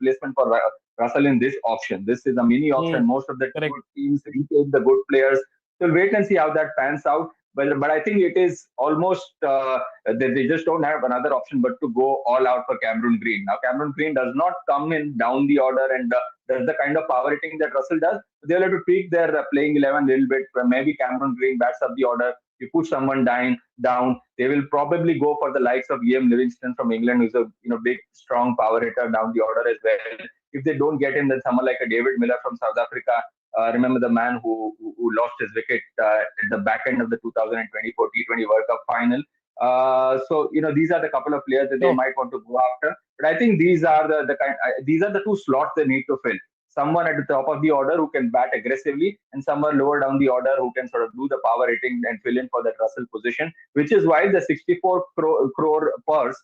replacement for Russell in this auction. This is a mini auction. Most of the Correct. good teams retain the good players. So we'll wait and see how that pans out. But I think it is almost they just don't have another option but to go all out for Cameron Green. Now Cameron Green does not come in down the order and does the kind of power hitting that Russell does. They'll have to tweak their playing 11 a little bit. Maybe Cameron Green bats up the order. You put someone down. They will probably go for the likes of Livingstone from England, who's a big, strong power hitter down the order as well. If they don't get him, then someone like a David Miller from South Africa. Remember the man who lost his wicket at the back end of the 2024 T20 World Cup final. So these are the couple of players that they might want to go after. But I think these are these are the two slots they need to fill. Someone at the top of the order who can bat aggressively, and someone lower down the order who can sort of do the power hitting and fill in for that Russell position. Which is why the 64 crore purse,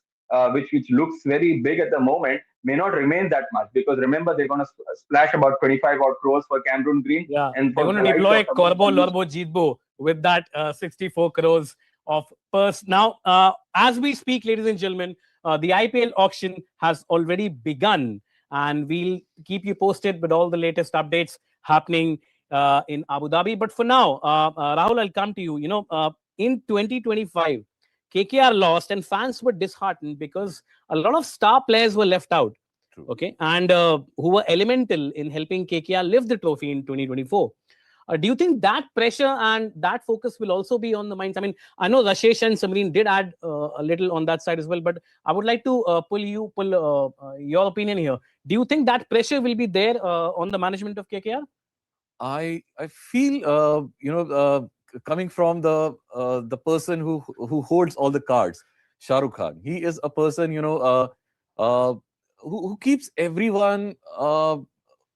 which looks very big at the moment, may not remain that much, because remember they're going to splash about 25 odd crores for Cameron Green. Yeah, and they're going to deploy Corbo Lorbo Jitbo with that 64 crores of purse. Now, as we speak, ladies and gentlemen, the IPL auction has already begun, and we'll keep you posted with all the latest updates happening in Abu Dhabi. But for now, Rahul, I'll come to you. In 2025, KKR lost and fans were disheartened because a lot of star players were left out. True. Okay, and who were elemental in helping KKR lift the trophy in 2024. Do you think that pressure and that focus will also be on the minds? I mean, I know Rashesh and Samreen did add a little on that side as well, but I would like to pull your opinion here. Do you think that pressure will be there on the management of KKR? I feel coming from the person who holds all the cards, Shah Rukh Khan. He is a person who keeps everyone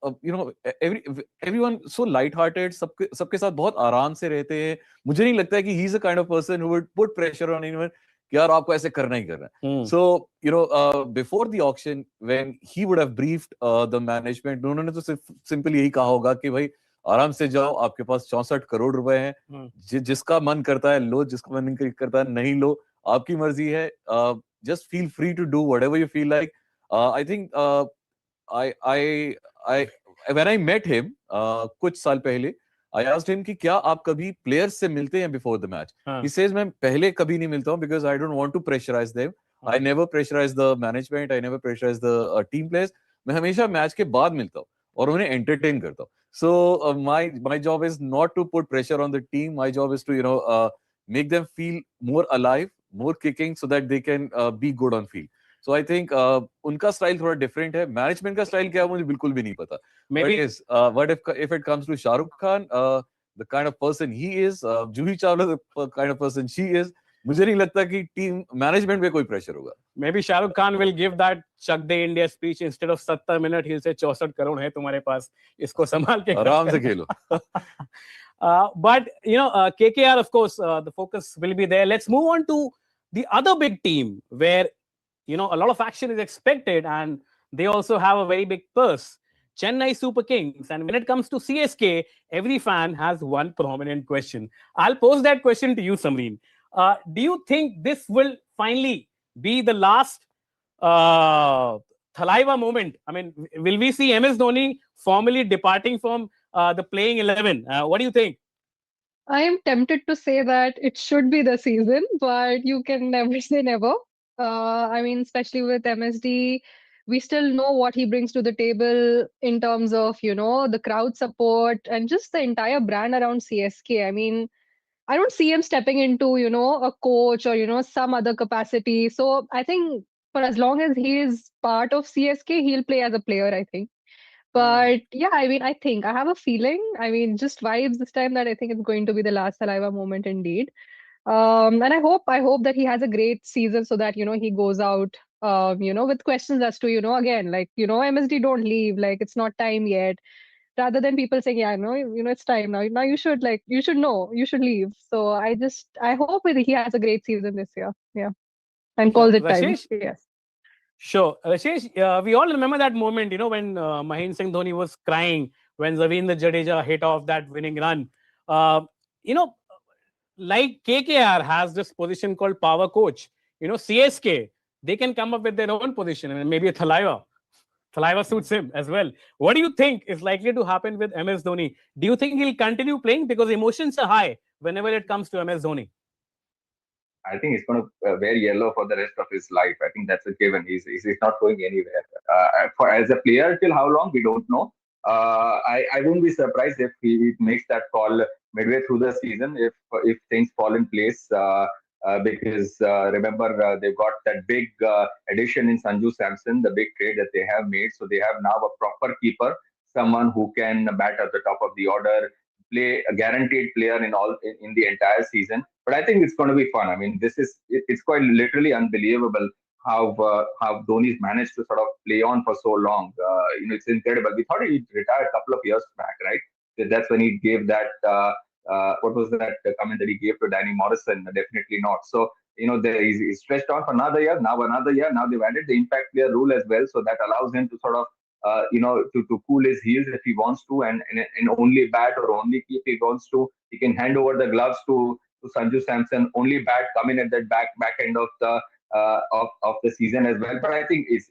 everyone so light-hearted. सबके साथ बहुत आराम से रहते हैं. मुझे नहीं लगता है कि he's the kind of person who would put pressure on anyone कि यार आपको ऐसे करना ही करना है. So before the auction, when he would have briefed the management, उन्होंने तो सिर्फ सिंपल यही कहा होगा कि भाई आराम से जाओ, आपके पास 64 करोड़ रुपए हैं, जिसका मन करता है लो, जिसका मन नहीं करता है नहीं लो, आपकी मर्जी है. Just feel free to do whatever you feel like. I think when I met him कुछ साल पहले, I asked him कि क्या आप कभी players से मिलते हैं before the match? He says मैं पहले कभी नहीं मिलता हूँ because I don't want to pressurize them. I never pressurize the management. I never pressurize the team players. मैं हमेशा मैच के बाद मिलता हूँ और उन्हें entertain करता हूँ. So my job is not to put pressure on the team. My job is to make them feel more alive, more kicking, so that they can be good on field. So I think उनका style थोड़ा different है. Management का style क्या है मुझे बिल्कुल भी नहीं पता. Maybe. But yes, what if it comes to Shah Rukh Khan, the kind of person he is, Juhi Chawla the kind of person she is, मुझे नहीं लगता कि team management पे कोई pressure होगा. Maybe Shah Rukh Khan will give that Chak De India speech instead of 70 minutes. He'll say 64 crore है तुम्हारे पास, इसको संभाल के आराम से खेलो. But KKR, of course, the focus will be there. Let's move on to the other big team where a lot of action is expected, and they also have a very big purse. Chennai Super Kings. And when it comes to CSK, every fan has one prominent question. I'll pose that question to you, Samreen. Do you think this will finally be the last Thalaiva moment? I mean, will we see MS Dhoni formally departing from the playing 11? What do you think? I am tempted to say that it should be the season, but you can never say never. I mean, especially with MSD, we still know what he brings to the table in terms of, the crowd support and just the entire brand around CSK. I mean, I don't see him stepping into, a coach or, some other capacity. So I think for as long as he is part of CSK, he'll play as a player, I think. But yeah, I mean, I have a feeling, just vibes this time that I think it's going to be the last Saliva moment indeed. And I hope that he has a great season so that, he goes out, with questions as to, again, like, MSD don't leave, like, it's not time yet. Rather than people saying, yeah, no, it's time now. Now you should know, you should leave. So I hope that he has a great season this year. Yeah. And calls it time. Yes. Sure. Rashesh, we all remember that moment, when Mahendra Singh Dhoni was crying when Ravindra Jadeja hit off that winning run. Like KKR has this position called power coach. CSK, they can come up with their own position and maybe a Thalaiva. Saliva suits him as well. What do you think is likely to happen with MS Dhoni? Do you think he'll continue playing? Because emotions are high whenever it comes to MS Dhoni. I think he's going to wear yellow for the rest of his life. I think that's a given. He's not going anywhere. For as a player, till how long we don't know. I wouldn't be surprised if he makes that call midway through the season if things fall in place. Because remember they've got that big addition in Sanju Samson, the big trade that they have made. So they have now a proper keeper, someone who can bat at the top of the order, play a guaranteed player in the entire season. But I think it's going to be fun. I mean, it's quite literally unbelievable how Dhoni's managed to sort of play on for so long. It's incredible. We thought he'd retire a couple of years back, right? That's when he gave that. What was that comment that he gave to Danny Morrison? Definitely not. So he's stretched on for another year. Now another year. Now they've added the impact player rule as well, so that allows him to sort of to cool his heels if he wants to, and only bat or only keep if he wants to. He can hand over the gloves to Sanju Samson, only bat, come in at that back end of the season as well. But I think it's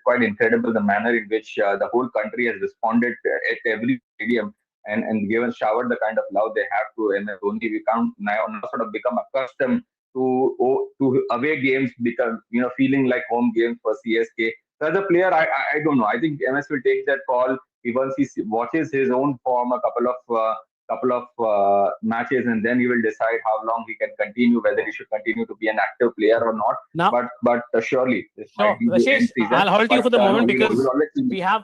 quite incredible the manner in which the whole country has responded at every stadium and showered the kind of love they have to MS Dhoni. We can't now sort of become accustomed to away games because feeling like home games for CSK. So as a player, I don't know. I think MS will take that call once he watches his own form a couple of matches, and then he will decide how long he can continue, whether he should continue to be an active player or not. Now, but surely this might be the end season. I'll hold you for the moment because we have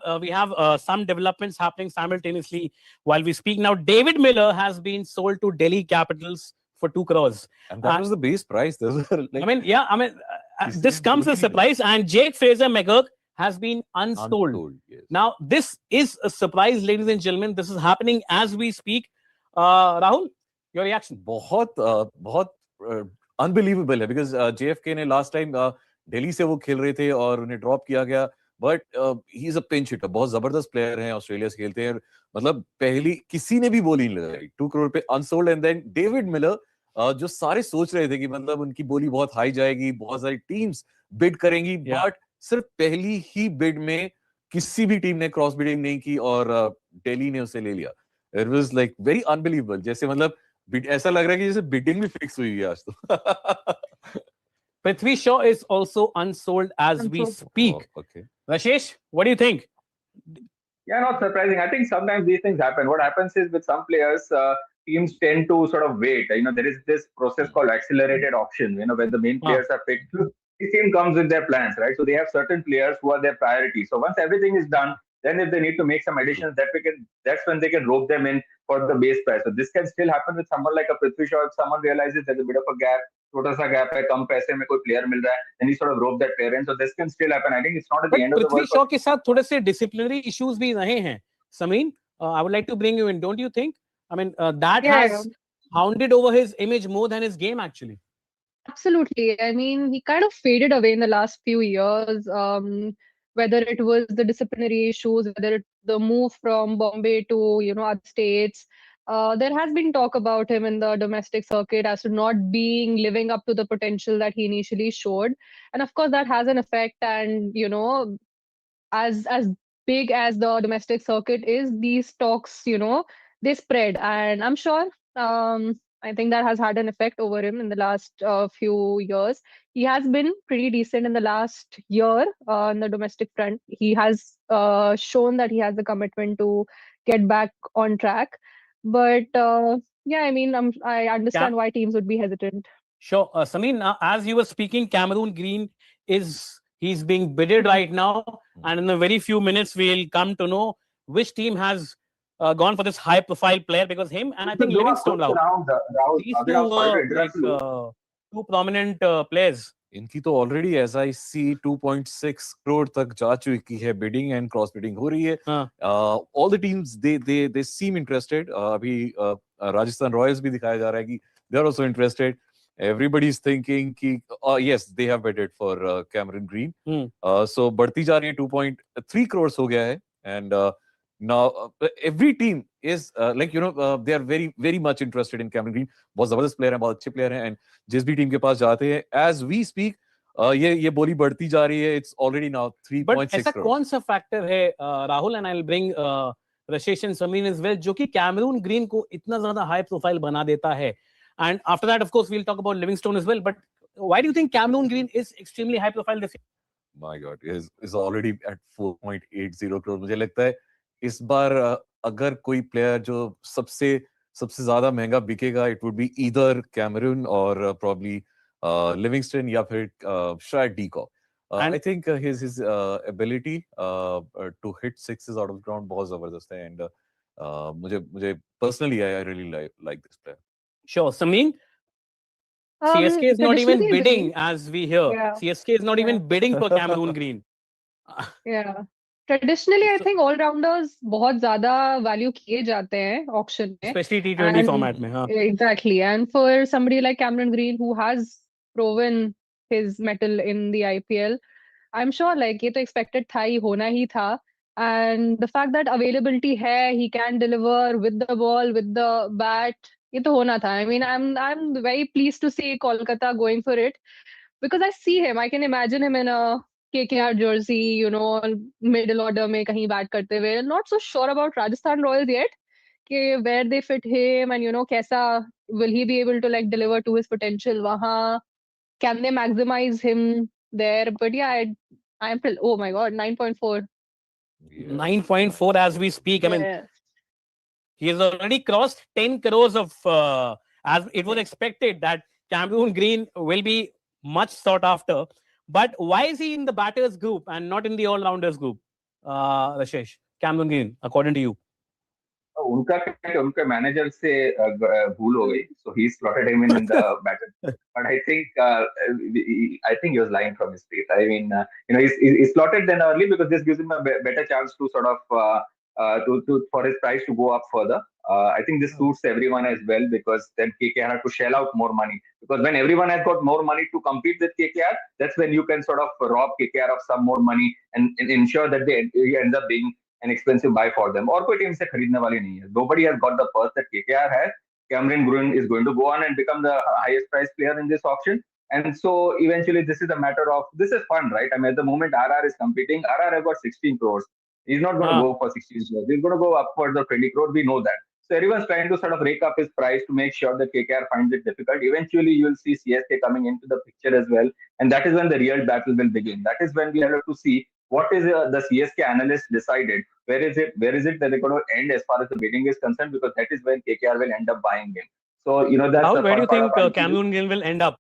some developments happening simultaneously while we speak. Now, David Miller has been sold to Delhi Capitals for 2 crores. And that was the base price. This comes as a surprise. And Jake Fraser-McGurk has been unsold. Yes. Now, this is a surprise, ladies and gentlemen. This is happening as we speak. Rahul, your reaction? बहुत unbelievable है because JFK ने last time Delhi से वो खेल रहे थे और उन्हें ड्रॉप किया गया. But he is a pinch hitter. बहुत जबरदस्त प्लेयर हैं, ऑस्ट्रेलिया से खेलते हैं. मतलब पहली किसी ने भी बोली नहीं लगाई. 2 crore पे unsold, and then David Miller जो सारे सोच रहे थे कि मतलब उनकी बोली बहुत हाई जाएगी, बहुत सारी टीम्स बिड करेंगी, बट सिर्फ पहली ही बिड में किसी भी टीम ने क्रॉस बिडिंग नहीं की और दिल्ली ने उसे ले लिया. It was like very unbelievable. जैसे मतलब ऐसा लग रहा है कि जैसे बिडिंग भी फिक्स हुई है आज तो. Prithvi Shaw is also unsold as we speak. Oh, okay. Rashesh, what do you think? Yeah, not surprising. I think sometimes these things happen. What happens is with some players, teams tend to sort of wait. There is this process called accelerated auction, where the main players are picked. The team comes with their plans, right? So they have certain players who are their priority. So once everything is done, then if they need to make some additions, that's when they can rope them in for the base price. So this can still happen with someone like a Prithvi Shaw. If someone realizes there's a bit of a gap, छोटा सा gap है, कम पैसे में कोई player मिल रहा है, then he sort of rope that player in. So this can still happen. I think it's not at the end of the world. Prithvi Shaw के साथ थोड़े से disciplinary issues भी रहे हैं. Sameen, I would like to bring you in. Don't you think? I mean, that has hounded over his image more than his game, actually. Absolutely. I mean, he kind of faded away in the last few years. Whether it was the disciplinary issues, whether it's the move from Bombay to other states, there has been talk about him in the domestic circuit as to not living up to the potential that he initially showed, and of course that has an effect. And as big as the domestic circuit is, these talks they spread, and I'm sure I think that has had an effect over him in the last few years. He has been pretty decent in the last year on the domestic front. He has shown that he has the commitment to get back on track. But I mean, I understand why teams would be hesitant. Sure. Sameen, as you were speaking, Cameron Green he's being bidded right now. And in a very few minutes, we'll come to know which team has gone for this high-profile player, because him and I think Livingstone these two prominent players. इनकी तो already SIC 2.6 crore तक जा चुकी है bidding and cross breeding हो रही है. All the teams they seem interested. अभी राजस्थान रॉयल्स भी दिखाया जा रहा है कि they are also interested. Everybody is thinking कि yes, they have bidded for Cameron Green. So बढ़ती जा रही है. 2.3 crores हो गया है. And now every team is they are very very much interested in Cameron Green. बहुत जबरदस्त प्लेयर है, बहुत अच्छे प्लेयर हैं, and जिस भी टीम के पास जाते हैं, as we speak, ये बोली बढ़ती जा रही है. It's already now 3.6 ऐसा crores. कौन सा फैक्टर है Rahul, and I will bring Rashesh and Samin as well, जो कि कैमरून ग्रीन को इतना ज्यादा हाई प्रोफाइल बना देता है? And after that, of course, we'll talk about Livingstone as well. But why do you think Cameron Green is extremely high profile this year? My God, is already at 4.80 crore. मुझे लगता है इस बार अगर कोई player जो सबसे ज्यादा महंगा बिकेगा, it would be either Cameron or probably Livingstone या फिर शायद de Kock. I think his ability to hit sixes out of the ground बहुत जबरदस्त है, and मुझे personally I really like this player. Sure, Samin. CSK is not even bidding, as we hear. Yeah. CSK is not even bidding for Cameron Green. Yeah. Traditionally, I think all-rounders बहुत ज़्यादा value किए जाते हैं auction में. Especially T20 format में. हाँ. Exactly. And for somebody like Cameron Green, who has proven his mettle in the IPL, I'm sure like ये तो expected था ही, होना ही था. And the fact that availability है, he can deliver with the ball, with the bat, ये तो होना था. I mean, I'm very pleased to see Kolkata going for it, because I see him. I can imagine him in a KKR jersey, you know, middle order में कहीं bat करते हुए. Not so sure about Rajasthan Royals yet, where they fit him, and you know कैसा will he be able to like deliver to his potential वहाँ? Can they maximize him there? But yeah, I am still, oh my God, 9.4. Yeah. 9.4 as we speak. I mean, he has already crossed 10 crores of, as it was expected that Cameron Green will be much sought after. But why is he in the batters group and not in the all-rounders group, Rashesh? Cameron Green, according to you? उनका manager से भूल हो गई, so he slotted him in the batter. But I think he was lying from his feet. I mean, he's slotted then early because this gives him a better chance to sort of for his price to go up further. I think this suits everyone as well, because then KKR have to shell out more money, because when everyone has got more money to compete with KKR, that's when you can sort of rob KKR of some more money and ensure that they end up being an expensive buy for them. और कोई team से खरीदने वाली नहीं है. Nobody has got the purse that KKR has. Cameron Green is going to go on and become the highest priced player in this auction. And so eventually this is a matter of, this is fun, right? I mean, at the moment RR is competing, RR has got 16 crores. He's not going to go for 16 crores. He's going to go upwards of 20 crores. We know that. So everyone's trying to sort of rake up his price to make sure that KKR finds it difficult. Eventually you will see CSK coming into the picture as well. And that is when the real battle will begin. That is when we have to see what is the CSK analyst decided. Where is it that they're going to end as far as the bidding is concerned? Because that is when KKR will end up buying him. So, that's How, where do you think Cameron Green will end up?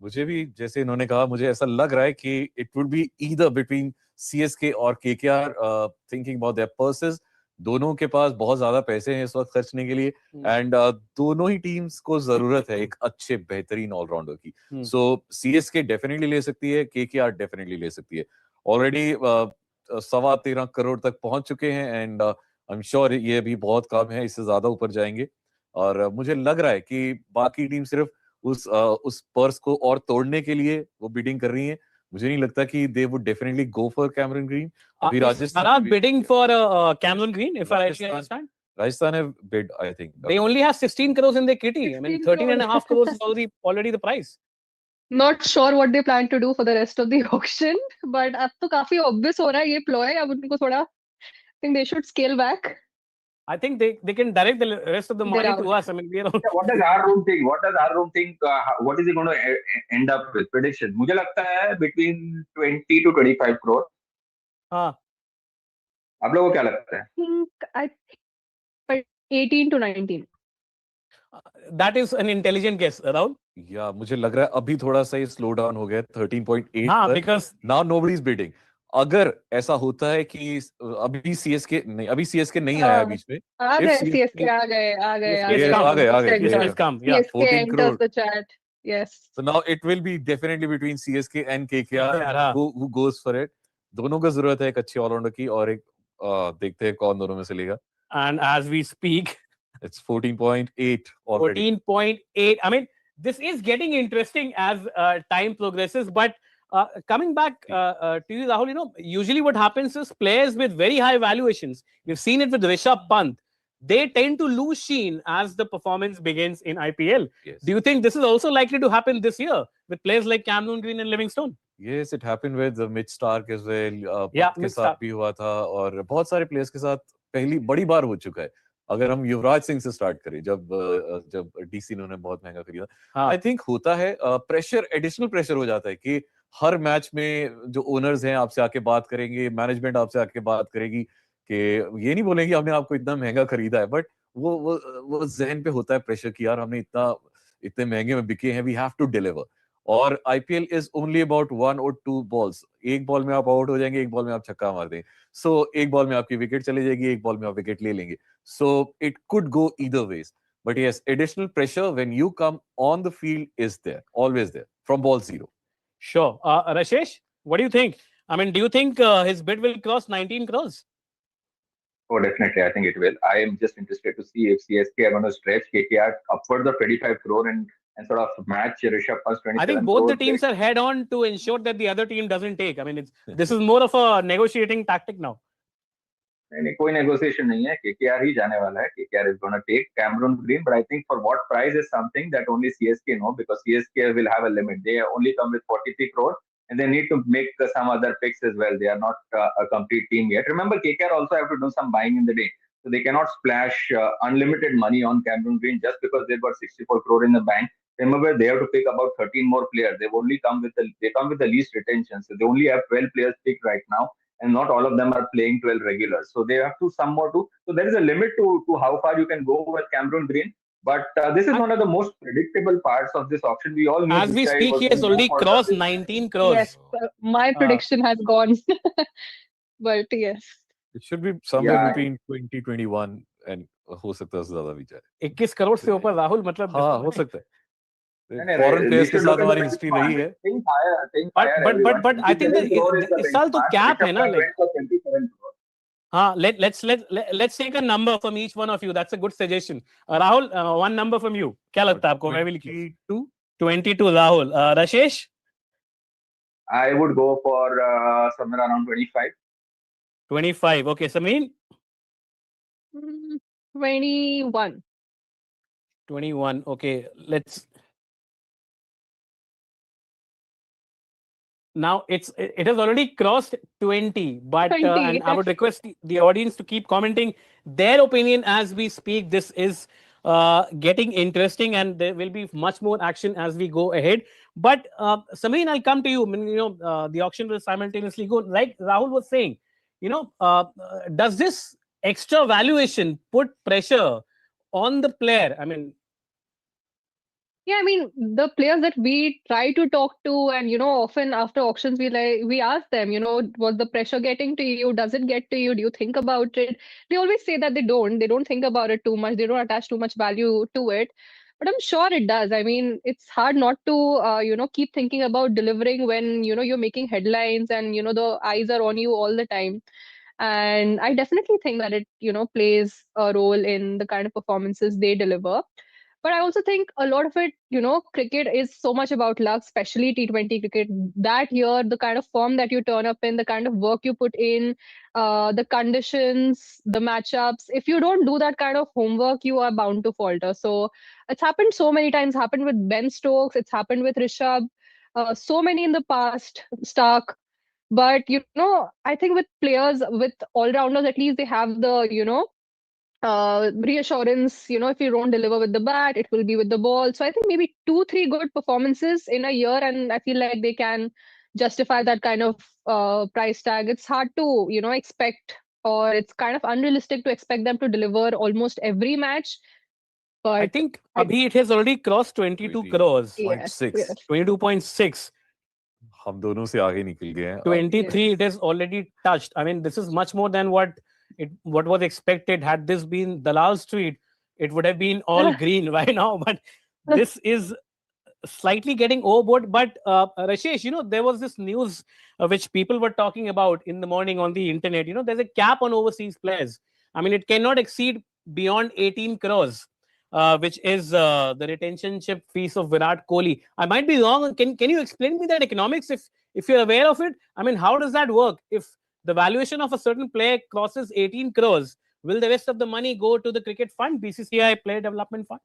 मुझे भी जैसे इन्होंने कहा, मुझे ऐसा लग रहा है कि it would be either between CSK और KKR, thinking about their purses. दोनों के पास बहुत ज्यादा पैसे हैं इस वक्त खर्चने के लिए, एंड दोनों ही टीम्स को जरूरत है एक अच्छे बेहतरीन ऑलराउंडर की. सो CSK डेफिनेटली ले सकती है, KKR डेफिनेटली ले सकती है. ऑलरेडी 13.25 करोड़ तक पहुंच चुके हैं, एंड आई एम श्योर ये भी बहुत कम है, इससे ज्यादा ऊपर जाएंगे. और मुझे लग रहा है कि बाकी टीम सिर्फ उस पर्स को और तोड़ने के लिए वो बिडिंग कर रही हैं. मुझे नहीं लगता कि they would definitely go for Cameron Green. अभी Rajasthan are bidding for Cameron Green, if I understand. Rajasthan have bid, I think. They only have 16 crores in their kitty. I mean, 13.5 crores is already the price. Not sure what they plan to do for the rest of the auction, but अब तो काफी obvious हो रहा है ये ploy. अब उनको थोड़ा, I think they should scale back. I think they can direct the rest of the money to us. I mean, what does our room think? What is he going to end up with? Prediction. मुझे लगता है between 20 to 25 crore. हाँ. आप लोगों को क्या लगता है? I think 18 to 19. That is an intelligent guess, Rahul. Yeah, मुझे लग रहा है अभी थोड़ा सा ये slow down हो गया 13.8. हाँ, because now nobody is bidding. अगर ऐसा होता है कि अभी CSK नहीं आया बीच में, आ गए CSK आ गए 14 crore the chat. Yes. So now it will be definitely between CSK and KKR who goes for it. दोनों को जरूरत है एक अच्छी ऑलराउंडर की, और एक देखते हैं कौन दोनों में से लेगा. And as we speak, it's 14.8 already. 14.8. I mean, this is getting interesting as time progresses, but coming back to you, Rahul, usually what happens is players with very high valuations, we've seen it with Rishabh Pant, they tend to lose sheen as the performance begins in IPL. Yes. Do you think this is also likely to happen this year with players like Cameron Green and Livingstone? Yes, it happened with Mitch Stark as well. Yeah, पत के Mitch साथ Stark. भी हुआ था और बहुत सारे players के साथ पहली बड़ी बार हो चुका है. अगर हम युवराज सिंह से स्टार्ट करें, जब डीसी ने उन्हें बहुत महंगा खरीदा, आई थिंक होता है प्रेशर, एडिशनल प्रेशर हो जाता है कि हर मैच में जो ओनर्स हैं आपसे आके बात करेंगे, मैनेजमेंट आपसे आके बात करेगी कि ये नहीं बोलेंगे हमने आपको इतना महंगा खरीदा है, बट वो जहन पे होता है प्रेशर कि यार हमने इतने महंगे में बिके हैं, वी हैव टू डिलीवर. और IPL is only about 1 or 2 balls. एक बॉल में आप आउट हो जाएंगे, एक बॉल में आप छक्का मार देंगे. सो एक बॉल में आपकी विकेट चली जाएगी, एक बॉल में आप विकेट ले लेंगे. So it could go either ways. But yes, additional pressure when you come on the field is there, always there, from ball zero. Sure. Rashesh, what do you think? I mean, do you think his bid will cross 19 crores? Oh, definitely. I think it will. I am just interested to see if CSK are going to stretch KKR upwards of 25 crore and sort of match Rishabh Pant's 27 I think both the crore teams bid. are head on to ensure that the other team doesn't take. I mean, this is more of a negotiating tactic now. नहीं, कोई negotiation नहीं है. KKR ही जाने वाला है. KKR is going to take Cameron Green, but I think for what price is something that only CSK know, because CSK will have a limit. They only come with 43 crore and they need to make some other picks as well. They are not a complete team yet. Remember, KKR also have to do some buying in the day. So they cannot splash unlimited money on Cameron Green just because they've got 64 crore in the bank. Remember, they have to pick about 13 more players. They've only come with the least retention. So they only have 12 players picked right now, and not all of them are playing 12 regulars. So they have to some more to. So there is a limit to how far you can go with Cameron Green. But this is one of the most predictable parts of this auction. We all knew as we speak, he has already crossed 19 crores. Yes, my prediction has gone. But yes. It should be somewhere between 20-21 and हो सकता है ज़्यादा भी जाए. 21 करोड़ से ऊपर राहुल, मतलब हाँ, हो सकता है. फॉरेन प्लेयर्स के साथ हमारी हिस्ट्री रही है. But I think इस साल तो कैप है ना, हाँ. Let's take a number from each one of you. That's a good suggestion. Rahul, one number from you. क्या लगता है आपको? 22 Rahul. Rashesh? I would go for somewhere around 25. 25. Okay, Sameen? 21. 21. Okay, let's. Now it has already crossed 20, but 20. And I would request the audience to keep commenting their opinion as we speak. This is getting interesting, and there will be much more action as we go ahead. But Sameen, I'll come to you. The auction will simultaneously go. Like Rahul was saying, does this extra valuation put pressure on the player? I mean, yeah, I mean, the players that we try to talk to, and often after auctions we ask them, was the pressure getting to you? Does it get to you? Do you think about it? They always say that they don't think about it too much. They don't attach too much value to it. But I'm sure it does. I mean, it's hard not to keep thinking about delivering when you're making headlines and the eyes are on you all the time. And I definitely think that it plays a role in the kind of performances they deliver. But I also think a lot of it, cricket is so much about luck, especially T20 cricket. That year, the kind of form that you turn up in, the kind of work you put in, the conditions, the matchups. If you don't do that kind of homework, you are bound to falter. So it's happened so many times. Happened with Ben Stokes. It's happened with Rishabh. So many in the past, Stark. But I think with players, with all-rounders, at least they have the reassurance, if you don't deliver with the bat, it will be with the ball. So I think maybe 2-3 good performances in a year, and I feel like they can justify that kind of price tag. It's hard to expect, or it's kind of unrealistic to expect them to deliver almost every match. But I think Abhi, it has already crossed 22 crores. Yes. 22.6. हम दोनों से आगे निकल गए हैं. 23 it has already touched. I mean, this is much more than what was expected. Had this been the last street, it would have been all green by now. But this is slightly getting overboard. But Rashesh, there was this news which people were talking about in the morning on the internet. There's a cap on overseas players. I mean, it cannot exceed beyond 18 crores. Which is the retentionship fees of Virat Kohli. I might be wrong. Can you explain me that economics if you're aware of it? I mean, how does that work? If the valuation of a certain player crosses 18 crores, will the rest of the money go to the cricket fund, BCCI Player Development Fund?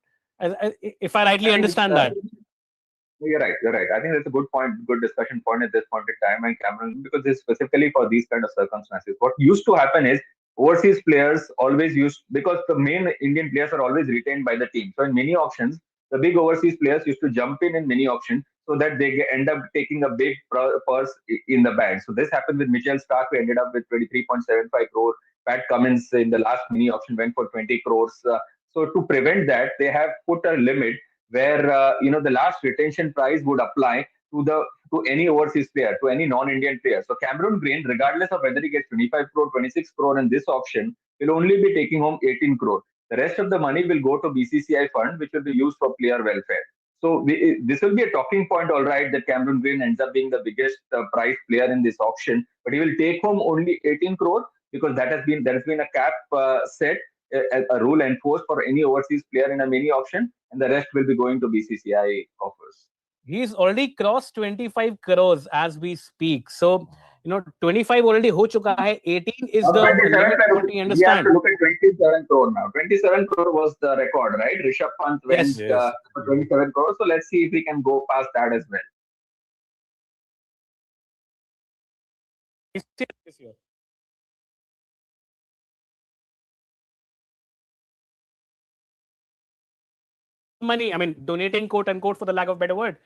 If I rightly understand that. You're right. You're right. I think that's a good point, good discussion point at this point in time. And Cameron, because it's specifically for these kind of circumstances. What used to happen is overseas players always used, because the main Indian players are always retained by the team. So in many auctions, the big overseas players used to jump in many auctions so that they end up taking a big purse in the bag. So this happened with Mitchell Stark. We ended up with 23.75 crore. Pat Cummins in the last mini auction went for 20 crores. So to prevent that, they have put a limit where the last retention price would apply to any overseas player, to any non-Indian player. So Cameron Green, regardless of whether he gets 25 crore, 26 crore in this auction, will only be taking home 18 crore. The rest of the money will go to BCCI fund, which will be used for player welfare. So this will be a talking point, all right, that Cameron Green ends up being the biggest prize player in this auction, but he will take home only 18 crore because there has been a cap set, a rule enforced for any overseas player in a mini auction, and the rest will be going to BCCI coffers. He's already crossed 25 crores as we speak. So, 25 already ho chuka hai. 18 is the limit, what we understand. We have to look at 27 crore now. 27 crore was the record, right? Rishabh Pant went for 27 crore. So let's see if we can go past that as well. Money, I mean, donating, quote unquote, for the lack of a better word.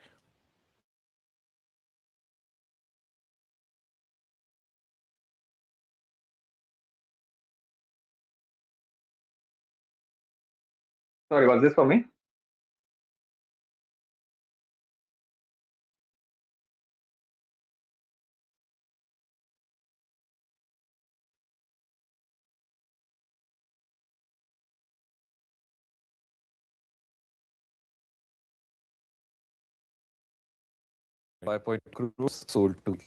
Sorry, was this for me? .5 crores sold to.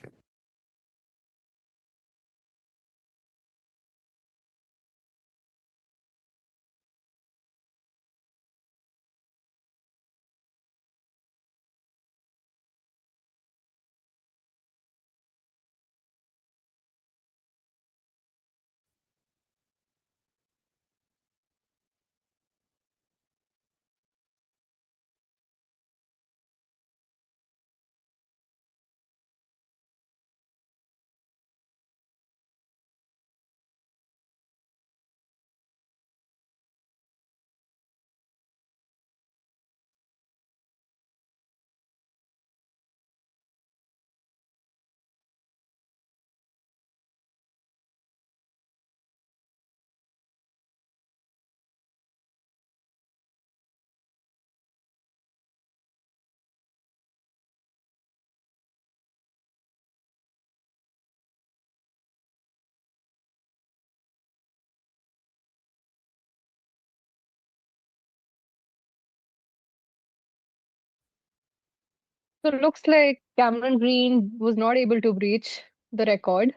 So it looks like Cameron Green was not able to breach the record,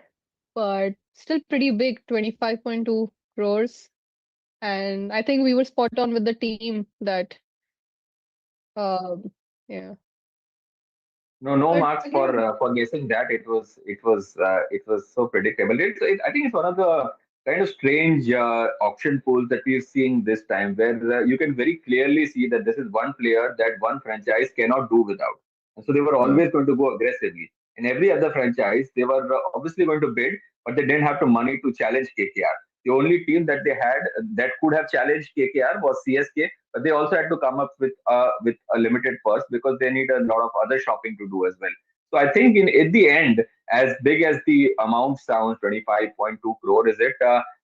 but still pretty big, 25.2 crores. And I think we were spot on with the team that, yeah. No But marks again, for guessing that. It was so predictable. I think it's one of the kind of strange auction pools that we're seeing this time, where you can very clearly see that this is one player that one franchise cannot do without. And so they were always going to go aggressively. In every other franchise, they were obviously going to bid, but they didn't have the money to challenge KKR. The only team that they had that could have challenged KKR was CSK, but they also had to come up with a limited purse because they need a lot of other shopping to do as well. So I think at the end, as big as the amount sounds, 25.2 crore, is it?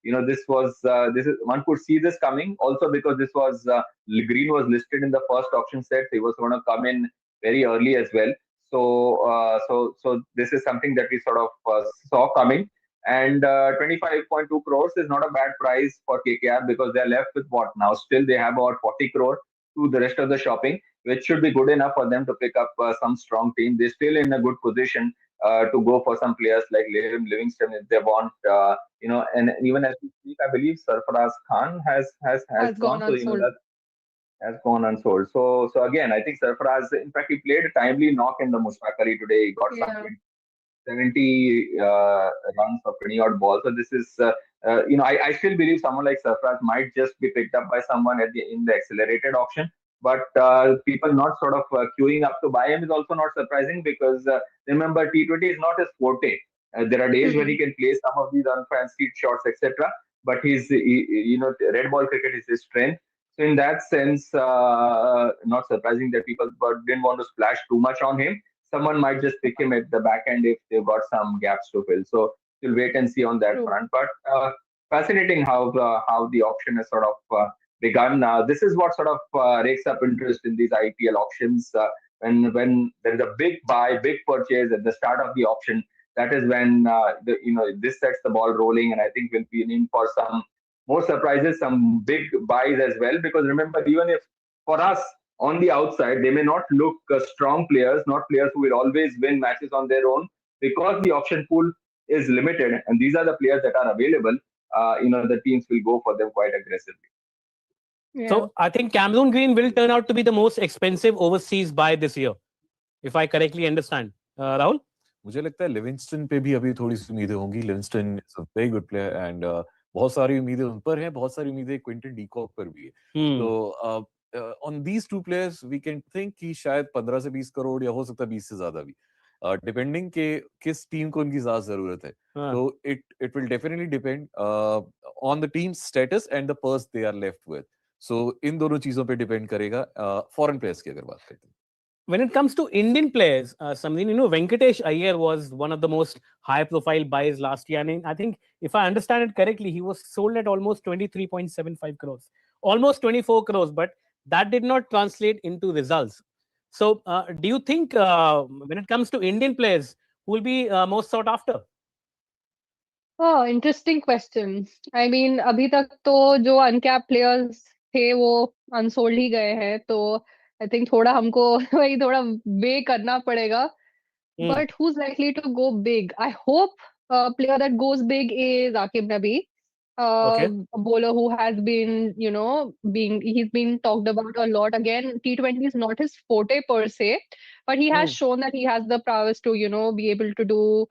This is, one could see this coming also because this was Green was listed in the first auction set. He was going to come in very early as well. So this is something that we sort of saw coming. And 25.2 crores is not a bad price for KKR because they're left with what now? Still, they have about 40 crore to the rest of the shopping, which should be good enough for them to pick up some strong team. They're still in a good position to go for some players like Livingstone if they want. And even as we speak, I believe Sarfaraz Khan has gone gone. So unsold. that has gone unsold. So again, I think Sarfaraz, in fact, he played a timely knock in the Mushtaq Ali today. He got some 70 runs for 20 odd balls. So this is, I still believe someone like Sarfraz might just be picked up by someone in the accelerated auction. but people not sort of queuing up to buy him is also not surprising because remember T20 is not his forte. There are days when he can play some of these unfancied shots, etc. But red ball cricket is his strength. So in that sense, not surprising that people didn't want to splash too much on him. Someone might just pick him at the back end if they've got some gaps to fill. So we'll wait and see on that True. front. But fascinating how the auction has sort of begun. This is what sort of rakes up interest in these IPL auctions. When there is a big buy, big purchase at the start of the auction, that is when this sets the ball rolling, and I think we'll be in for some more surprises, some big buys as well. Because remember, even if for us on the outside, they may not look strong players, not players who will always win matches on their own, because the auction pool is limited, and these are the players that are available. The teams will go for them quite aggressively. Yeah. So I think Cameron Green will turn out to be the most expensive overseas buy this year, if I correctly understand. Rahul? मुझे लगता है Livingstone पे भी अभी थोड़ी सी उम्मीदें होंगी. Livingstone is a very good player and बहुत सारी उम्मीदें उन पर हैं, बहुत सारी उम्मीदें क्विंटन डी कॉक पर भी है. तो on these two players we can think कि शायद 15 से 20 करोड़ या हो सकता है 20 से ज्यादा भी, डिपेंडिंग के किस टीम को उनकी ज्यादा जरूरत है. तो it will definitely depend on the team status and the purse they are left with. So इन दोनों चीजों पे डिपेंड करेगा. फॉरेन प्लेयर्स की अगर बात करते हैं, when it comes to Indian players, something, Venkatesh Iyer was one of the most high-profile buys last year. And I think, if I understand it correctly, he was sold at almost 23.75 crores, almost 24 crores, but that did not translate into results. So, do you think when it comes to Indian players, who will be most sought after? Oh, interesting question. I mean, अभी तक तो जो uncapped players थे वो unsold ही गए हैं, तो I think थोड़ा हमको वही थोड़ा weigh करना पड़ेगा. But who's likely to go big? I hope a player that goes big is Aqib Nabi, Okay. a bowler who has been, he's been talked about a lot. Again, T20 is not his forte per se, but he has shown that he has the prowess to, be able to do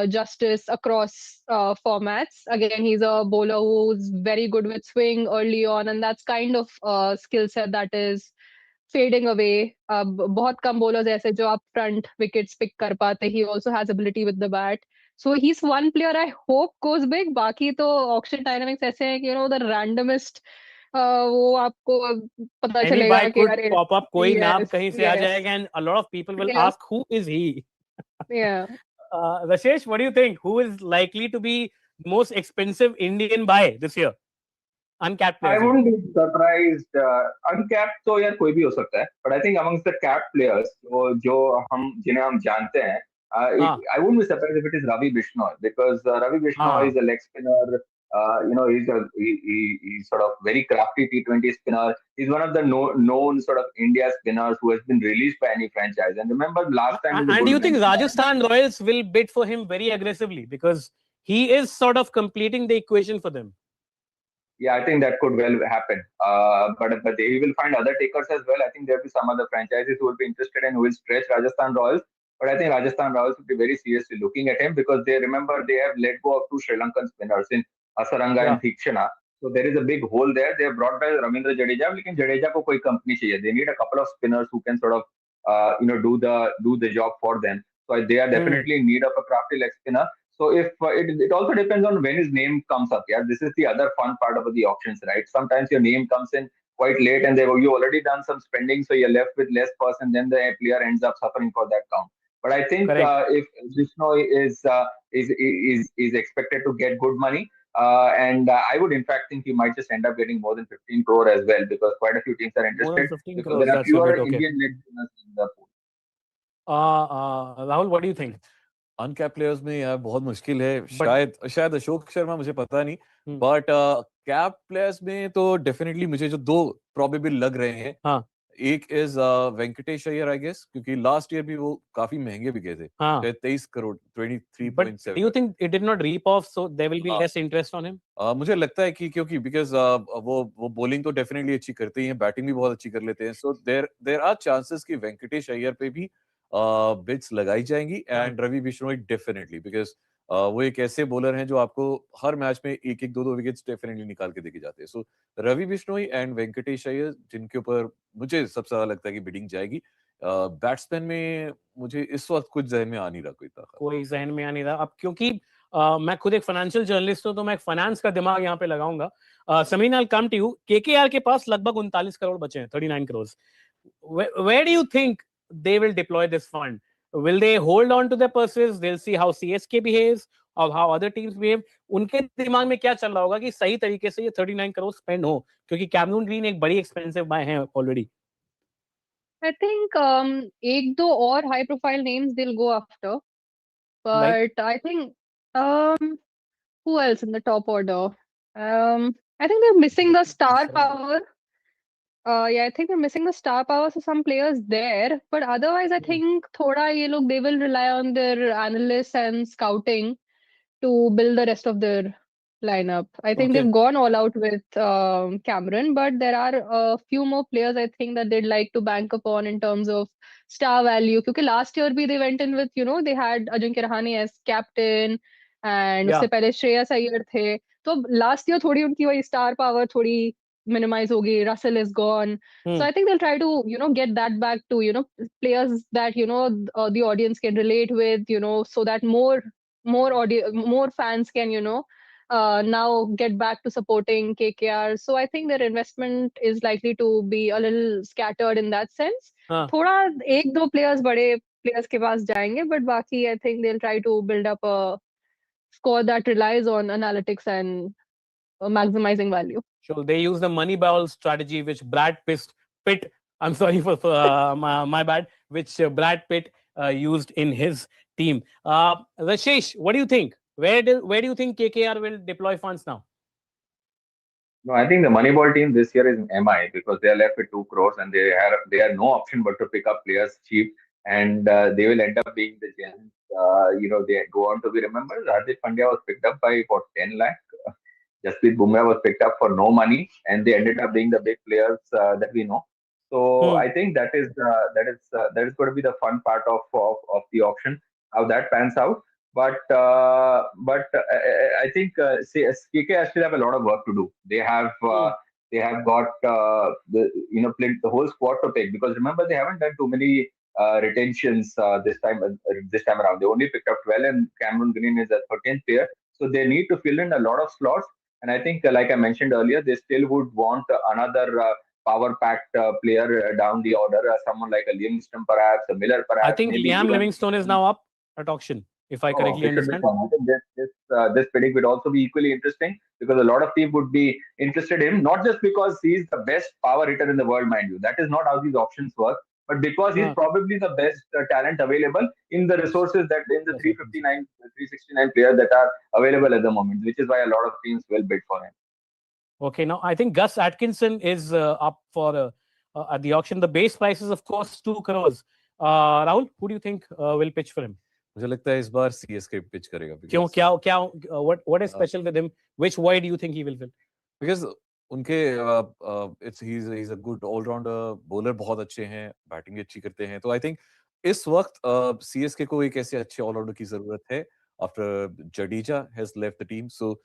justice across formats. Again, he's a bowler who's very good with swing early on, and that's kind of skill set that is fading away. बहुत कम bowlers ऐसे जो आप front wickets pick कर पाते. ही also has ability with the bat, so he is one player I hope goes big. बाकी तो auction dynamics ऐसे हैं कि द रैंडमेस्ट वो आपको पता Any चलेगा buy कि could अरे pop up, कोई नाम yes, कहीं से आ yes, जाएगा, and a lot of people will yeah, ask, who is he? yeah. Rashesh, what do you think? Who is likely to be most expensive Indian buy this year? Uncapped I players. wouldn't be surprised. Uncapped तो यार कोई भी हो सकता है, but I think amongst the capped players जिन्हें हम जानते हैं, I wouldn't be surprised if it is Ravi Bishnoi, because Ravi Bishnoi is a leg spinner. He's sort of very crafty T20 spinner. He's one of the known sort of India spinners who has been released by any franchise. And remember last time, and do you think Rajasthan Royals will bid for him very aggressively, because he is sort of completing the equation for them? Yeah, I think that could well happen. But they will find other takers as well. I think there will be some other franchises who will be interested and who will stretch Rajasthan Royals. But I think Rajasthan Royals will be very seriously looking at him, because they have let go of two Sri Lankan spinners in Asaranga and Thikshana. So there is a big hole there. They have brought back Ravindra Jadeja, लेकिन Jadeja को कोई company चाहिए. They need a couple of spinners who can sort of do the job for them. So they are definitely in need of a crafty leg spinner. So if it also depends on when his name comes up. Yeah, this is the other fun part of the auctions, right? Sometimes your name comes in quite late, and you already done some spending, so you're left with less purse, and then the player ends up suffering for that count. But I think if Bishnoi is expected to get good money, and I would in fact think he might just end up getting more than 15 crore as well, because quite a few teams are interested, because there are fewer Indian leg spinners in the pool. Rahul, what do you think? Uncap players में यार बहुत मुश्किल है. शायद अशोक शर्मा, मुझे पता नहीं, but cap players में तो डेफिनेटली मुझे जो दो प्रोबेबल लग रहे हैं, एक is Venkatesh Iyer I guess, क्योंकि लास्ट ईयर भी वो काफी महंगे भी गए थे, 23 crore 23.7. Do you think it did not reap off, so there will be less interest on him? मुझे लगता है कि क्योंकि बिकॉज वो बॉलिंग तो डेफिनेटली अच्छी करते ही हैं, बैटिंग भी बहुत अच्छी कर लेते हैं. सो देयर आर चांसेस कि वेंकटेश अय्यर पे भी बिड्स लगाई जाएंगी, and Ravi Bishnoi definitely, because वो एक ऐसे बॉलर हैं जो आपको हर मैच में एक एक दो विकेट्स डेफिनेटली निकाल के देके जाते हैं. सो रवि बिश्नोई एंड वेंकटेश अय्यर, जिनके ऊपर मुझे सबसे ज्यादा लगता है कि बिडिंग जाएगी. बैट्समैन में मुझे इस वक्त कुछ जहन में आ नहीं रहा कोई जहन में आ नहीं रहा अब, क्योंकि मैं खुद एक फाइनेंशियल जर्नलिस्ट हूं, तो मैं फाइनेंस का दिमाग यहाँ पे लगाऊंगा. Sameen, I will come to you. KKR के पास लगभग 39 करोड़ बचे हैं, 39 crore. Where do you think they will deploy this fund? Will they hold on to their purses? They'll see how CSK behaves or how other teams behave. उनके दिमाग में क्या चल रहा होगा कि सही तरीके से ये 39 करोड़ स्पेंड हो, क्योंकि कैमरून ग्रीन एक बड़ी एक्सपेंसिव बाय है ऑलरेडी. I think एक दो और high profile names they'll go after, Like? but I think who else in the top order? I think they're missing the star power. Yeah, I think they're missing the star power, so some players there. But otherwise, I think thoda ye log, they will rely on their analysts and scouting to build the rest of their lineup. I think Okay. they've gone all out with Cameron, but there are a few more players I think that they'd like to bank upon in terms of star value. Because last year bhi they went in with, they had Ajinkya Rahane as captain, and Yeah. उससे पहले श्रेयस अय्यर थे. तो last year थोड़ी उनकी वही star power थोड़ी minimize होगी. Russell is gone. So I think they'll try to, get that back to, players that, the audience can relate with, so that more fans can, now get back to supporting KKR. So I think their investment is likely to be a little scattered in that sense. थोड़ा एक दो players बड़े players के पास जाएंगे, but बाकी I think they'll try to build up a score that relies on analytics and maximizing value. Sure, they use the Moneyball strategy, which Brad Pitt. I'm sorry for my bad. Which Brad Pitt used in his team. Rashesh, what do you think? Where do you think KKR will deploy funds now? No, I think the Moneyball team this year is MI because they are left with 2 crores and they have no option but to pick up players cheap, and they will end up being the gems. They go on to be remembered. Hardik Pandya was picked up by what 10 lakh. Jasprit Bumrah was picked up for no money, and they ended up being the big players that we know. So I think that is going to be the fun part of the auction, how that pans out. But I think KK still have a lot of work to do. They have got the whole squad to pick, because remember they haven't done too many retentions this time around. They only picked up 12, and Cameron Green is the 13th player, so they need to fill in a lot of slots. And I think, like I mentioned earlier, they still would want another power-packed player down the order, someone like a Livingstone, perhaps a Miller, perhaps. I think Liam Livingstone is now up at auction, if I correctly understand. I think this bidding would also be equally interesting, because a lot of teams would be interested in him, not just because he's the best power hitter in the world, mind you. That is not how these auctions work, but because he's probably the best talent available in the resources that in the 369 players that are available at the moment, which is why a lot of teams will bid for him. Okay, now I think Gus Atkinson is up for at the auction. The base price is, of course, 2 crores. Rahul, who do you think will pitch for him? मुझे लगता है इस बार CSK pitch करेगा. क्यों, क्या what is special with him? Which why do you think he will win? Because उनके he's a good all-rounder, bowler बहुत अच्छे हैं, बैटिंग भी अच्छी करते हैं. तो I think इस वक्त CSK को एक ऐसे अच्छे all-rounder की जरूरत है. After Jadeja has left the team, so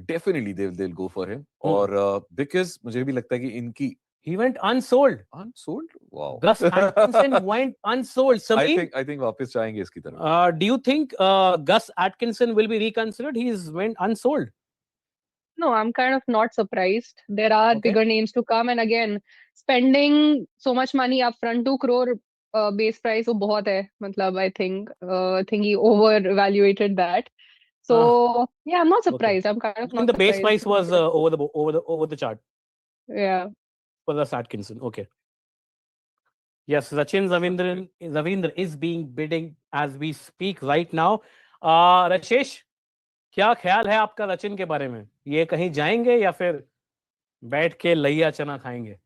definitely they'll go for him. और because मुझे भी लगता है कि इनकी he went unsold. Unsold? Wow. Gus Atkinson went unsold. Sameer, I think वापस जाएंगे इसकी तरफ. Do you think Gus Atkinson will be reconsidered? He's went unsold. No, I'm kind of not surprised. There are bigger names to come, and again, spending so much money upfront, 2 crore base price, वो बहुत है. मतलब I think he over-evaluated that. So yeah, I'm not surprised. I'm kind of not the base surprised. price was over the chart. Yeah. For Gus Atkinson, okay. Yes, Sachin Ravindra is being bidding as we speak right now. Rashesh, क्या ख्याल है आपका सचिन के बारे में? ये कहीं जाएंगे या फिर बैठ के लैया चना खाएंगे?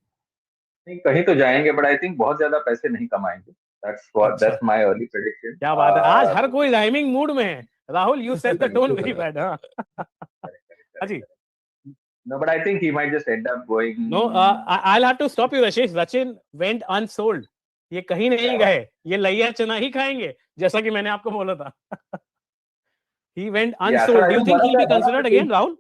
नहीं, कहीं तो जाएंगे, but I think बहुत ज्यादा पैसे नहीं कमाएंगे. That's my early prediction. क्या बात है, आज हर कोई राइमिंग मूड में है. Rahul, you set the tone very bad, हाँ? जी. No, but I think he might just end up going. No, I'll have to stop you, Rashesh. Sachin went unsold. ये कहीं नहीं गए, ये लैया चना ही खाएंगे, जैसा कि मैंने आपको बोला था. He went Yeah, so unsold. I Do you think think one of he'll be the considered again, teams, Rahul?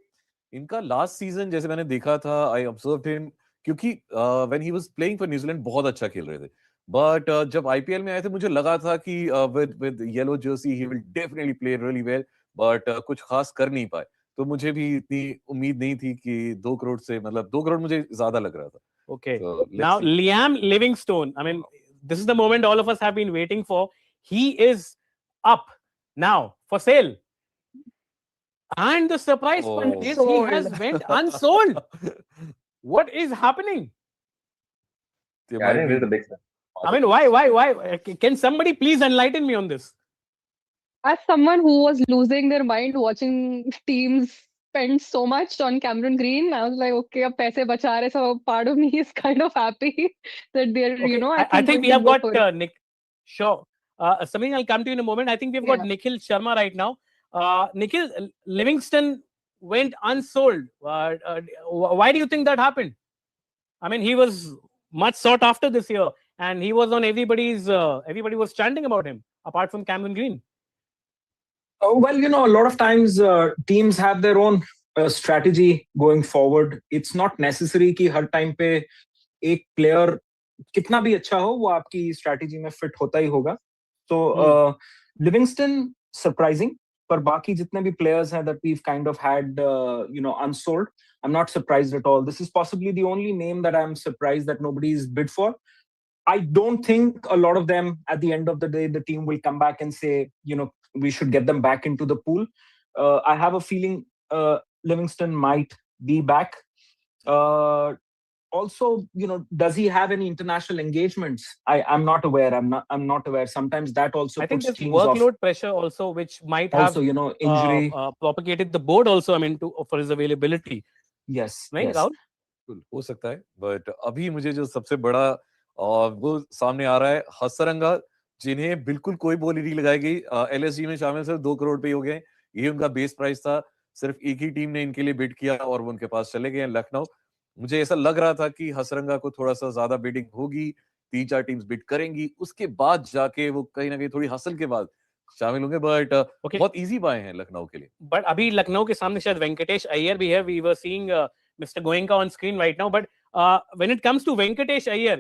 इनका लास्ट सीजन जैसे मैंने देखा था, आई ऑब्जर्व्ड हिम, क्योंकि when he was playing for New Zealand बहुत अच्छा खेल रहे थे, बट जब आईपीएल में आए थे मुझे लगा था कि with yellow Jersey he will definitely play really well, but कुछ खास कर नहीं पाए, तो मुझे भी इतनी उम्मीद नहीं थी कि 2 करोड़ से, मतलब 2 करोड़ मुझे ज्यादा लग रहा था. Okay. So let's Now, see. Liam Livingstone. I mean, this is the moment all of us have been waiting for. He is up now for sale. And the surprise point is he has went unsold. What is happening? There yeah, I might think this is be- a big step. I mean, why? Can somebody please enlighten me on this? As someone who was losing their mind watching teams spend so much on Cameron Green, I was like, okay, ab paise bacha rahe, so part of me is kind of happy that they're, Okay, I I think think we going to have go got for it. Nick. Sure. Samir, I'll come to you in a moment. I think we've got Yeah. Nikhil Sharma right now. Nikhil, Livingston went unsold. Why do you think that happened? I mean, he was much sought after this year, and he was on everybody's. Everybody was chanting about him, apart from Cameron Green. Well, a lot of times teams have their own strategy going forward. It's not necessary कि हर time पे एक player कितना भी अच्छा हो वो आपकी strategy में fit होता ही होगा. So Livingston surprising, पर बाकी जितने भी players हैं that we've kind of had unsold, I'm not surprised at all. This is possibly the only name that I'm surprised that nobody's bid for. I don't think a lot of them at the end of the day the team will come back and say, we should get them back into the pool. I have a feeling Livingston might be back. Also, does he have any international engagements? I'm not aware. I'm not aware. Sometimes that also I think puts there's teams off. workload pressure also, which might Also, have injury. propagated the board also. I mean, for his availability. Yes. Right, yes. Rahul? हो सकता है, but अभी मुझे जो सबसे बड़ा वो सामने आ रहा है, हसरंगा, जिन्हें बिल्कुल कोई बोली नहीं लगाई गई, एलएसजी में शामिल सिर्फ 2 करोड़ पे हो गए. ये उनका बेस प्राइस था. सिर्फ एक ही टीम ने इनके लिए बिड किया और वो उनके पास चले गए, लखनऊ. मुझे ऐसा लग रहा था कि हसरंगा को थोड़ा सा ज्यादा बिडिंग होगी, 3-4 टीम्स बिड करेंगी, उसके बाद जाके वो कहीं ना कहीं थोड़ी हसल के बाद शामिल होंगे, बट बहुत इजी बाय हैं लखनऊ के लिए. बट अभी लखनऊ के सामने शायद वेंकटेश अय्यर भी है. We were seeing Mr. Goenka on screen right now. But when it comes to Venkatesh Iyer,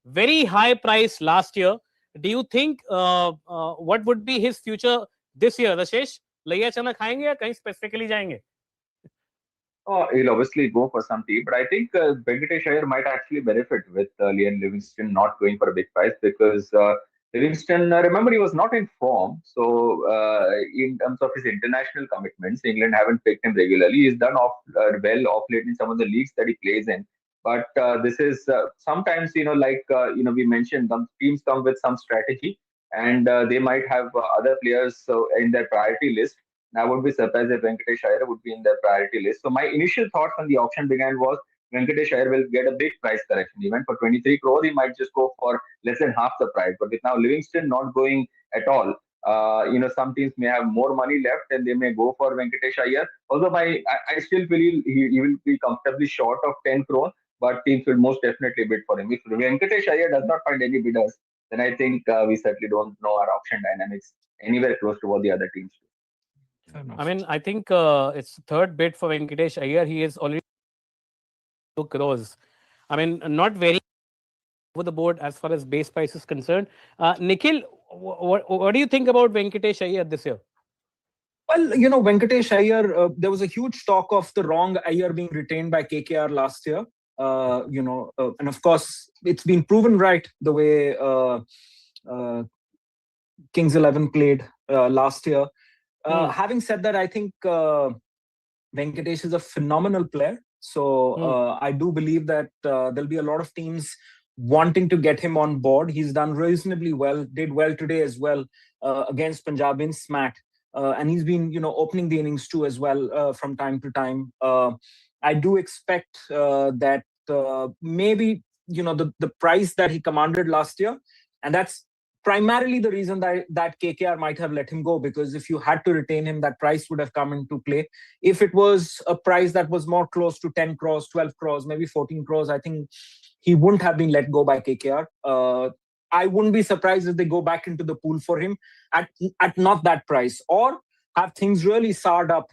very high price last year. Do you think what would be his future this year? Rashesh, लैया चना खाएंगे या कहीं specifically जाएंगे? He'll obviously go for some team, but I think Venkatesh Iyer might actually benefit with Liam Livingstone not going for a big price, because Livingstone, remember, he was not in form. So in terms of his international commitments, England haven't picked him regularly. He's done well off late in some of the leagues that he plays in. But this is sometimes, we mentioned, some teams come with some strategy, and they might have other players in their priority list. I would be surprised if Venkatesh Iyer would be in their priority list. So my initial thoughts when the auction began was Venkatesh Iyer will get a big price correction. He went for 23 crore. He might just go for less than half the price. But with now Livingstone not going at all, some teams may have more money left and they may go for Venkatesh Iyer. Although I still believe he will be comfortably short of 10 crore, but teams will most definitely bid for him. If Venkatesh Iyer does not find any bidders, then I think we certainly don't know our auction dynamics anywhere close to what the other teams do. I mean, I think it's third bid for Venkatesh Iyer. He is already 2 crores. I mean, not very over the board as far as base price is concerned. Nikhil, what do you think about Venkatesh Iyer this year? Well, Venkatesh Iyer, there was a huge talk of the wrong Iyer being retained by KKR last year. And of course, it's been proven right the way Kings 11 played last year. Having said that, I think Venkatesh is a phenomenal player. So I do believe that there'll be a lot of teams wanting to get him on board. He's done reasonably well, did well today as well against Punjab in SMAT. And he's been, opening the innings too as well from time to time. I do expect that maybe, the price that he commanded last year, and that's primarily the reason that KKR might have let him go, because if you had to retain him, that price would have come into play. If it was a price that was more close to 10 crores, 12 crores, maybe 14 crores, I think he wouldn't have been let go by KKR. I wouldn't be surprised if they go back into the pool for him at not that price. Or have things really soured up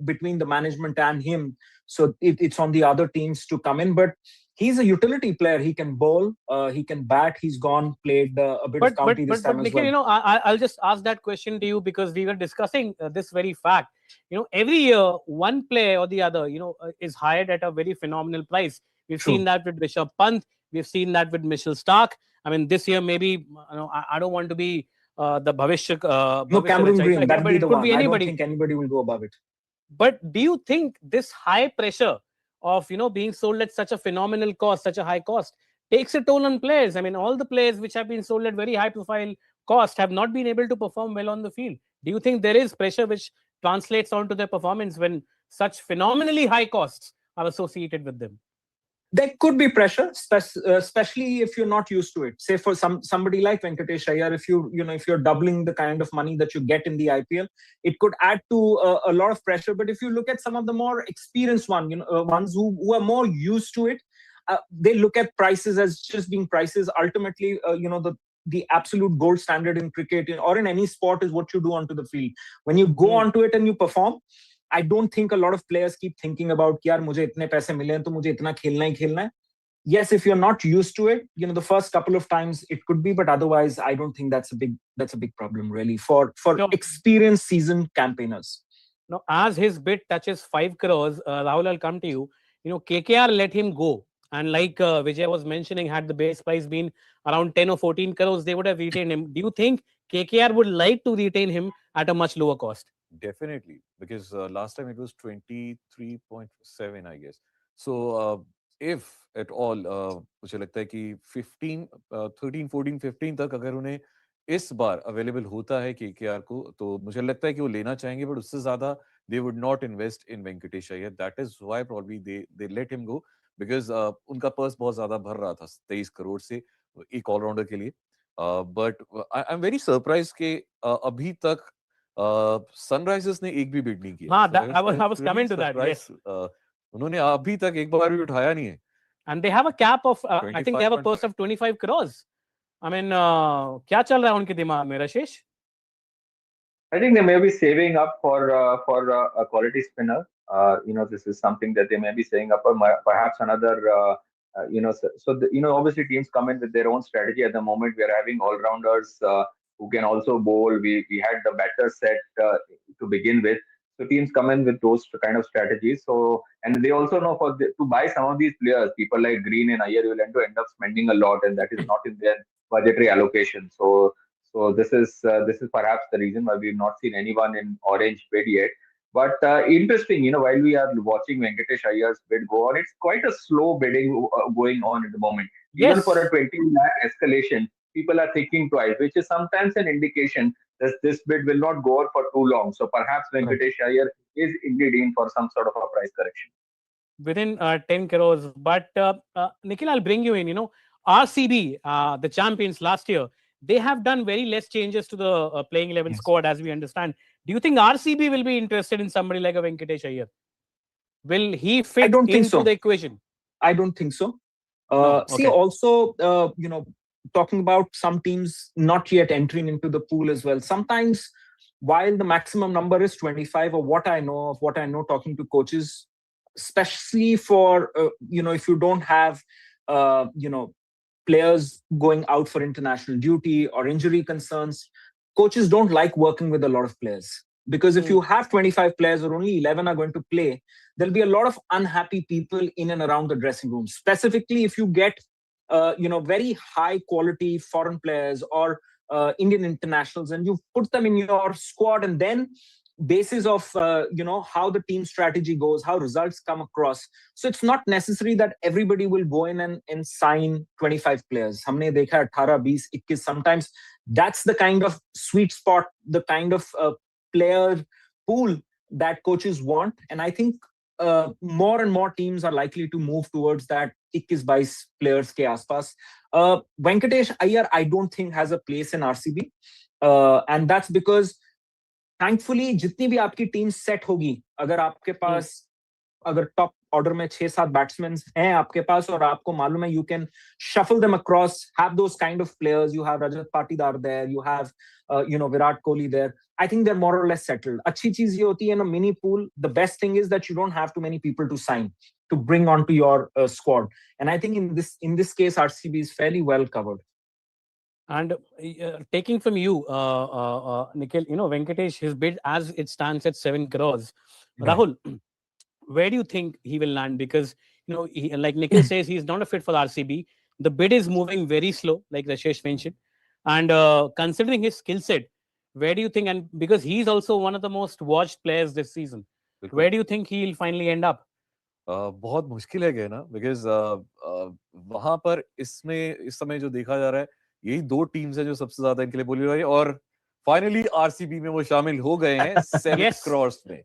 between the management and him. So it's on the other teams to come in. But he's a utility player. He can bowl, he can bat. He's played a bit of county this time as Nikhil, well. I'll just ask that question to you because we were discussing this very fact. Every year, one player or the other, is hired at a very phenomenal price. We've seen that with Rishabh Pant. We've seen that with Mitchell Stark. I mean, this year, maybe, I don't want to be the Bhavishya. No, Cameron Green, that'd be the one. Be anybody. I don't think anybody will go above it. But do you think this high pressure of, being sold at such a phenomenal cost, such a high cost, takes a toll on players? I mean, all the players which have been sold at very high profile cost have not been able to perform well on the field. Do you think there is pressure which translates onto their performance when such phenomenally high costs are associated with them? There could be pressure, especially if you're not used to it. Say for somebody like Venkatesh Iyer, if you're doubling the kind of money that you get in the IPL, it could add to a lot of pressure. But if you look at some of the more experienced ones who are more used to it, they look at prices as just being prices. Ultimately, the absolute gold standard in cricket or in any sport is what you do onto the field. When you go onto it and you perform, I don't think a lot of players keep thinking about, yaar, mujhe itne paise mile hain, to mujhe itna khelna hai. Yes, if you're not used to it, the first couple of times it could be, but otherwise, I don't think that's a big problem really for experienced seasoned campaigners. Now, as his bid touches 5 crores, Rahul, I'll come to you. KKR let him go. And like Vijay was mentioning, had the base price been around 10 or 14 crores, they would have retained him. Do you think KKR would like to retain him at a much lower cost? Definitely, because last time it was 23.7, I guess. So if at all, मुझे लगता है कि 13, 14, 15 तक अगर उन्हें इस बार available होता है KKR को, तो मुझे लगता है कि वो लेना चाहेंगे, but उससे ज़्यादा they would not invest in Venkatesh Iyer. That is why probably they let him go, because उनका पर्स बहुत ज़्यादा भर रहा था 23 करोड़ से एक ऑलराउंडर के लिए. But I'm very surprised कि अभी तक सनराइजर्स ने एक भी बिड नहीं किया. I was coming to that. Yes. उन्होंने अभी तक एक बार भी उठाया नहीं है. And they have a cap of, I think they have a purse of 25 crores. I mean, क्या चल रहा है उनके दिमाग में, Rashesh? I think they may be saving up for a quality spinner. This is something that they may be saving up for, perhaps another. Obviously teams come in with their own strategy. At the moment, we are having all-rounders who can also bowl. We had the batter set to begin with. So teams come in with those kind of strategies. So, and they also know to buy some of these players, people like Green and Iyer will end up spending a lot, and that is not in their budgetary allocation. So this is perhaps the reason why we've not seen anyone in orange bid yet. But interesting, while we are watching Venkatesh Iyer's bid go on, it's quite a slow bidding going on at the moment. Yes. Even for a 20 lakh escalation, people are thinking twice, which is sometimes an indication that this bid will not go on for too long. So perhaps Venkatesh Iyer is indeed in for some sort of a price correction. Within 10 crores. But Nikhil, I'll bring you in. RCB, the champions last year, they have done very less changes to the playing 11 squad, as we understand. Do you think RCB will be interested in somebody like a Venkatesh Iyer? Will he fit into the equation? I don't think so. See, also, talking about some teams not yet entering into the pool as well. Sometimes, while the maximum number is 25, or what I know talking to coaches, especially for, if you don't have, players going out for international duty or injury concerns, coaches don't like working with a lot of players. Because if you have 25 players or only 11 are going to play, there'll be a lot of unhappy people in and around the dressing room. Specifically, if you get, very high quality foreign players or Indian internationals, and you put them in your squad, and then basis of how the team strategy goes, how results come across. So it's not necessary that everybody will go in and sign 25 players. Humne dekha 18, 20, 21. Sometimes that's the kind of sweet spot, the kind of player pool that coaches want. And I think more and more teams are likely to move towards that 21-22 players ke aspas. Venkatesh Iyer, I don't think has a place in RCB. And that's because thankfully, जितनी भी आपकी team set होगी, अगर आपके पास अगर top order में 6-7 batsman हैं आपके पास और आपको मालूम है, you can shuffle them across, have those kind of players. You have Rajat Patidar there, you have Virat Kohli there. I think they're more or less settled. अच्छी चीज ये होती है ना mini pool. The best thing is that you don't have too many people to sign to bring onto your squad. And I think in this case, RCB is fairly well covered. And taking from you, Nikhil, Venkatesh, his bid as it stands at 7 crores. Yeah. Rahul, where do you think he will land? Because, like Nikhil says, he's not a fit for RCB. The bid is moving very slow, like Rashesh mentioned. And considering his skill set, where do you think, and because he's also one of the most watched players this season, where do you think he'll finally end up? बहुत मुश्किल है कहना, because वहां पर इस समय जो देखा जा रहा है, यही दो टीम्स हैं जो सबसे ज्यादा इनके लिए बोली रही है, और फाइनली आरसीबी में वो शामिल हो गए हैं 7 crores में.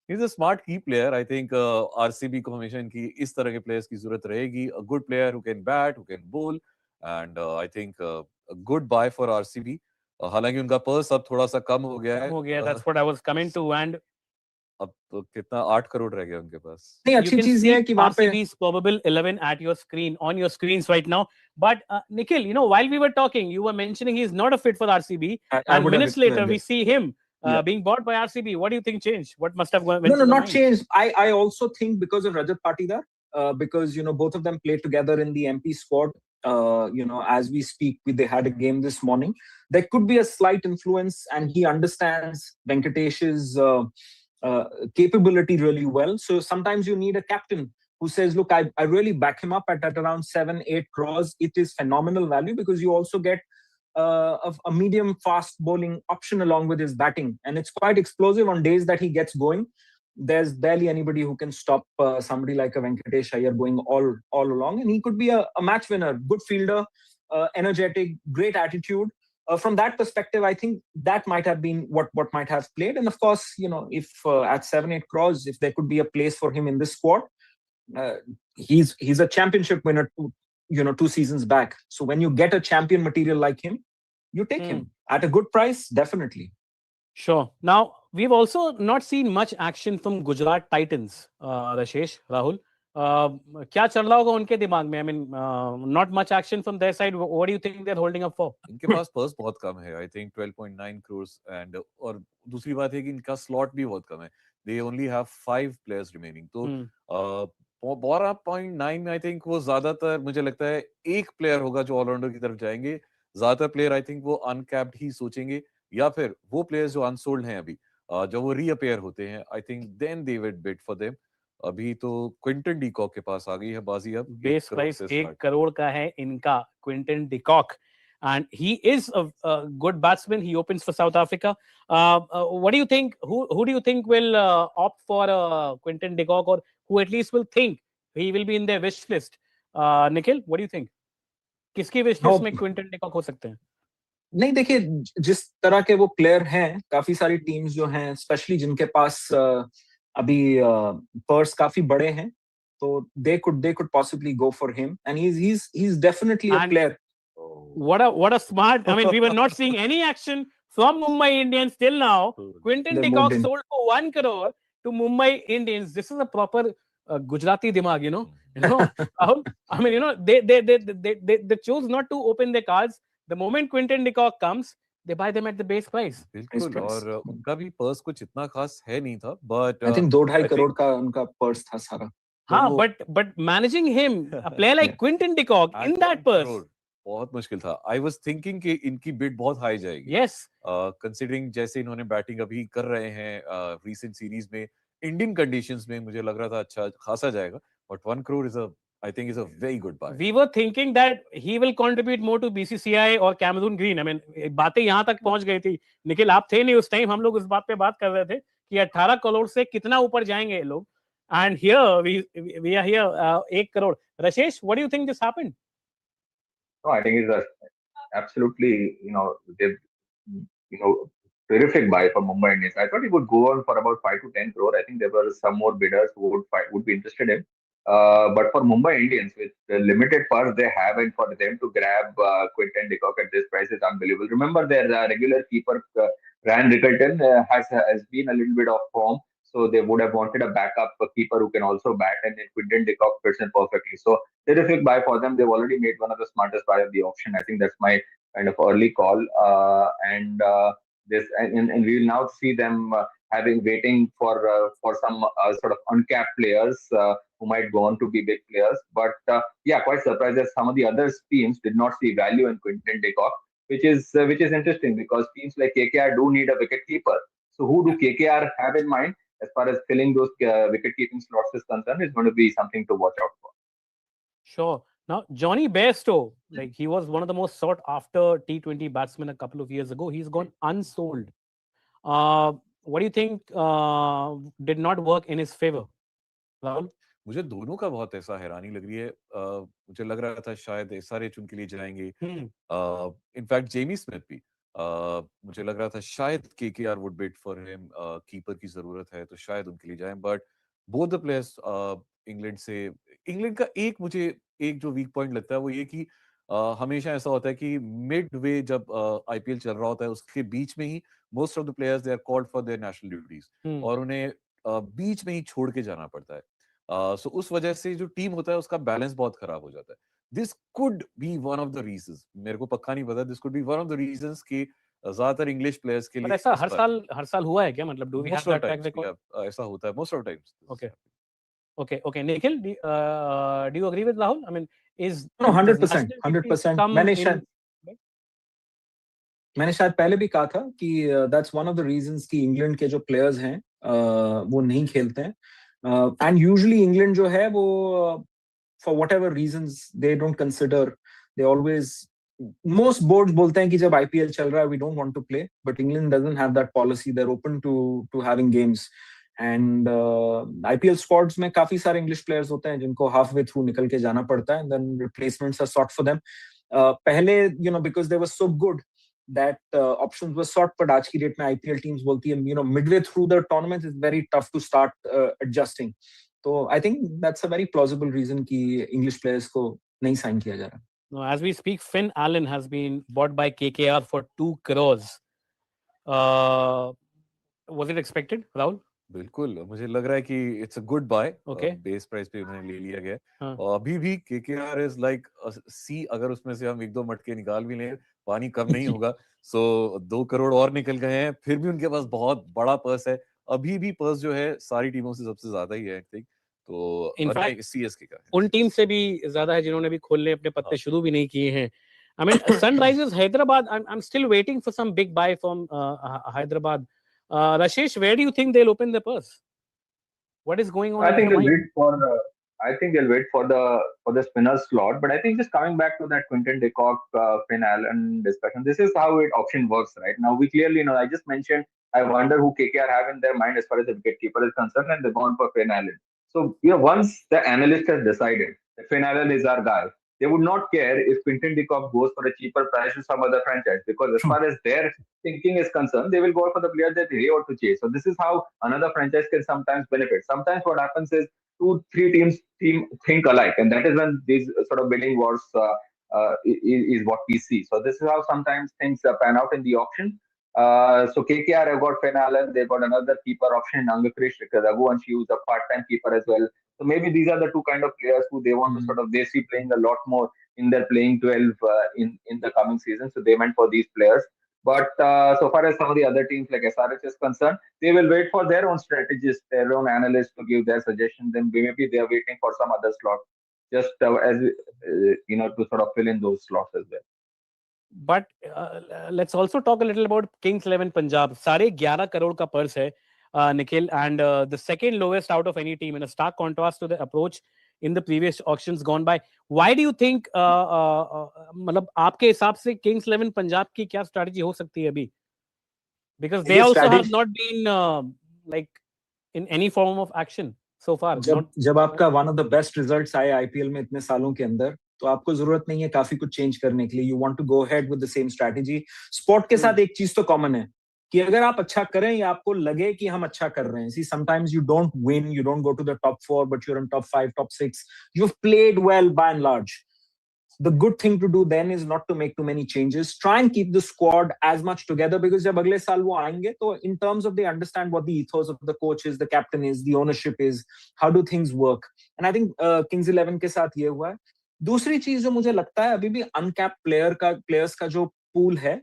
He's a smart key player. I think RCB को हमेशा इनकी इस तरह के प्लेयर्स की जरूरत रहेगी. A good player who can bat, who can bowl, and I think a good buy for RCB. हालांकि उनका पर्स अब थोड़ा सा कम हो गया है. That's what I was coming to. And अब तो कितना 8 crore रह गया उनके पास. नहीं, अच्छी चीज ये है कि वहां पे RCB's probable 11 at your screen, on your screens right now. But Nikhil, while we were talking, you were mentioning he's not a fit for RCB, and minutes later we see him being bought by RCB. What do you think changed? What must have gone? No, not changed. I also think because of Rajat Patidar, because both of them played together in the MP squad. As we speak, they had a game this morning. There could be a slight influence, and he understands Venkatesh's capability really well. So sometimes you need a captain who says, look, I really back him up at around 7-8 crores. It is phenomenal value because you also get a medium fast bowling option along with his batting, and it's quite explosive on days that he gets going. There's barely anybody who can stop somebody like a Venkatesh Iyer going all along, and he could be a match winner, good fielder, energetic, great attitude. From that perspective, I think that might have been what might have played. And of course, if at 7-8 crores, if there could be a place for him in this squad, he's a championship winner 2 seasons back. So when you get a champion material like him, you take him at a good price, definitely. Sure. Now, we've also not seen much action from Gujarat Titans, Rashesh, Rahul. क्या चल रहा होगा उनके दिमाग में? I mean, not much action from their side. What do you think they're holding up for? इनके पास purse बहुत कम है. I think 12.9 crores, and और दूसरी बात है कि इनका स्लॉट भी बहुत कम है. They only have 5 players remaining. तो 12.9 में I think वो ज्यादातर, मुझे लगता है एक प्लेयर होगा जो ऑलराउंडर की तरफ जाएंगे. ज्यादातर प्लेयर I think वो अनकैप्ड ही सोचेंगे, या फिर वो प्लेयर्स जो अनसोल्ड हैं अभी, जब वो रीअपेयर होते हैं, I think then they would bid for them. अभी तो क्विंटन डी कॉक के पास आ गई है बाजी. अब बेस प्राइस 1 crore का है इनका, Quinton de Kock, and he is a good batsman. He opens for South Africa. What do you think? Who do you think will opt for Quinton de Kock, or who at least will think he will be in their wish list? Nikhil, what do you think? किसकी wish list में Quinton de Kock हो सकते हैं? नहीं, देखिए, जिस तरह के वो प्लेयर हैं, काफी सारी टीम्स जो हैं, स्पेशली जिनके पास अभी पर्स काफी बड़े हैं, तो they could possibly go for him, and he's definitely a player. What a smart! I mean, we were not seeing any action from Mumbai Indians till now. Quinton de Kock sold for 1 crore to Mumbai Indians. This is a proper Gujarati dimag, I mean, they chose not to open their cards. The moment Quinton de Kock comes, they buy them at the base price. बिल्कुल, और उनका भी purse कुछ इतना खास है नहीं था, but I think 2.5 crore का उनका पर्स था सारा. हाँ, but managing him, a player like Quinton de Kock in that purse, बहुत मुश्किल था. I was thinking कि इनकी बिड बहुत हाई जाएगी. Yes. Considering जैसे इन्होंने बैटिंग अभी कर रहे हैं recent series में, इंडियन कंडीशंस में मुझे लग रहा था अच्छा खासा जाएगा, but 1 crore I think is a very good buy. We were thinking that he will contribute more to BCCI or Cameroon Green. I mean, बातें यहाँ तक पहुंच गई थी. निखिल, आप थे नहीं उस टाइम, हम लोग उस बात पे बात कर रहे थे कि 18 करोड़ से कितना ऊपर जाएंगे लोग. And here we are here 1 crore. Rashesh, what do you think this happened? No, I think it's a absolutely terrific buy for Mumbai Indians. I thought he would go on for about 5 to 10 crore. I think there were some more bidders who would be interested in. But for Mumbai Indians, with the limited purse they have, and for them to grab Quinton de Kock at this price is unbelievable. Remember, their regular keeper, Ryan Rickelton, has been a little bit off form. So they would have wanted a backup keeper who can also bat, and then Quinton de Kock fits in perfectly. So terrific buy for them. They've already made one of the smartest buy of the auction. I think that's my kind of early call. And we will now see them waiting for some sort of uncapped players who might go on to be big players. But yeah, quite surprised that some of the other teams did not see value in Quinton de Kock, which is interesting because teams like KKR do need a wicket keeper. So who do KKR have in mind as far as filling those wicket keeping slots is concerned? Is going to be something to watch out for. Sure. Now, Johnny Bairstow, like he was one of the most sought after T20 batsmen a couple of years ago. He's gone unsold. What do you think did not work in his favor, Rahul? मुझे दोनों का बहुत ऐसा हैरानी लग रही है. मुझे लग रहा था शायद SRH उनके लिए जाएंगे. इनफैक्ट जेमी स्मिथ भी मुझे लग रहा था शायद KKR would bid for him. Keeper की जरूरत है तो शायद उनके लिए जाएं. But both the players England का मुझे एक जो वीक पॉइंट लगता है वो ये कि हमेशा ऐसा होता है कि मिड वे जब IPL चल रहा होता है उसके बीच में ही most of the players they are called for their national duties और उन्हें बीच में ही छोड़ के जाना पड़ता है. सो उस वजह से जो टीम होता है उसका बैलेंस बहुत खराब हो जाता है. This could be one of the reasons. मेरे को पक्का नहीं पता. This could be one of the reasons कि ज्यादातर इंग्लिश प्लेयर्स के लिए ऐसा हर साल हुआ है क्या? मतलब do we have that track record? ऐसा होता है most of times. Okay. Nikhil, do you agree with Rahul? I mean, is no 100%. मैंने शायद पहले भी कहा था कि that's one of the reasons कि इंग्लैंड के जो प्लेयर्स हैं वो नहीं खेलते हैं. And usually England जो है वो for whatever reasons they don't consider, they always, most boards बोलते हैं कि जब IPL चल रहा है we don't want to play, but England doesn't have that policy. They're open to having games. And IPL squads में काफी सारे English players होते हैं जिनको halfway through निकल के जाना पड़ता है, and then replacements are sought for them. पहले because they were so good that options were sought, but आज की डेट में IPL teams बोलती है midway through the tournament is very tough to start adjusting. So I think that's a very plausible reason कि English players को नहीं sign किया जा रहा. No, as we speak, Finn Allen has been bought by KKR for 2 crores. Was it expected, Rahul? बिल्कुल. मुझे लग रहा है कि it's a good buy. Base price पे उन्हें ले लिया गया. और अभी भी KKR इज लाइक सी. अगर उसमें से हम 1-2 मटके निकाल भी लें पानी कम नहीं होगा. सो 2 करोड़ और निकल गए हैं. फिर भी उनके पास बहुत बड़ा पर्स है. अभी भी पर्स जो है सारी टीमों से सबसे ज्यादा ही है आई थिंक. तो इनफैक्ट CSK का उन टीम से भी ज्यादा है जिन्होंने भी खोलने अपने पत्ते शुरू भी नहीं किए हैं. I mean, Sunrisers Hyderabad, I'm still waiting for some big buy from Hyderabad. Rashesh, where do you think they'll open the purse? What is going on? I think they'll wait for the spinner slot. But I think just coming back to that Quinton de Kock, Finn Allen discussion, this is how auction works right now. We clearly know. I just mentioned. I wonder who KKR have in their mind as far as the wicketkeeper is concerned, and they've gone for Finn Allen. So once the analyst has decided that Finn Allen is our guy, they would not care if Quinton de Kock goes for a cheaper price to some other franchise, because as far as their thinking is concerned, they will go for the players that they want to chase. So this is how another franchise can sometimes benefit. Sometimes what happens is 2-3 teams think alike, and that is when these sort of bidding wars is what we see. So this is how sometimes things pan out in the auction. So KKR have got Finn Allen, they've got another keeper option in Angakrish Raghuvanshi, who's a part-time keeper as well. So maybe these are the two kind of players who they want to sort of, they see playing a lot more in their playing 12 in the coming season. So they went for these players. But so far as some of the other teams like SRH is concerned, they will wait for their own strategists, their own analysts to give their suggestions. And maybe they are waiting for some other slot, just as to sort of fill in those slots as well. But let's also talk a little about Kings 11 Punjab. सारे 11 करोड़ का purse है, Nikhil, and the second lowest out of any team, in a stark contrast to the approach in the previous auctions gone by. Why do you think, मतलब आपके हिसाब से Kings 11 Punjab की क्या strategy हो सकती है अभी? Because they also have not been like in any form of action so far. जब आपका one of the best results आए IPL में इतने सालों के अंदर, तो आपको जरूरत नहीं है काफी कुछ चेंज करने के लिए. You want to go ahead with the same strategy. Sport के साथ एक चीज तो कॉमन है कि अगर आप अच्छा करें या आपको लगे कि हम अच्छा कर रहे हैं. See sometimes you don't win, you don't go to the top 4, but you are in top 5, top 6. You have played well by and large. the good thing to do then is not to make too many changes. Try and keep the squad as much together, because जब अगले साल वो आएंगे तो in terms of they understand what the ethos of the coach is, the captain is, the ownership is, how do things work. And I think Kings 11 के साथ ये हुआ है. दूसरी चीज जो मुझे लगता है अभी भी uncapped players का जो pool है,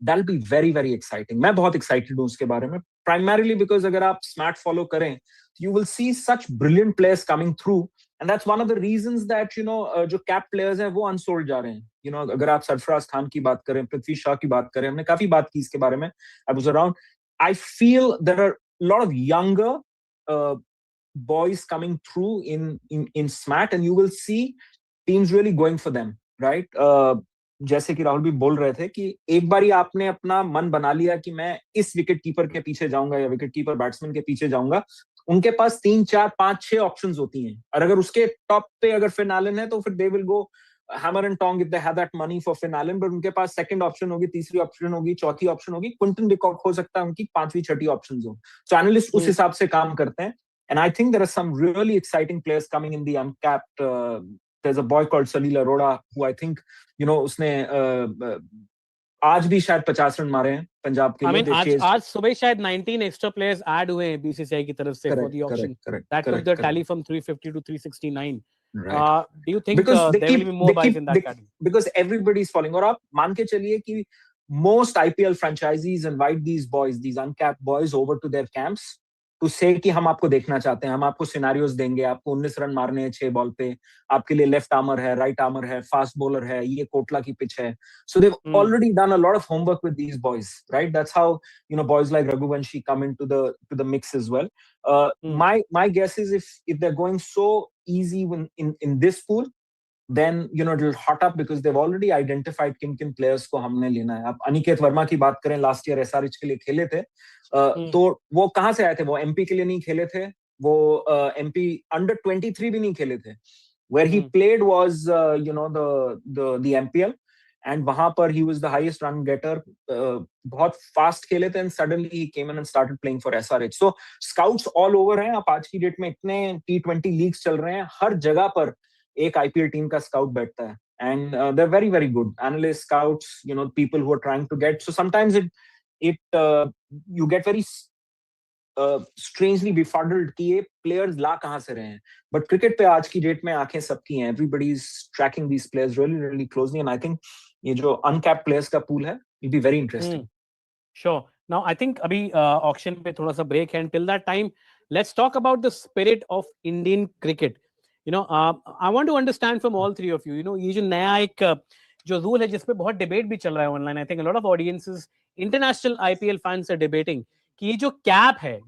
that'll be very very exciting. मैं बहुत excited हूँ उसके बारे में, primarily because अगर आप smart follow करें, you will see such brilliant players coming through. And that's one of the reasons that, जो cap players हैं वो unsold जा रहे हैं. अगर आप सरफराज खान की बात करें, पृथ्वी शॉ की बात करें, हमने काफी बात की इसके बारे में. I was around. I feel there are a lot of younger boys coming through in SMAT, and you will see teams really going for them, right? जैसे कि राहुल भी बोल रहे थे कि एक बारी आपने अपना मन बना लिया कि मैं इस विकेट कीपर के पीछे जाऊंगा या विकेट कीपर बैट्समैन के पीछे जाऊंगा, उनके पास 3, 4, 5, 6 ऑप्शंस होती हैं. और अगर उसके टॉप पे अगर फिन एलन है तो फिर they will go hammer and tong if they have that money for Finn Allen. But उनके पास सेकंड ऑप्शन होगी, तीसरी ऑप्शन होगी, चौथी ऑप्शन होगी. क्विंटन डे कॉक हो सकता है उनकी 5वीं 6वीं ऑप्शन हो. सो एनालिस्ट उस हिसाब से काम करते हैं. And I think there are some really exciting players coming in the uncapped. There's a boy called Salil Arora who I think, उसने आज भी शायद 50 रन मारे हैं पंजाब के लिए. आज सुबह शायद 19 एक्स्ट्रा प्लेयर्स ऐड हुए हैं बीसीसीआई की तरफ से for the auction. That took the tally from 350 to 369. Right. Do you think there will be more buys in that category? Because everybody is falling. और आप मान के चलिए कि most IPL franchisees invite these boys, these uncapped boys, over to their camps to say कि हम आपको देखना चाहते हैं, हम आपको सिनेरियोज देंगे, आपको 19 रन मारने हैं 6 बॉल पे, आपके लिए लेफ्ट आर्मर है, राइट आर्मर है, फास्ट बॉलर है, ये कोटला की पिच है. So they've already done a lot of homework with these boys, right? That's how boys like Raghuvanshi come into the mix as well. My guess is if they're going so easy in this pool, then it'll hot up because they've already identified किन players को हमने लेना है. आप अनिकेत वर्मा की बात करें, last year SRH के लिए खेले थे. तो वो कहाँ से आए थे? वो एमपी के लिए नहीं खेले थे, वो एमपी अंडर 23 भी नहीं खेले थे. Where he played was the MPL, and वहां पर he was the highest run getter. बहुत fast खेले थे, and suddenly he came in and started playing for SRH. So scouts all over हैं. आप आज की डेट में इतने T20 लीग्स चल रहे हैं, हर जगह पर एक आईपीएल टीम का स्काउट बैठता है. And they're very very good analysts, scouts, people who are trying to get. So sometimes you get very strangely befuddled कि ये players ला कहाँ से रहे हैं. But cricket पे आज की डेट में आंखें सबकी हैं. Everybody is tracking these players really really closely, and I think ये जो uncapped players का pool है, will be very interesting. Sure. Now I think अभी auction पे थोड़ा सा break है. Until that time, let's talk about the spirit of Indian cricket. I want to understand from all three of you. ये जो नया एक जो रूल है जिसपे बहुत डिबेट भी चल रहा है online. I think a lot of audiences, international IPL fans are debating कि ये जो कैप है,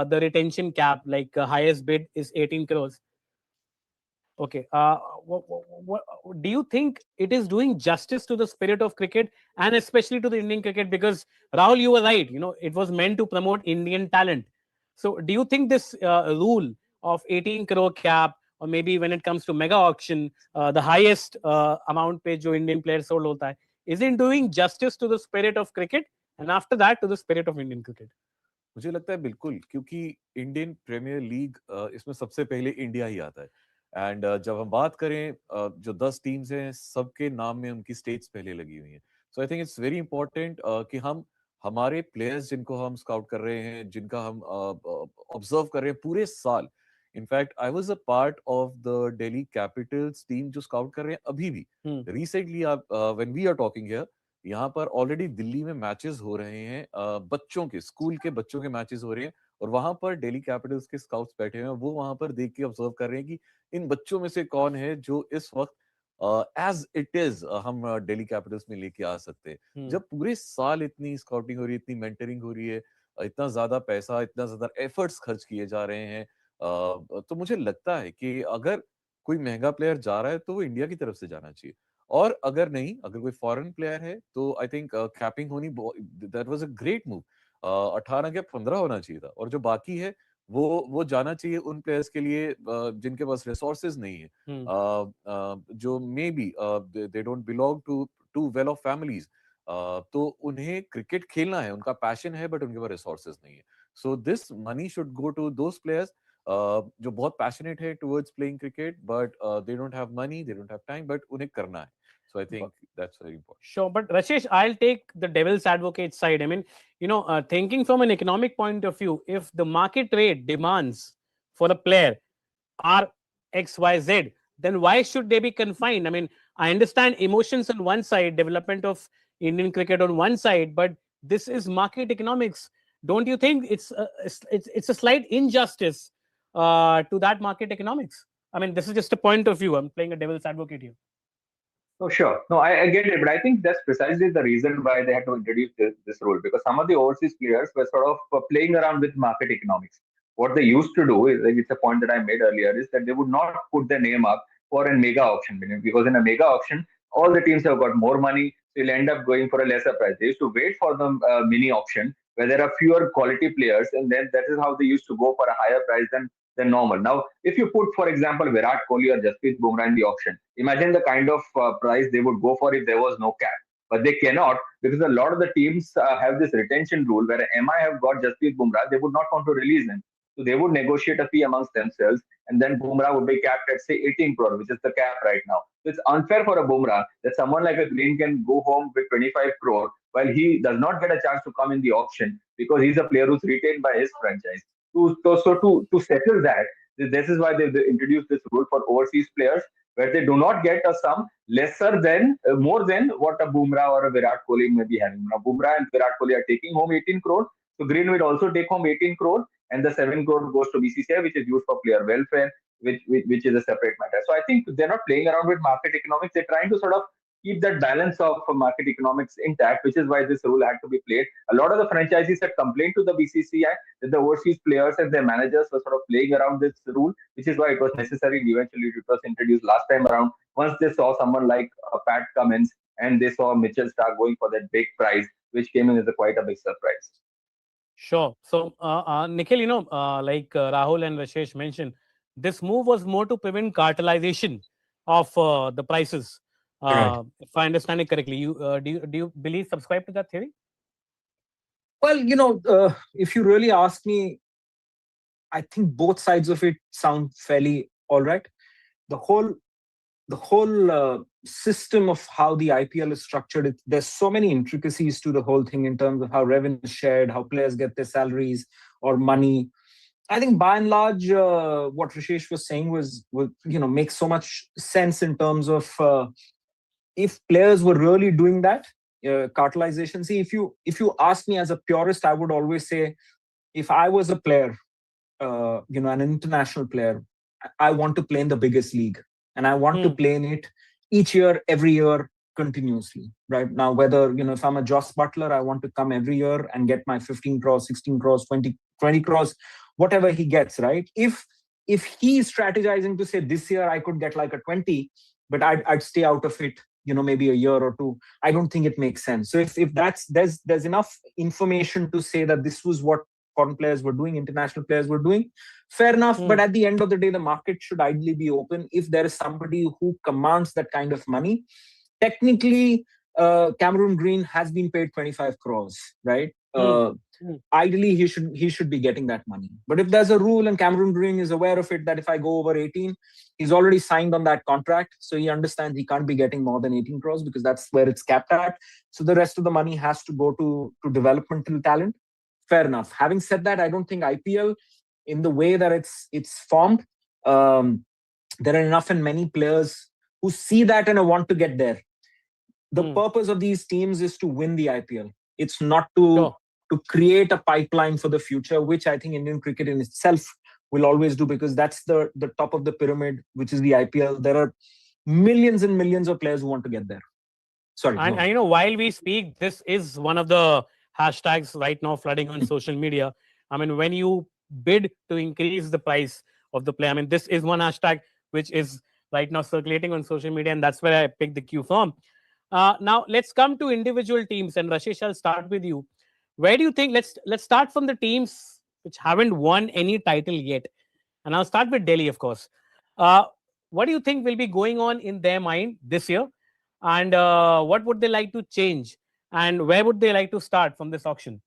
the retention cap, like highest bid is 18 crores. Okay. Do you think it is doing justice to the spirit of cricket and especially to the Indian cricket? Because Rahul, you were right. It was meant to promote Indian talent. So do you think this rule of 18 crore cap, or maybe when it comes to mega auction, the highest amount पे जो Indian players sold होता है, is it doing justice to the spirit of cricket, and after that to the spirit of Indian cricket? मुझे लगता है बिल्कुल, क्योंकि Indian premiere league इसमें सबसे पहले इंडिया ही आता है. एंड जब हम बात करें जो 10 टीम्स हैं, सबके नाम में उनकी स्टेट्स पहले लगी हुई हैं. So I think it's very important कि हम हमारे प्लेयर्स जिनको हम स्काउट कर रहे हैं, जिनका हम ऑब्जर्व कर रहे हैं पूरे साल. In fact I was a part of the Delhi Capitals team जो स्काउट कर रहे हैं अभी भी. रिसेंटली आप when we are talking here, यहाँ पर ऑलरेडी दिल्ली में मैचेस हो रहे हैं, बच्चों के, स्कूल के बच्चों के मैचेस हो रहे हैं, और वहां पर दिल्ली कैपिटल्स के स्काउट्स बैठे हुए हैं. वो वहां पर देख के ऑब्जर्व कर रहे हैं कि इन बच्चों में से कौन है जो इस वक्त एज इट इज हम दिल्ली कैपिटल्स में लेके आ सकते हैं. जब पूरे साल इतनी स्काउटिंग हो रही है, इतनी मेंटरिंग हो रही है, इतना ज्यादा पैसा, इतना ज्यादा एफर्ट्स खर्च किए जा रहे हैं, तो मुझे लगता है कि अगर कोई महंगा प्लेयर जा रहा है तो वो इंडिया की तरफ से जाना चाहिए. और अगर नहीं, अगर कोई फॉरेन प्लेयर है तो आई थिंक कैपिंग होनी, that was a great move. 18 या 15 होना चाहिए था. और जो बाकी है वो जाना चाहिए उन प्लेयर्स के लिए जिनके पास रिसोर्सेज नहीं है, जो maybe they don't belong to well off families. तो उन्हें क्रिकेट खेलना है, उनका पैशन है, बट उनके पास रिसोर्सेज नहीं है. So this money should go to those players जो बहुत पैशनेट है towards playing cricket, but they don't have money, they don't have time, but उन्हें करना है. So I think that's very important. Sure, but Rashesh, I'll take the devil's advocate side. I mean, thinking from an economic point of view, if the market rate demands for a player are X, Y, Z, then why should they be confined? I mean, I understand emotions on one side, development of Indian cricket on one side, but this is market economics. Don't you think it's a slight injustice to that market economics? I mean, this is just a point of view. I'm playing a devil's advocate here. Oh, sure. No, I get it, but I think that's precisely the reason why they had to introduce this rule, because some of the overseas players were sort of playing around with market economics. What they used to do is, like, it's a point that I made earlier, is that they would not put their name up for a mega auction, because in a mega auction, all the teams have got more money, so you'll end up going for a lesser price. They used to wait for the mini auction where there are fewer quality players, and then that is how they used to go for a higher price than normal. Now, if you put, for example, Virat Kohli or Jasprit Bumrah in the auction, imagine the kind of price they would go for if there was no cap. But they cannot, because a lot of the teams have this retention rule where MI have got Jasprit Bumrah, they would not want to release him. So they would negotiate a fee amongst themselves, and then Bumrah would be capped at, say, 18 crore, which is the cap right now. So it's unfair for a Bumrah that someone like a Green can go home with 25 crore while he does not get a chance to come in the auction because he's a player who's retained by his franchise. To settle that, this is why they introduced this rule for overseas players, where they do not get a sum lesser than more than what a Bumrah or a Virat Kohli may be having. Now, Bumrah and Virat Kohli are taking home 18 crore, so Green will also take home 18 crore, and the 7 crore goes to BCCI, which is used for player welfare, which is a separate matter. So I think they're not playing around with market economics. They're trying to sort of keep that balance of market economics intact, which is why this rule had to be played. A lot of the franchises had complained to the BCCI that the overseas players and their managers were sort of playing around this rule, which is why it was necessary. Eventually, it was introduced last time around. Once they saw someone like Pat Cummins and they saw Mitchell Starc going for that big prize, which came in as quite a big surprise. Sure. So, Nikhil, like Rahul and Rashesh mentioned, this move was more to prevent cartelization of the prices. If I understand it correctly, do you believe, subscribe to that theory? Well, if you really ask me, I think both sides of it sound fairly all right. The whole system of how the IPL is structured, there's so many intricacies to the whole thing in terms of how revenue is shared, how players get their salaries or money. I think by and large, what Rashesh was saying was makes so much sense in terms of if players were really doing that cartelization. See, if you ask me as a purist, I would always say, if I was a player, an international player, I want to play in the biggest league, and I want to play in it each year, every year, continuously. Right now, whether if I'm a Joss Butler, I want to come every year and get my 15 crores, 16 crores, 20 crores, whatever he gets. Right? If he's strategizing to say this year I could get like a 20, but I'd stay out of it, maybe a year or two, I don't think it makes sense. So if there's enough information to say that this was what foreign players were doing, international players were doing, fair enough. But at the end of the day, the market should ideally be open. If there is somebody who commands that kind of money, technically Cameron Green has been paid 25 crores, right? Ideally he should be getting that money. But if there's a rule and Cameron Green is aware of it, that if I go over 18, he's already signed on that contract, so he understands he can't be getting more than 18 crores because that's where it's capped at. So the rest of the money has to go to developmental talent. Fair enough. Having said that, I don't think IPL, in the way that it's formed, there are enough and many players who see that and want to get there. The purpose of these teams is to win the IPL. It's not to create a pipeline for the future, which I think Indian cricket in itself will always do, because that's the top of the pyramid, which is the IPL. There are millions and millions of players who want to get there. Sorry. And while we speak, this is one of the hashtags right now flooding on social media. I mean, when you bid to increase the price of the player, I mean, this is one hashtag which is right now circulating on social media, and that's where I picked the cue from. Now, let's come to individual teams, and Rashesh, I'll start with you. Where do you think, let's start from the teams which haven't won any title yet, and I'll start with Delhi, of course. What do you think will be going on in their mind this year, and what would they like to change, and where would they like to start from this auction?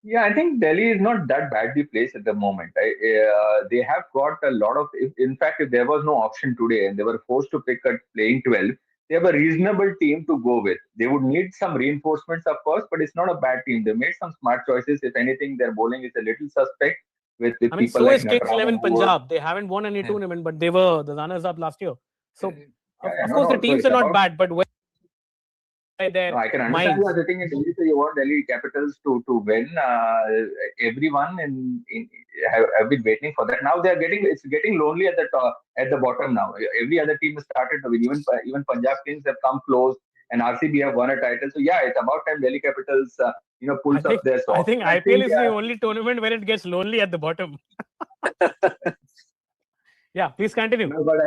Yeah, I think Delhi is not that badly placed at the moment. They have got a lot of. In fact, if there was no option today and they were forced to pick a playing 12, they have a reasonable team to go with. They would need some reinforcements, of course, but it's not a bad team. They made some smart choices. If anything, their bowling is a little suspect with I mean, people so like is Kings Natarajan, 11 who was. Punjab. They haven't won any tournament, but they were the runners-up last year. So, Yeah, of no, course, the no. So teams it's are not about. bad, but when No, their I can understand you minds. are sitting in Delhi, so you want Delhi Capitals to win. Everyone have been waiting for that. Now they are getting lonely at the top, at the bottom now. Every other team has started to win. Even Punjab Kings have come close, and RCB have won a title. So yeah, it's about time Delhi Capitals I pulls up think their I socks. think And I IPL think is the only tournament where it gets lonely at the bottom. Yeah, please continue. no, but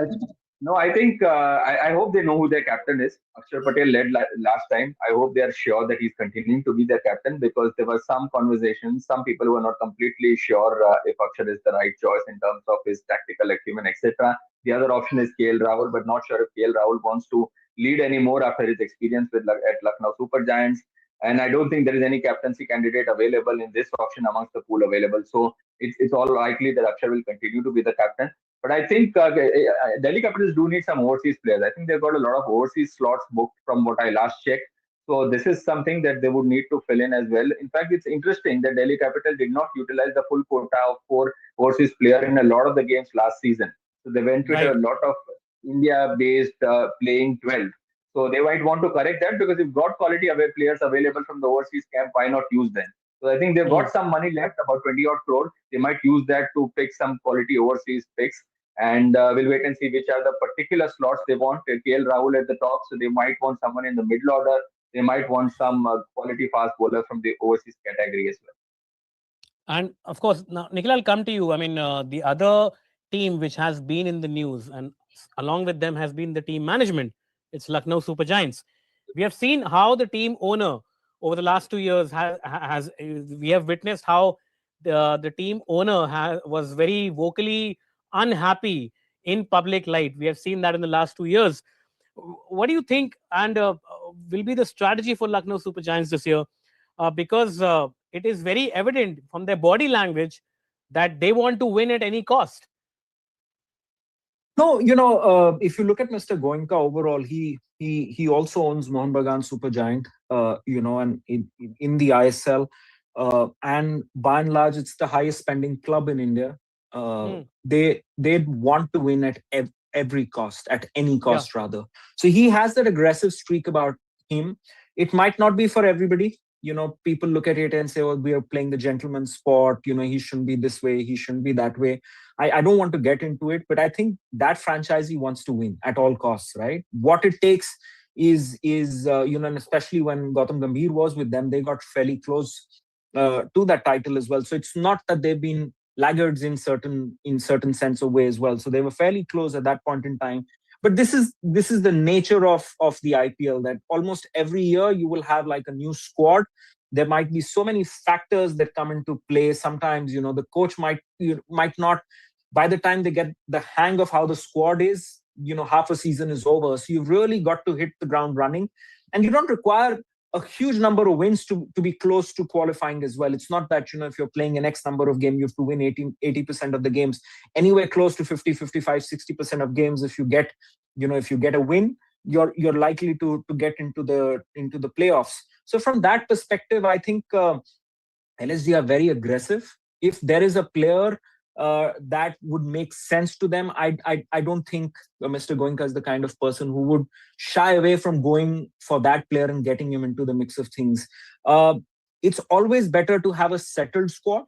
I think I hope they know who their captain is. Akshar Patel led last time. I hope they are sure that he's continuing to be their captain because there were some conversations. Some people were not completely sure if Akshar is the right choice in terms of his tactical acumen, etc. The other option is KL Rahul, but not sure if KL Rahul wants to lead anymore after his experience at Lucknow Super Giants. And I don't think there is any captaincy candidate available in this option amongst the pool available. So it's all likely that Akshar will continue to be the captain. But I think Delhi Capitals do need some overseas players. I think they've got a lot of overseas slots booked from what I last checked. So this is something that they would need to fill in as well. In fact, it's interesting that Delhi Capital did not utilize the full quota of 4 overseas players in a lot of the games last season. So they went with a Right. lot of India-based playing 12. So they might want to correct that because if got quality away players available from the overseas camp, why not use them? So I think they've Hmm. got some money left, about 20 odd crore. They might use that to pick some quality overseas picks and we'll wait and see which are the particular slots they want. KL Rahul at the top, so they might want someone in the middle order. They might want some quality fast bowler from the overseas category as well. And of course, now, Nikhil, I'll come to you. I mean, the other team which has been in the news and along with them has been the team management. It's Lucknow Super Giants. We have seen how the team owner over the last 2 years has we have witnessed how the team owner was very vocally unhappy in public light. We have seen that in the last 2 years. What do you think and will be the strategy for Lucknow Super Giants this year? Because it is very evident from their body language that they want to win at any cost. No, if you look at Mr. Goenka overall, he also owns Mohun Bagan Super Giant, and in the ISL, and by and large, it's the highest spending club in India. They want to win at every cost, at any cost rather. So he has that aggressive streak about him. It might not be for everybody. People look at it and say, "Oh, we are playing the gentleman's sport. He shouldn't be this way. He shouldn't be that way." I don't want to get into it, but I think that franchisee wants to win at all costs, right? What it takes is and especially when Gautam Gambhir was with them, they got fairly close to that title as well. So it's not that they've been laggards in certain sense of way as well. So they were fairly close at that point in time. But this is the nature of the IPL, that almost every year you will have like a new squad. There might be so many factors that come into play. Sometimes, the coach might not, by the time they get the hang of how the squad is, half a season is over. So you've really got to hit the ground running, and you don't require a huge number of wins to be close to qualifying as well. It's not that, if you're playing an X number of games, you have to win 80% of the games. Anywhere close to 50, 55, 60% of games, if you get a win, you're likely to get into the playoffs. So from that perspective, I think LSG are very aggressive. If there is a player that would make sense to them, I don't think Mr. Goenka is the kind of person who would shy away from going for that player and getting him into the mix of things. It's always better to have a settled squad.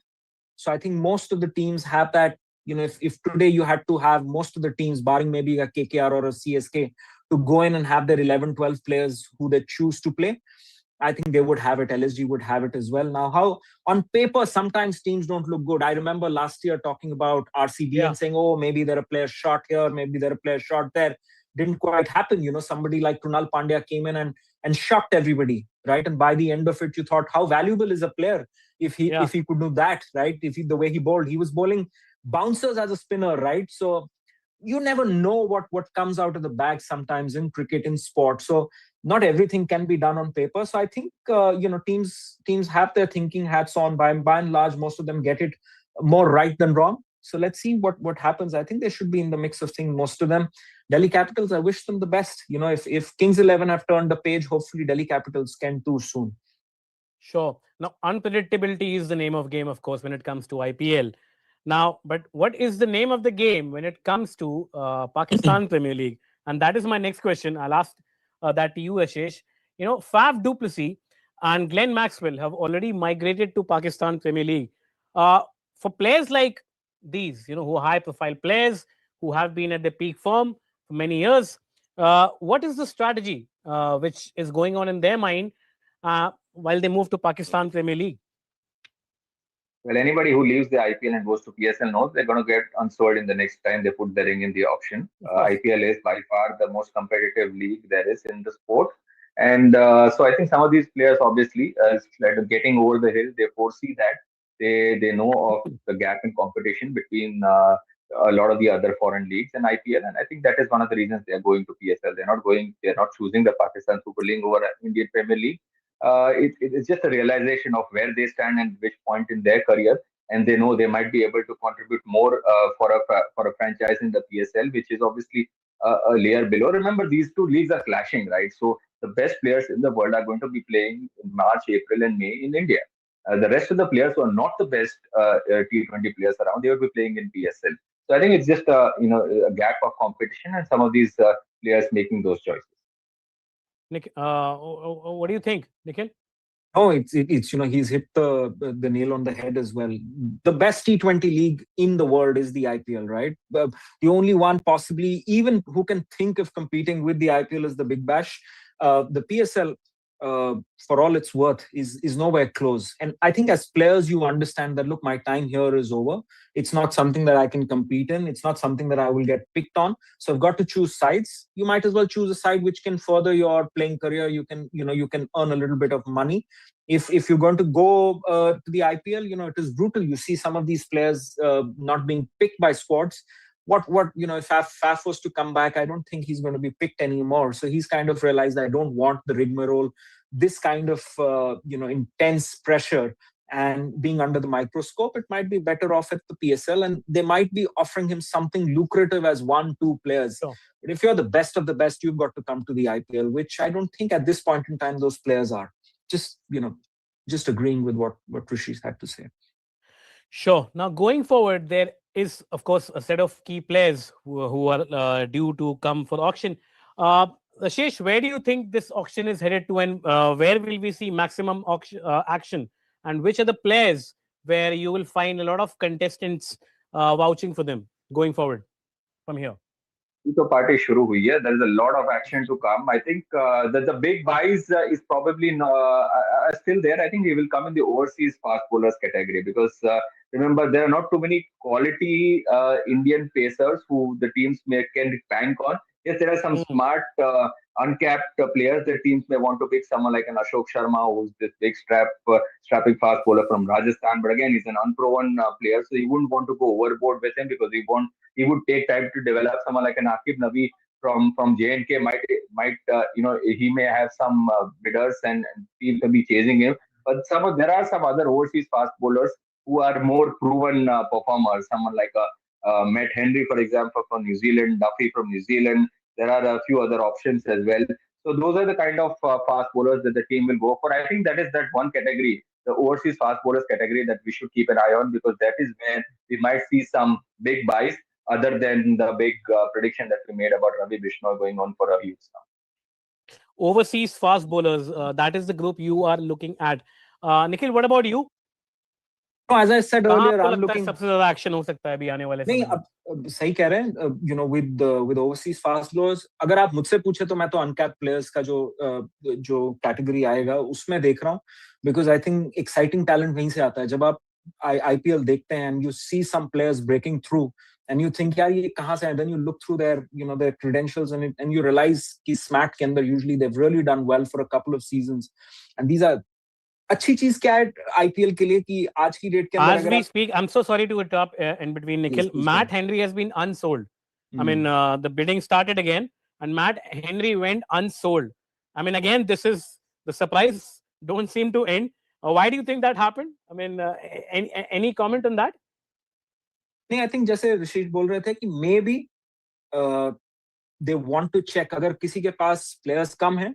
So I think most of the teams have that. If today you had to have most of the teams, barring maybe a KKR or a CSK, to go in and have their 11, 12 players who they choose to play, I think they would have it. LSG would have it as well. Now, how on paper, sometimes teams don't look good. I remember last year talking about RCB and saying, oh, maybe they're a player short here, maybe they're a player short there. Didn't quite happen. Somebody like Krunal Pandya came in and shocked everybody, right? And by the end of it, you thought, how valuable is a player if he could do that, right? The way he bowled, he was bowling bouncers as a spinner, right? So you never know what comes out of the bag sometimes in cricket, in sport. So not everything can be done on paper. So I think teams have their thinking hats on. By and large, most of them get it more right than wrong. So let's see what happens. I think they should be in the mix of things, most of them. Delhi Capitals, I wish them the best. If Kings 11 have turned the page, hopefully Delhi Capitals can too soon. Sure. Now, unpredictability is the name of game, of course, when it comes to IPL. Now, but what is the name of the game when it comes to Pakistan Premier League? And that is my next question. I'll ask that to you, Ashish. Faf du Plessis and Glenn Maxwell have already migrated to Pakistan Premier League. For players like these, who are high-profile players, who have been at the peak form for many years, what is the strategy which is going on in their mind while they move to Pakistan Premier League? Well, anybody who leaves the IPL and goes to PSL knows they're going to get unsold in the next time they put the ring in the auction. IPL is by far the most competitive league there is in the sport. And so I think some of these players, obviously, getting over the hill, they foresee that. They know of the gap in competition between a lot of the other foreign leagues and IPL. And I think that is one of the reasons they're going to PSL. They're not choosing the Pakistan Super League over Indian Premier League. It's just a realization of where they stand and which point in their career, and they know they might be able to contribute more for a franchise in the PSL, which is obviously a layer below. Remember, these two leagues are clashing, right? So the best players in the world are going to be playing in March, April, and May in India. The rest of the players who are not the best T20 players around, they will be playing in PSL. So I think it's just a gap of competition, and some of these players making those choices. Nick, what do you think, Nikhil? Oh, it's he's hit the nail on the head as well. The best T20 league in the world is the IPL, right? The only one possibly even who can think of competing with the IPL is the Big Bash. The PSL, for all it's worth, is nowhere close. And I think as players, you understand that, look, my time here is over. It's not something that I can compete in. It's not something that I will get picked on. So I've got to choose sides. You might as well choose a side which can further your playing career. You can earn a little bit of money. If you're going to go to the IPL, it is brutal. You see some of these players not being picked by squads. If Faf was to come back, I don't think he's going to be picked anymore. So he's kind of realized, I don't want the rigmarole, this kind of intense pressure and being under the microscope. It might be better off at the PSL, and they might be offering him something lucrative as 1-2 players. Sure. But if you're the best of the best, you've got to come to the IPL, which I don't think at this point in time those players are. Just agreeing with what Rishi's had to say. Sure. Now, going forward, there is, of course, a set of key players who are due to come for auction. Ashish, where do you think this auction is headed to, and where will we see maximum action? And which are the players where you will find a lot of contestants vouching for them going forward from here? तो party शुरू हुई है. There is a lot of action to come. I think that the big buys is probably still there. I think he will come in the overseas fast bowlers category because remember, there are not too many quality Indian pacers who the teams can bank on. Yes, there are some smart uncapped players that teams may want to pick. Someone like an Ashok Sharma, who's this big strapping fast bowler from Rajasthan. But again, he's an unproven player, so you wouldn't want to go overboard with him because he would take time to develop. Someone like an Akib Nabi from J&K might he may have some bidders and teams can be chasing him. But there are some other overseas fast bowlers who are more proven performers. Someone like Matt Henry, for example, from New Zealand, Duffy from New Zealand. There are a few other options as well. So those are the kind of fast bowlers that the team will go for. I think that is that one category, the overseas fast bowlers category, that we should keep an eye on, because that is where we might see some big buys other than the big prediction that we made about Ravi Bishnoi going on for a huge now. Overseas fast bowlers, that is the group you are looking at. Nikhil, what about you? No, as I said earlier, I'm looking. सबसे ज़्यादा action हो सकता है अभी आने वाले नहीं, अब सही कह रहे हैं. With overseas fast bowlers, अगर आप मुझसे पूछे तो मैं तो uncapped players का जो category आएगा उसमें देख रहा हूँ, because I think exciting talent वहीं से आता है. जब आप IPL देखते हैं and you see some players breaking through and you think यार ये कहाँ से है, then you look through their their credentials and you realize कि SMAT के अंदर usually they've really done well for a couple of seasons, and these are अच्छी चीज क्या है आईपीएल के लिए कि आज की डेट के अंदर as we speak, I'm so sorry to interrupt in between, Nikhil. Matt Henry has been unsold. I mean, the bidding started again, and Matt Henry went unsold. I mean, again, this is the surprise don't seem to end. Why do you think that happened? I mean, any comment on that? नहीं, I think जैसे ऋषिश बोल रहे थे कि maybe they want to check अगर किसी के पास players कम हैं,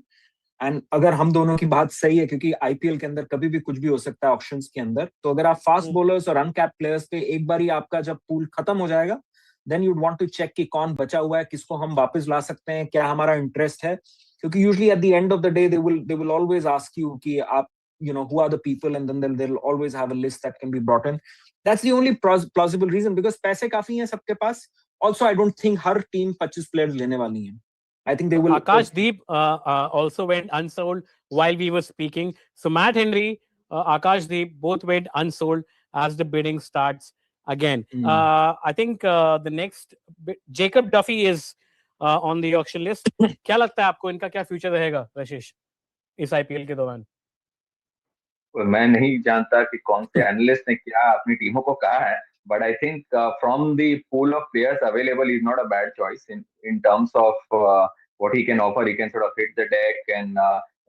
and अगर हम दोनों की बात सही है, क्योंकि IPL के अंदर कभी भी कुछ भी हो सकता है ऑप्शंस के अंदर, तो अगर आप फास्ट बॉलर्स और अनकैप्ड प्लेयर्स पे एक बार ही आपका जब पूल खत्म हो जाएगा, then you'd want to check कि कौन बचा हुआ है, किसको हम वापस ला सकते हैं, क्या हमारा इंटरेस्ट है, क्योंकि usually at the end of the day they will always ask you कि आप who are the people, and then they'll always have a list that can be brought in. That's the only plausible reason, because पैसे काफी हैं सबके पास. Also, I don't think her team 25 players लेने वाली है. I think they will. Akashdeep also went unsold while we were speaking. So Matt Henry, Akashdeep both went unsold as the bidding starts again. I think the next Jacob Duffy is on the auction list. क्या लगता है आपको इनका क्या future रहेगा रशिश इस IPL के दौरान? मैं नहीं जानता कि कौन से एनालिस्ट ने क्या अपनी टीमों को कहा है, but I think from the pool of players available, he's not a bad choice in terms of what he can offer. He can sort of hit the deck, and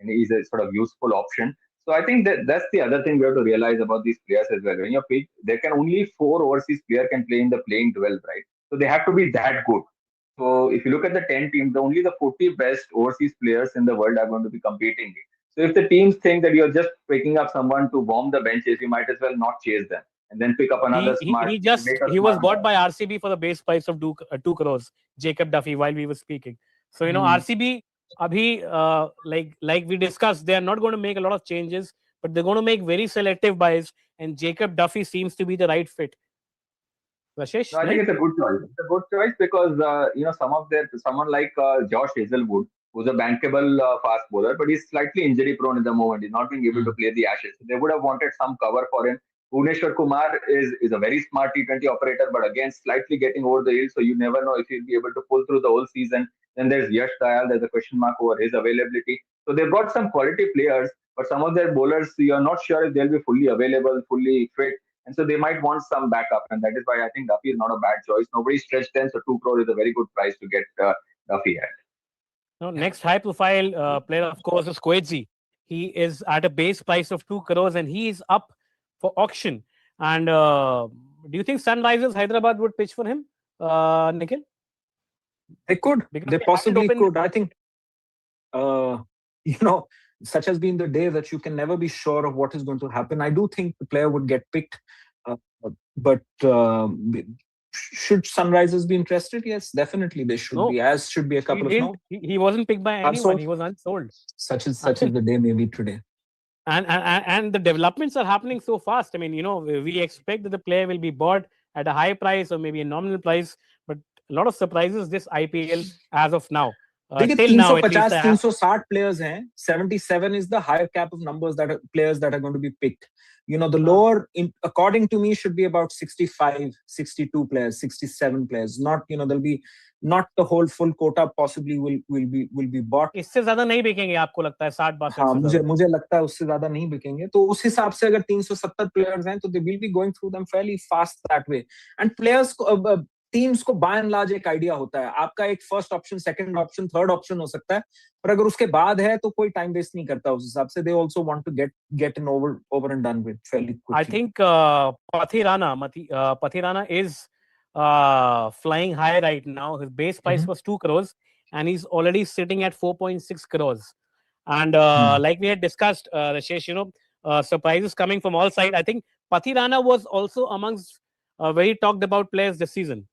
he's a sort of useful option. So I think that's the other thing we have to realize about these players as well. When you pitch, there can only 4 overseas players can play in the playing 12, right? So they have to be that good. So if you look at the 10 teams, only the 40 best overseas players in the world are going to be competing. So if the teams think that you're just picking up someone to warm the benches, you might as well not chase them and then pick up another smart. He was bought by RCB for the base price of 2 crores, Jacob Duffy, while we were speaking. So RCB, abhi, like we discussed, they are not going to make a lot of changes, but they're going to make very selective buys, and Jacob Duffy seems to be the right fit. Rashesh, no, I think it's a good choice. It's a good choice because someone like Josh Hazelwood, who's a bankable fast bowler, but he's slightly injury prone at the moment. He's not being able to play the Ashes. So they would have wanted some cover for him. Bhuvneshwar Kumar is a very smart T20 operator, but again, slightly getting over the hill. So you never know if he'll be able to pull through the whole season. Then there's Yash Dayal. There's a question mark over his availability. So they've got some quality players, but some of their bowlers, you're not sure if they'll be fully available, fully fit. And so they might want some backup. And that is why I think Duffy is not a bad choice. Nobody stretched them. So 2 crore is a very good price to get Duffy at. Now, next high-profile player, of course, is Coetzee. He is at a base price of 2 crores, and he is up for auction. And do you think Sunrisers Hyderabad would pitch for him, Nikhil? They could. They possibly could. I think, such has been the day that you can never be sure of what is going to happen. I do think the player would get picked, but should Sunrisers be interested? Yes, definitely they should be. As should be a couple of. He wasn't picked by anyone. He was unsold. Such is the day, maybe today. And the developments are happening so fast. I mean, we expect that the player will be bought at a high price or maybe a nominal price, but a lot of surprises this IPL as of now. Till now, 360 players hain. 77 is the higher cap of numbers players that are going to be picked. The lower, according to me, should be about 65, 62 players, 67 players. Not, there'll be not the whole full quota possibly will be bought. इससे ज़्यादा नहीं बिकेंगे आपको लगता है 60-62? हाँ, मुझे लगता है उससे ज़्यादा नहीं बिकेंगे. तो उस हिसाब से अगर 370 players हैं, तो they will be going through them fairly fast that way. And players teams को बाय एंड लार्ज एक आइडिया होता है. आपका एक first option, second option, third option हो सकता है, पर अगर उसके बाद है तो कोई टाइम वेस्ट नहीं करता उस हिसाब से. They also want to get in over and done with fairly quickly. I think Pathirana is flying high right now. His base price was 2 crores and he's already sitting at 4.6 crores. And like we had discussed, Rashesh, surprises coming from all sides. I think Pathirana was also amongst very talked about players this season.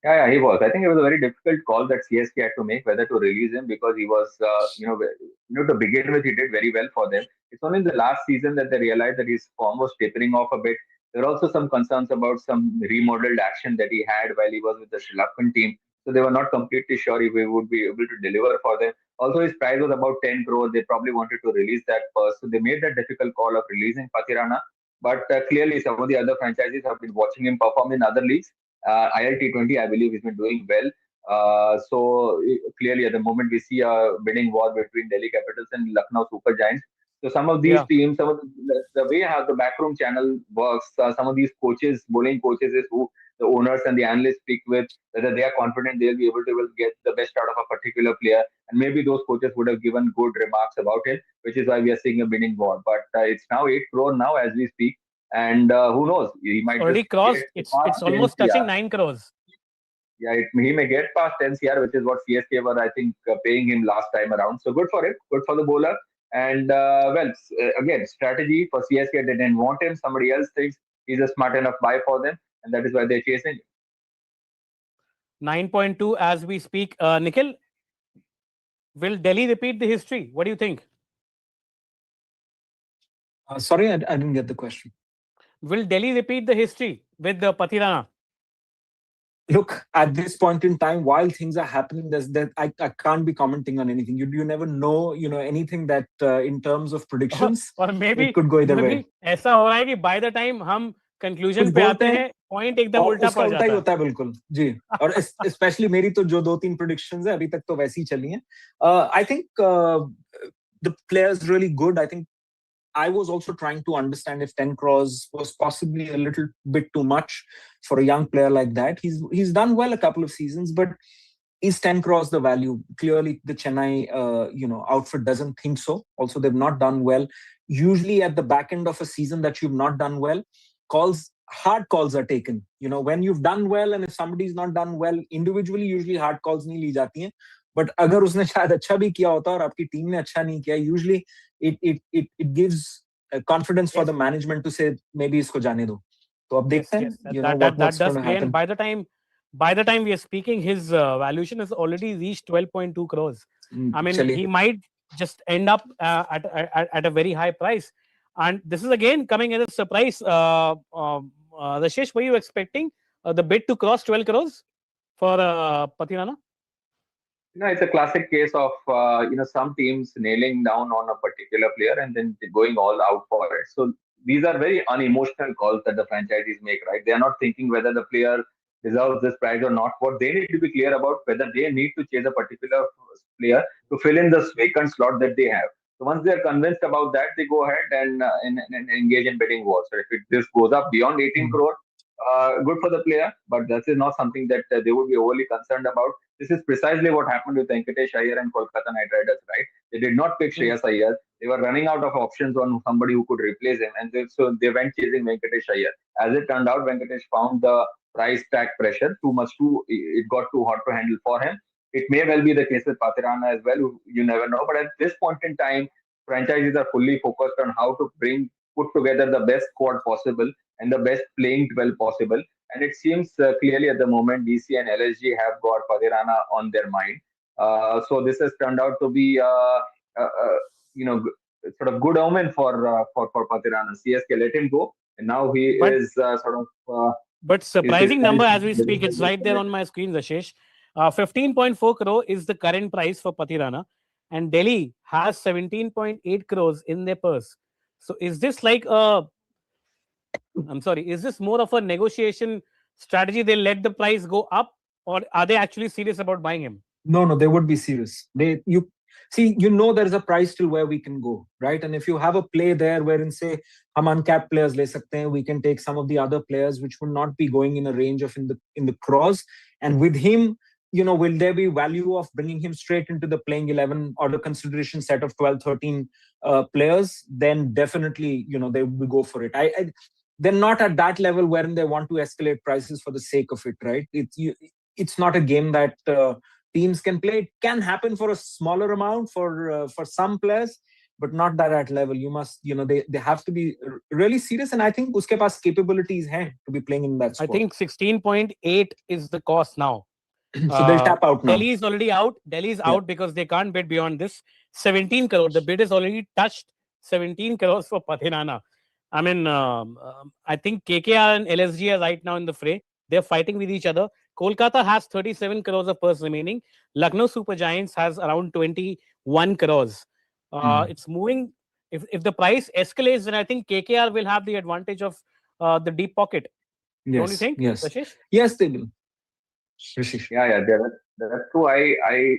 Yeah, he was. I think it was a very difficult call that CSK had to make whether to release him, because he was, to begin with, he did very well for them. It's only in the last season that they realized that his form was tapering off a bit. There are also some concerns about some remodeled action that he had while he was with the Sri Lankan team. So they were not completely sure if he would be able to deliver for them. Also, his price was about 10 crores. They probably wanted to release that first. So they made that difficult call of releasing Pathirana. But clearly, some of the other franchises have been watching him perform in other leagues. ILT20, I believe, he's been doing well. So clearly, at the moment, we see a bidding war between Delhi Capitals and Lucknow Super Giants. So some of these teams, some of the way how the backroom channel works, some of these coaches, bowling coaches, is who the owners and the analysts speak with, whether they are confident they'll be able to get the best out of a particular player. And maybe those coaches would have given good remarks about it, which is why we are seeing a bidding war. But it's now 8 crore now as we speak. And who knows? He might already just crossed. get It's past almost 10 touching CR. 9 crores. Yeah, he may get past 10 CR, which is what CSK were, I think, paying him last time around. So good for him, good for the bowler. And again, strategy for CSK, they didn't want him. Somebody else thinks he's a smart enough buy for them, and that is why they're chasing him. 9.2 as we speak. Nikhil, will Delhi repeat the history? What do you think? Sorry, I didn't get the question. Will Delhi repeat the history with the Pathirana? Look, at this point in time, while things are happening, I can't be commenting on anything. You never know, anything that in terms of predictions, or maybe it could go either way. ऐसा हो रहा है कि by the time हम conclusion पे आते हैं, point एकदम उल्टा पड़ जाता है. होता है बिल्कुल जी. और especially मेरी तो जो 2-3 predictions है अभी तक तो वैसी ही चली हैं. I think the players really good. I think I was also trying to understand if 10 crores was possibly a little bit too much for a young player like that. He's done well a couple of seasons, but is 10 crores the value? Clearly, the Chennai outfit doesn't think so. Also, they've not done well. Usually, at the back end of a season that you've not done well, hard calls are taken. When you've done well, and if somebody's not done well individually, usually hard calls नहीं ली जाती हैं. But अगर उसने शायद अच्छा भी किया होता और आपकी टीम ने अच्छा नहीं किया, usually it gives confidence for the management to say maybe इसको जाने दो. तो अब देखते हैं that does play. And by the time we are speaking, his valuation has already reached 12.2 crores. I mean, he might just end up at a very high price. And this is again coming as a surprise. Rashesh, were you expecting the bid to cross 12 crores for Pathirana? No, it's a classic case of some teams nailing down on a particular player and then going all out for it. So these are very unemotional calls that the franchisees make, right? They are not thinking whether the player deserves this price or not. What they need to be clear about whether they need to chase a particular player to fill in the vacant slot that they have. So once they are convinced about that, they go ahead and engage in bidding wars. So if this goes up beyond 18 crore, good for the player, but this is not something that they would be overly concerned about. This is precisely what happened with Venkatesh Iyer and Kolkata Knight Riders, right? They did not pick Shreyas Iyer. They were running out of options on somebody who could replace him, and so they went chasing Venkatesh Iyer. As it turned out, Venkatesh found the price tag pressure it got too hot to handle for him. It may well be the case with Pathirana as well. You never know. But at this point in time, franchises are fully focused on how to put together the best squad possible and the best playing 12 possible. And it seems clearly at the moment, DC and LSG have got Pathirana on their mind. So this has turned out to be, sort of good omen for Pathirana. CSK let him go, and now he is But surprising number as we speak. It's right there on my screen, Rashesh. 15.4 crore is the current price for Pathirana, and Delhi has 17.8 crores in their purse. So is this like is this more of a negotiation strategy? They let the price go up, or are they actually serious about buying him? No, they would be serious. There is a price till where we can go, right? And if you have a play there wherein say hum uncapped players le sakte hain, we can take some of the other players which would not be going in a range of in the crores. And with him, will there be value of bringing him straight into the playing 11 or the consideration set of 12, 13 players? Then definitely, they will go for it. They're not at that level wherein they want to escalate prices for the sake of it, right? It's not a game that teams can play. It can happen for a smaller amount for some players, but not that level. You must, they have to be really serious. And I think uske paas capabilities hai to be playing in that sport. I think 16.8 is the cost now. So they'll tap out now. Delhi is already out. Delhi is out because they can't bid beyond this. 17 crore. The bid is already touched 17 crores for Pathirana. I mean, I think KKR and LSG are right now in the fray. They're fighting with each other. Kolkata has 37 crores of purse remaining. Lucknow Super Giants has around 21 crores. It's moving. If the price escalates, then I think KKR will have the advantage of the deep pocket. Yes, don't you think? Yes. Rashesh? Yes, they will. Yeah, that's true. I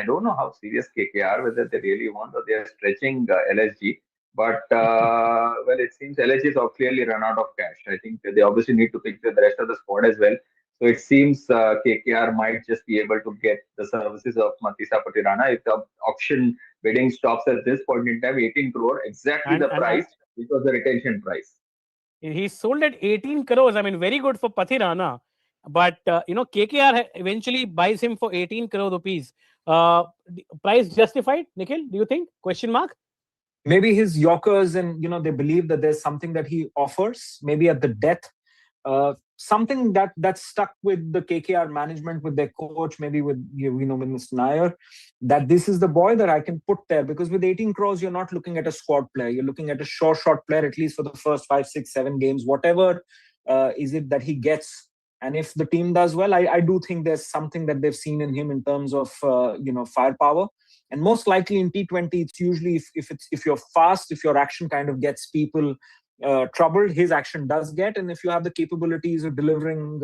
don't know how serious KKR, whether they really want or they are stretching LSG. But well, it seems LHG has clearly run out of cash. I think they obviously need to pick the rest of the squad as well. So it seems KKR might just be able to get the services of Matisa Pathirana if the auction bidding stops at this point in time. 18 crore, exactly the price, which was the retention price. He sold at 18 crores. I mean, very good for Pathirana. But, KKR eventually buys him for 18 crore rupees. Price justified, Nikhil, do you think? Question mark? Maybe his Yorkers and, they believe that there's something that he offers, maybe at the death. Something that's stuck with the KKR management, with their coach, maybe with with Mr. Iyer, that this is the boy that I can put there. Because with 18 crores, you're not looking at a squad player. You're looking at a short player, at least for the first 5, 6, 7 games, whatever is it that he gets. And if the team does well, I do think there's something that they've seen in him in terms of firepower. And most likely in T20, it's usually if you're fast, if your action kind of gets people troubled, his action does get. And if you have the capabilities of delivering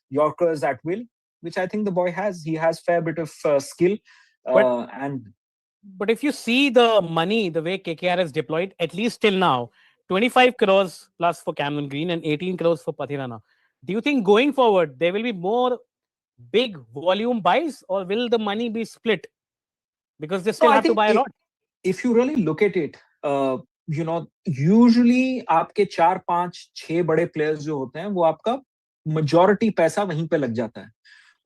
Yorkers at will, which I think the boy has, he has fair bit of skill. But if you see the money, the way KKR is deployed, at least till now, 25 crores plus for Cameron Green and 18 crores for Pathirana. Do you think going forward, there will be more big volume buys, or will the money be split? Because they still have to buy a lot. If you really look at it, usually आपके 4, 5, 6 बड़े players जो होते हैं, वो आपका majority पैसा वहीं पे लग जाता है.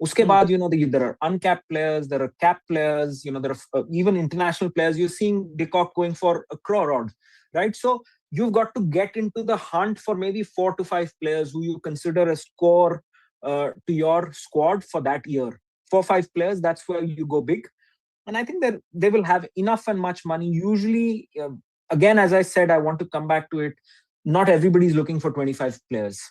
उसके बाद, there are uncapped players, there are capped players, there are even international players. You're seeing de Kock going for a crore odd, right? So you've got to get into the hunt for maybe 4 to 5 players who you consider as core to your squad for that year. 4 or 5 players, that's where you go big. And I think that they will have enough and much money. Usually, again, as I said, I want to come back to it. Not everybody's looking for 25 players.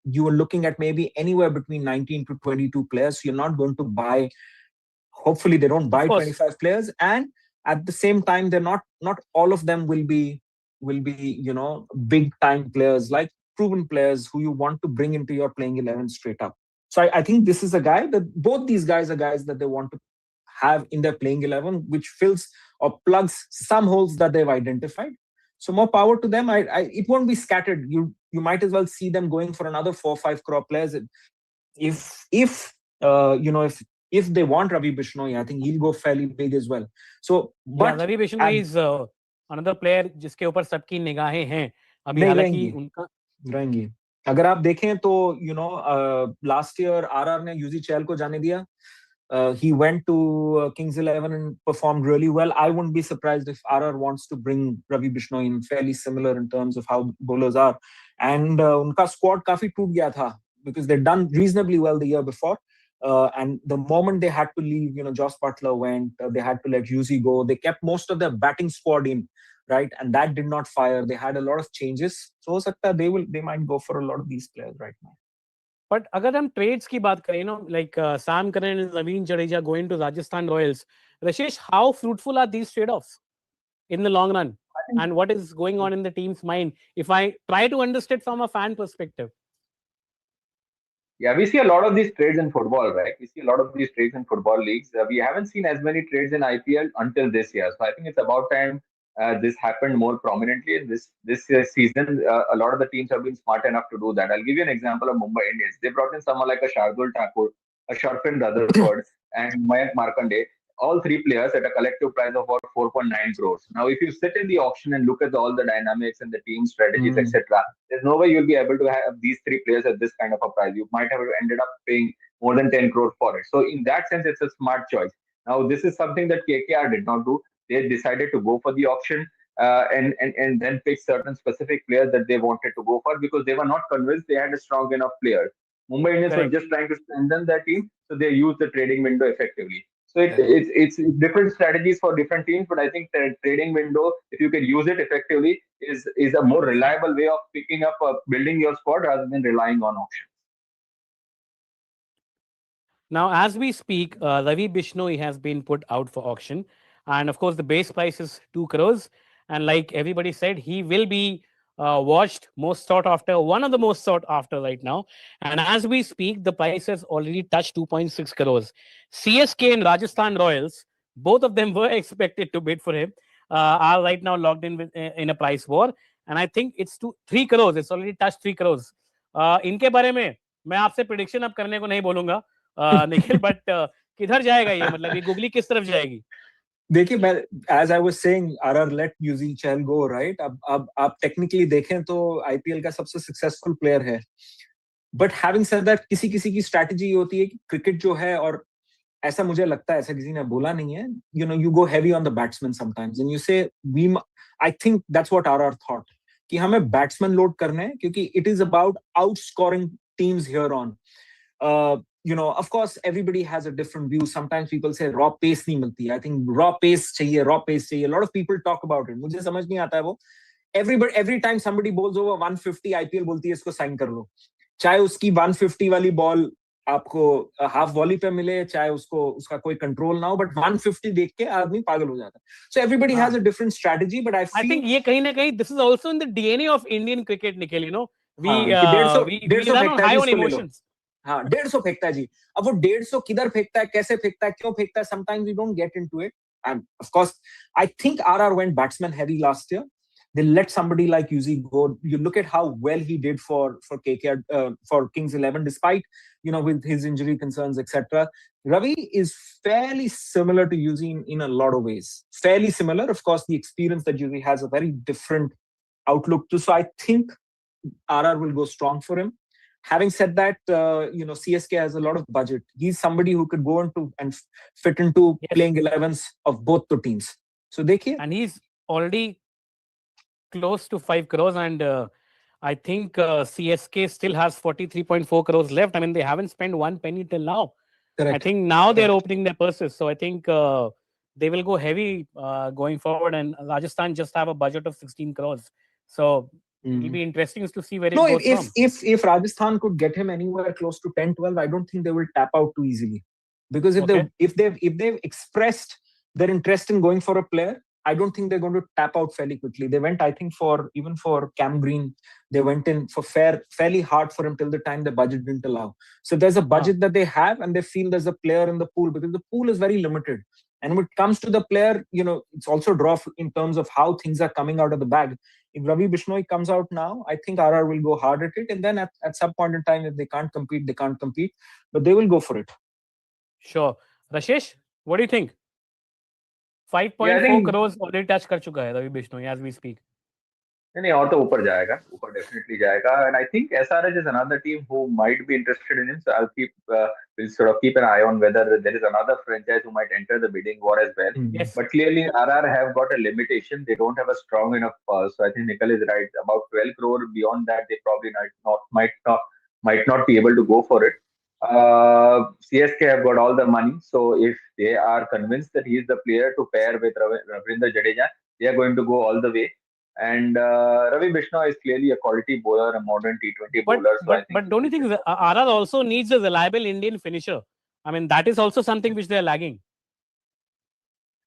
You are looking at maybe anywhere between 19 to 22 players. So you're not going to buy, hopefully they don't buy 25 players. And at the same time, they're not all of them will be big time players, like proven players who you want to bring into your playing 11 straight up. So I think this is a guy that both these guys are guys that they want to have in their playing 11, which fills or plugs some holes that they've identified. So more power to them. It won't be scattered. You might as well see them going for another 4 or 5 crore players. If they want Ravi Bishnoi, I think he'll go fairly big as well. So, but Ravi Bishnoi is another player जिसके ऊपर सबकी निगाहें हैं. अभी हालांकि उनका रहेंगी. अगर आप देखें तो last year RR ने UZ Chahal को जाने दिया. He went to Kings 11 and performed really well. I wouldn't be surprised if RR wants to bring Ravi Bishnoi in, fairly similar in terms of how bowlers are. And unka squad काफी टूट गया था because they'd done reasonably well the year before. And the moment they had to leave, Joss Butler went, they had to let Yuzi go. They kept most of their batting squad in, right? And that did not fire. They had a lot of changes. So they might go for a lot of these players right now. But अगर हम trades की बात करें, like Sam Curran and Naveen Jadeja going to Rajasthan Royals, Rashesh, how fruitful are these trade-offs in the long run? And what is going on in the team's mind? If I try to understand from a fan perspective. Yeah, we see a lot of these trades in football, right? We see a lot of these trades in football leagues. We haven't seen as many trades in IPL until this year. So I think it's about time this happened more prominently in this season. A lot of the teams have been smart enough to do that. I'll give you an example of Mumbai Indians. They brought in someone like a Shardul Thakur, a Sharfin Rutherford, and Mayank Markande. All 3 players at a collective price of about 4.9 crores. Now, if you sit in the auction and look at all the dynamics and the team strategies, etc., there's no way you'll be able to have these 3 players at this kind of a price. You might have ended up paying more than 10 crores for it. So, in that sense, it's a smart choice. Now, this is something that KKR did not do. They decided to go for the auction and then pick certain specific players that they wanted to go for because they were not convinced they had a strong enough player. Mumbai Indians were just trying to strengthen their team, so they used the trading window effectively. So it's different strategies for different teams, but I think the trading window, if you can use it effectively, is a more reliable way of picking up, building your squad rather than relying on auctions. Now, as we speak, Ravi Bishnoi has been put out for auction. And of course, the base price is 2 crores. And like everybody said, he will be watched, most sought after, one of the most sought after right now. And as we speak, the price has already touched 2.6 crores. CSK and Rajasthan Royals, both of them were expected to bid for him. are right now locked in in a price war, and I think it's 3 crores. It's already touched 3 crores. इनके बारे में मैं आपसे prediction अब करने को नहीं बोलूंगा निखिल, बट किधर जाएगा ये, मतलब ये गुगली किस तरफ जाएगी? देखिए, मैं as I was saying, RR let Yuzi Chahal go, right? अब आप टेक्निकली देखें तो आईपीएल का सबसे सक्सेसफुल प्लेयर है, बट हैविंग सेड दैट किसी किसी की स्ट्रैटेजी होती है कि क्रिकेट जो है, और ऐसा मुझे लगता है, ऐसा किसी ने बोला नहीं है, you know, you go heavy on the batsman sometimes and you say we, I think that's what RR thought, कि हमें बैट्समैन लोड करने हैं, क्योंकि it is about outscoring teams here on. You know, of course, everybody has a different view. Sometimes people say raw pace नहीं मिलती. I think raw pace चाहिए, raw pace चाहिए. A lot of people talk about it. मुझे समझ नहीं आता है वो. Every time somebody bowls over 150, IPL बोलती है इसको साइन कर लो. चाहे उसकी 150 वाली बॉल आपको हाफ वॉली पे मिले, चाहे उसको उसका कोई कंट्रोल ना हो, बट 150 देख के आदमी पागल हो जाता है. So everybody has a different strategy, but I think ये कहीं ना कहीं this is also in the DNA of Indian cricket, Nikhil. You know, we run on high on emotions. हाँ, 150 फेंकता है जी. अब वो 150 किधर फेंकता है, कैसे फेंकता है, क्यों फेंकता है, sometimes we don't get into it. And of course, I think RR went batsman heavy last year. They let somebody like Yuzi go. You look at how well he did for KKR, for Kings 11, despite, you know, with his injury concerns, etc. Ravi is fairly similar to Yuzi in a lot of ways. Fairly similar. Of course, the experience that Yuzi has a very different outlook too. So I think RR will go strong for him. Having said that, you know, CSK has a lot of budget. He's somebody who could go into and fit into playing 11s of both the teams. So देखिए, and he's already close to 5 crores, and I think CSK still has 43.4 crores left. I mean, they haven't spent one penny till now. Correct. I think now they're opening their purses. So I think they will go heavy going forward, and Rajasthan just have a budget of 16 crores. So it'll be interesting to see where it goes from. If Rajasthan could get him anywhere close to 10-12, I don't think they will tap out too easily. Because if they've expressed their interest in going for a player, I don't think they're going to tap out fairly quickly. They went, I think, even for Cam Green, they went in for fairly hard for him till the time the budget didn't allow. So there's a budget that they have, and they feel there's a player in the pool, because the pool is very limited. And when it comes to the player, you know, it's also draw in terms of how things are coming out of the bag. If Ravi Bishnoi comes out now, I think RR will go hard at it. And then at some point in time, if they can't compete, they can't compete. But they will go for it. Sure. Rashesh, what do you think? 5.4 crores already touch कर चुका है Ravi Bishnoi as we speak. नहीं, और तो ऊपर जाएगा, ऊपर definitely जाएगा. And I think SRH is another team who might be interested in him. So I'll we'll sort of keep an eye on whether there is another franchise who might enter the bidding war as well. Yes. But clearly RR have got a limitation. They don't have a strong enough pulse. So I think Nikhil is right. About 12 crore beyond that, they probably might not be able to go for it. CSK have got all the money. So if they are convinced that he is the player to pair with Ravindra Jadeja, they are going to go all the way. And Ravi Bishnoi is clearly a quality bowler, a modern T20 bowler. But don't you think RR also needs a reliable Indian finisher? I mean, that is also something which they are lagging.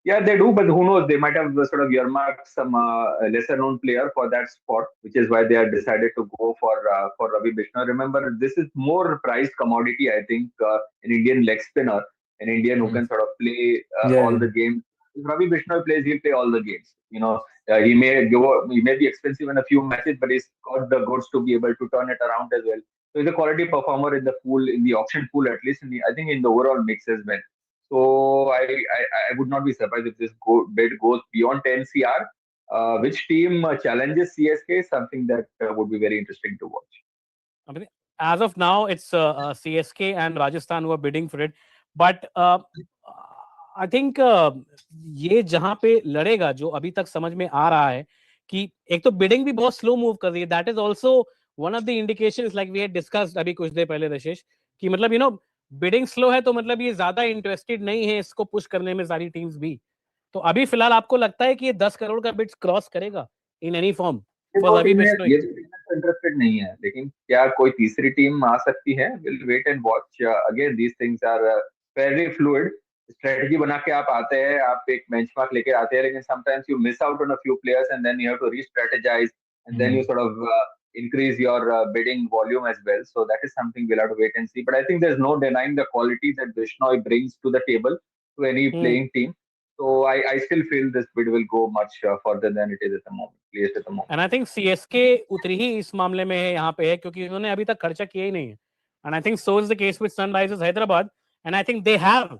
Yeah, they do, but who knows? They might have sort of earmarked some lesser-known player for that spot, which is why they have decided to go for Ravi Bishnoi. Remember, this is more prized commodity, I think, an Indian leg spinner, an Indian who can sort of play all the games. If Ravi Bishnoi plays, he'll play all the games. You know, he may be expensive in a few matches, but he's got the goods to be able to turn it around as well. So he's a quality performer in the pool, in the auction pool at least, I think in the overall mix as well. So I would not be surprised if this bid goes beyond 10 CR. Which team challenges CSK is something that would be very interesting to watch. I mean, as of now, it's CSK and Rajasthan who are bidding for it. But I think ये जहाँ पे लड़ेगा, जो अभी तक समझ में आ रहा है कि एक तो बिडिंग भी बहुत स्लो मूव कर रही है. That is also one of the indications, like we had discussed अभी कुछ देर पहले रशेश, कि मतलब यू नो बिडिंग स्लो है तो मतलब ये ज्यादा इंटरेस्टेड नहीं है इसको पुश करने में सारी टीम्स भी. तो अभी फिलहाल आपको लगता है कि ये 10 करोड़ का बिड क्रॉस करेगा in any form for Ravi Bishnoi? ये इंटरेस्टेड नहीं है, लेकिन क्या कोई तीसरी टीम आ सकती है? Will wait and watch. Again these things are fairly fluid. Strategy बना के आप आते हैं, आप एक बेंचमार्क लेके आते हैं, लेकिन sometimes you miss out on a few players and then you have to restrategise and then you sort of increase your bidding volume as well. So that is something we'll have to wait and see. But I think there's no denying the quality that Bishnoi brings to the table to any playing team. So I still feel this bid will go much further than it is at the moment, placed at the moment. And I think CSK उतरी ही इस मामले में यहाँ पे है क्योंकि उन्होंने अभी तक खर्चा किया ही नहीं है. And I think so is the case with Sunrisers Hyderabad. And I think they have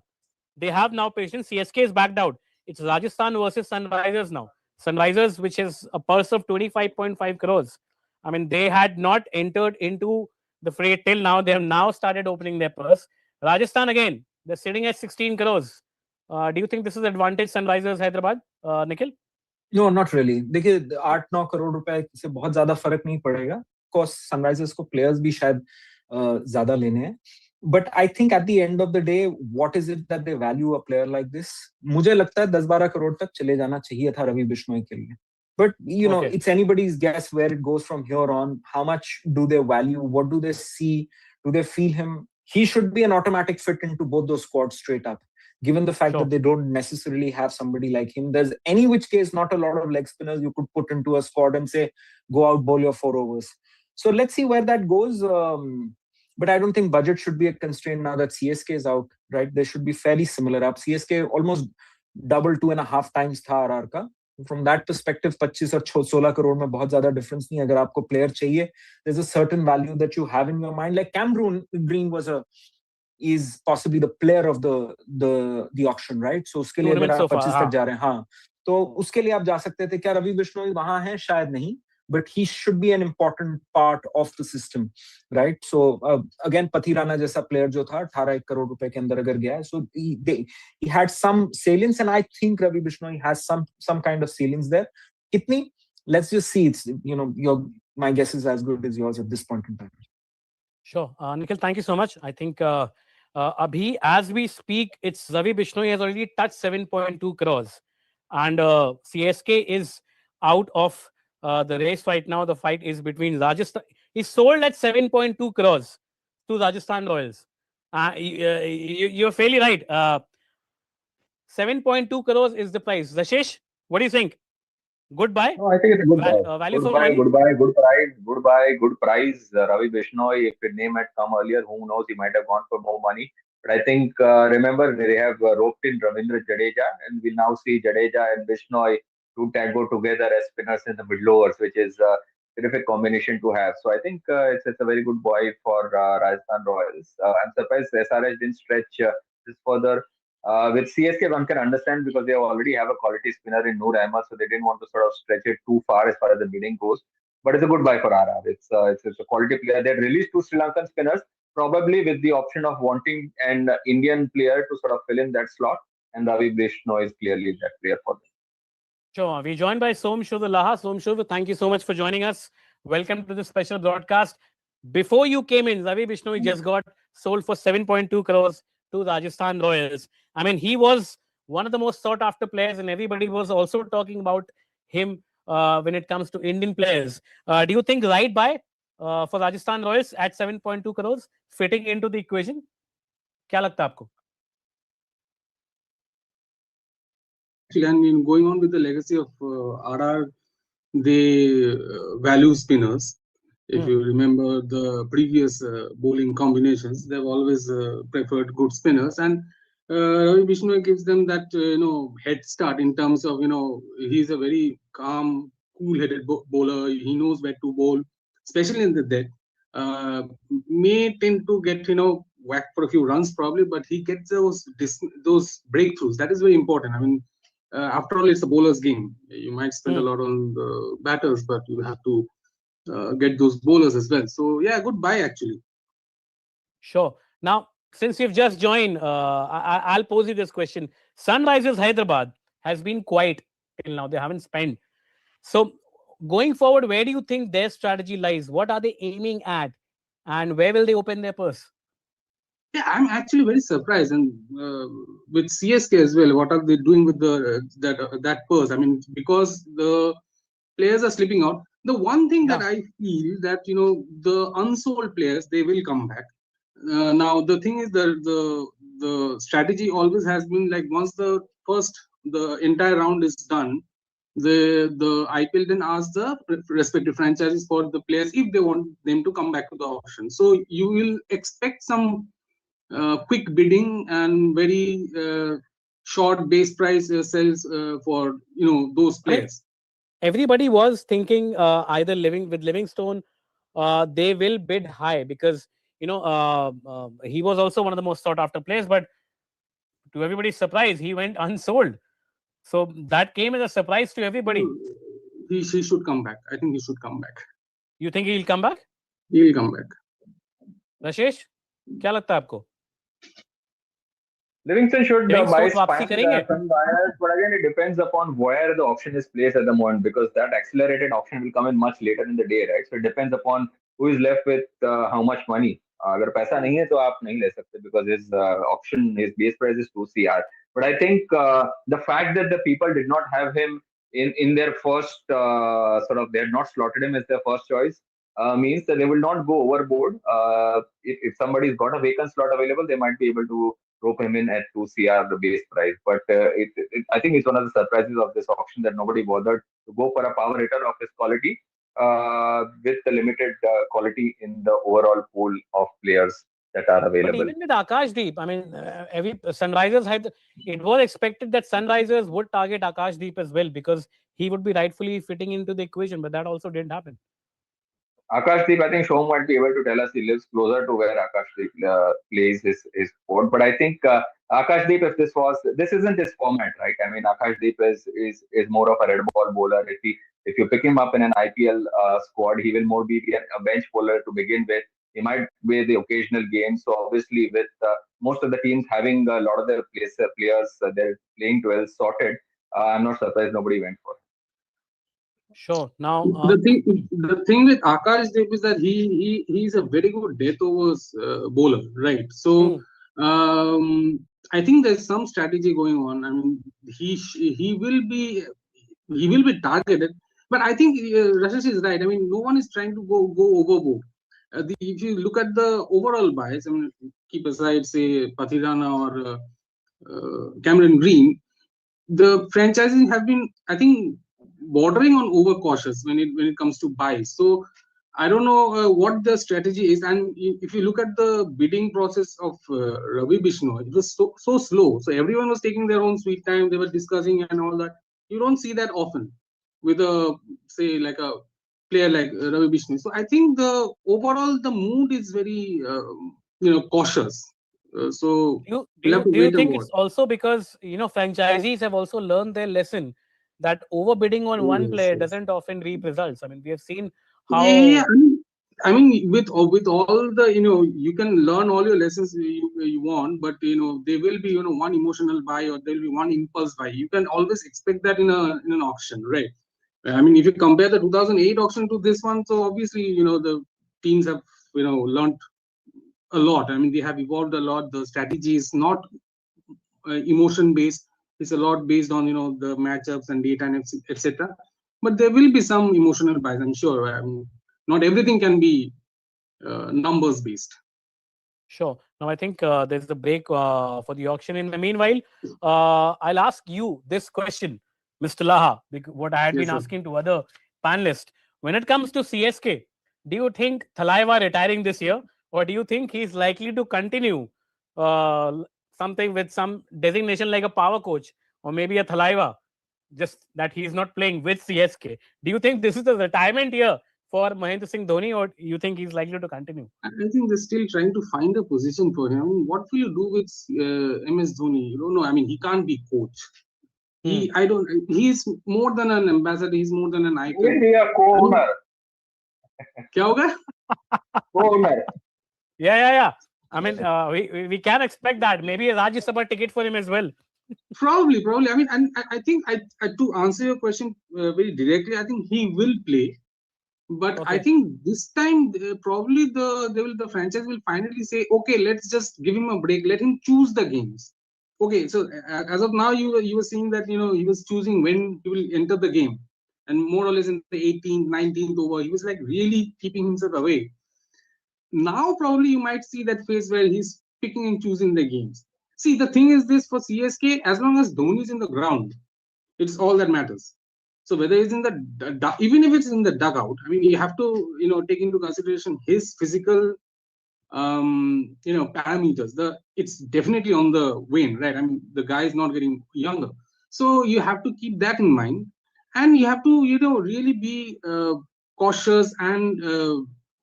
now patience. CSK is backed out. It's Rajasthan versus Sunrisers now. Sunrisers, which is a purse of 25.5 crores. I mean, they had not entered into the fray till now. They have now started opening their purse. Rajasthan again, they're sitting at 16 crores. Do you think this is advantage Sunrisers Hyderabad, Nikhil? No, not really. देखिए 8-9 करोड़ रुपए से बहुत ज्यादा फर्क नहीं पड़ेगा. Course Sunrisers को players भी शायद ज्यादा लेने हैं. But I think at the end of the day, what is it that they value a player like this? मुझे लगता है 10-12 करोड़ तक चले जाना चाहिए था रवि बिश्नोई के लिए. But you know, it's anybody's guess where it goes from here on. How much do they value? What do they see? Do they feel him? He should be an automatic fit into both those squads straight up. Given the fact that they don't necessarily have somebody like him, there's any which case not a lot of leg spinners you could put into a squad and say, go out, bowl your 4 overs. So let's see where that goes. But I don't think budget should be a constraint now that CSK is out, right? They should be fairly similar up. CSK almost double 2.5 times tha RR ka. From that perspective, 25 और 16 crore में बहुत ज़्यादा difference नहीं. अगर आपको player चाहिए, there's a certain value that you have in your mind. Like Cameron Green is possibly the player of the auction, right? So उसके लिए अगर आप 25 तक जा रहे हैं, हाँ, तो उसके लिए आप जा सकते थे. क्या रवि बिश्नोई वहाँ हैं? शायद नहीं, but he should be an important part of the system, right? So again, Pathirana जैसा player जो था 18 करोड़ रुपए के अंदर अगर गया है, so he had some salience, and I think Ravi Bishnoi has some kind of salience there. Kitni? Let's just see. It's, you know, my guess is as good as yours at this point in time. Sure. Nikhil, thank you so much. I think Abhi, as we speak, it's Ravi Bishnoi has already touched 7.2 crores. And CSK is out of the race right now. The fight is between Rajasthan. He's sold at 7.2 crores to Rajasthan Royals. You're fairly right. 7.2 crores is the price. Rashesh, what do you think? Good buy? No, I think it's a good buy. Value Good for buy, money? good buy, good price, good buy, good price. Ravi Bishnoi, if his name had come earlier, who knows, he might have gone for more money. But I think, remember, they have roped in Ravindra Jadeja, and we now see Jadeja and Bishnoi to go together as spinners in the middle overs, which is a terrific combination to have. So I think it's a very good buy for Rajasthan Royals. I'm surprised SRH didn't stretch this further. With CSK, one can understand because they already have a quality spinner in Noor Ahmed, so they didn't want to sort of stretch it too far as the bidding goes. But it's a good buy for RR. It's a quality player. They released 2 Sri Lankan spinners, probably with the option of wanting an Indian player to sort of fill in that slot, and Ravi Bishnoi is clearly that player for them. Sure. We're joined by Som Shuvalaha. Som Shuv, thank you so much for joining us. Welcome to this special broadcast. Before you came in, Ravi Bishnoi just got sold for 7.2 crores to Rajasthan Royals. I mean, he was one of the most sought after players, and everybody was also talking about him when it comes to Indian players. Do you think right buy for Rajasthan Royals at 7.2 crores fitting into the equation? क्या लगता है आपको? Actually, I mean, going on with the legacy of RR, they value spinners. If you remember the previous bowling combinations, they've always preferred good spinners, and Ravi Bishnoi gives them that head start in terms of he's a very calm, cool-headed bowler. He knows where to bowl, especially in the dead. May tend to get whacked for a few runs probably, but he gets those breakthroughs. That is very important. I mean, after all, it's a bowler's game. You might spend a lot on the batters, but you have to get those bowlers as well. So yeah, good buy actually. Sure. Now, since you've just joined, I'll pose you this question. Sunrisers Hyderabad has been quiet till now. They haven't spent. So going forward, where do you think their strategy lies? What are they aiming at? And where will they open their purse? Yeah, I'm actually very surprised, and with CSK as well. What are they doing with that purse? I mean, because the players are slipping out. The one thing that I feel that the unsold players, they will come back. Now the thing is the strategy always has been like once the entire round is done, the IPL then asks the respective franchises for the players if they want them to come back to the auction. So you will expect some quick bidding and very short base price sells for those players. Everybody was thinking either with Livingstone, they will bid high because he was also one of the most sought after players. But to everybody's surprise, he went unsold. So that came as a surprise to everybody. He should come back. I think he should come back. You think he'll come back? He will come back. Rashesh, क्या लगता है आपको? Livingston should buy some buyers, but again, it depends upon where the auction is placed at the moment, because that accelerated auction will come in much later in the day, right? So it depends upon who is left with how much money. अगर पैसा नहीं है तो आप नहीं ले सकते, because his auction, his base price is 2 CR. But I think the fact that the people did not have him in their first they had not slotted him as their first choice means that they will not go overboard. If somebody's got a vacant slot available, they might be able to rope him in at 2 CR the base price. But I think it's one of the surprises of this auction that nobody bothered to go for a power hitter of his quality with the limited quality in the overall pool of players that are available. But even with Akashdeep, I mean, every Sunrisers it was expected that Sunrisers would target Akashdeep as well, because he would be rightfully fitting into the equation, but that also didn't happen. Akashdeep, I think Shom might be able to tell us. He lives closer to where Akashdeep plays his sport. But I think Akashdeep, if this isn't his format, right? I mean, Akashdeep is more of a red ball bowler. If you pick him up in an IPL squad, he will more be a bench bowler to begin with. He might play the occasional game. So obviously, with most of the teams having a lot of their players, they're playing 12 sorted. I'm not surprised nobody went for it. Sure. Now the thing with Akashdeep is that he's a very good death overs bowler, right? So I think there's some strategy going on. I mean, he will be targeted, but I think Rashesh is right. I mean, no one is trying to go overboard. If you look at the overall buys, I mean, keep aside say Pathirana or Cameron Green, the franchises have been, I think, bordering on overcautious when it comes to buys. So I don't know what the strategy is. And if you look at the bidding process of Ravi Bishnoi, it was so slow. So everyone was taking their own sweet time. They were discussing and all that. You don't see that often with a player like Ravi Bishnoi. So I think the mood is very cautious. So do you think it's also because franchisees have also learned their lesson that overbidding on one player doesn't often reap results? I mean, we have seen how. I mean, with all the you can learn all your lessons you want, but there will be one emotional buy or there will be one impulse buy. You can always expect that in an auction, right? I mean, if you compare the 2008 auction to this one, so obviously the teams have learned a lot. I mean, they have evolved a lot. The strategy is not emotion based. It's a lot based on the matchups and data and etc. But there will be some emotional bias, I'm sure. I mean, not everything can be numbers based. Sure. Now I think there's the break for the auction. In the meanwhile, I'll ask you this question, Mr. Laha, what I had been asking to other panelists. When it comes to CSK, do you think Thalaiva retiring this year, or do you think he's likely to continue something with some designation like a power coach or maybe a Thalaiva, just that he's not playing with CSK? Do you think this is the retirement year for Mahendra Singh Dhoni, or you think he's likely to continue? I think they're still trying to find a position for him. I mean, what will you do with MS Dhoni? You don't know. I mean, he can't be coach. He's more than an ambassador. He's more than an icon. He'll be a co-owner. क्या होगा? Co-owner. Yeah. I mean, we can expect that. Maybe a Rajya Sabha ticket for him as well. Probably. I mean, and I think to answer your question very directly, I think he will play. But I think this time probably the franchise will finally say, okay, let's just give him a break. Let him choose the games. Okay, so as of now, you were seeing that he was choosing when he will enter the game, and more or less in the 18th, 19th over, he was like really keeping himself away. Now probably you might see that phase where he's picking and choosing the games. See, the thing is this for CSK, as long as Dhoni is in the ground, it's all that matters. So whether it's in even if it's in the dugout, I mean, you have to take into consideration his physical parameters. It's definitely on the wane, right? I mean, the guy is not getting younger, so you have to keep that in mind, and you have to really be cautious and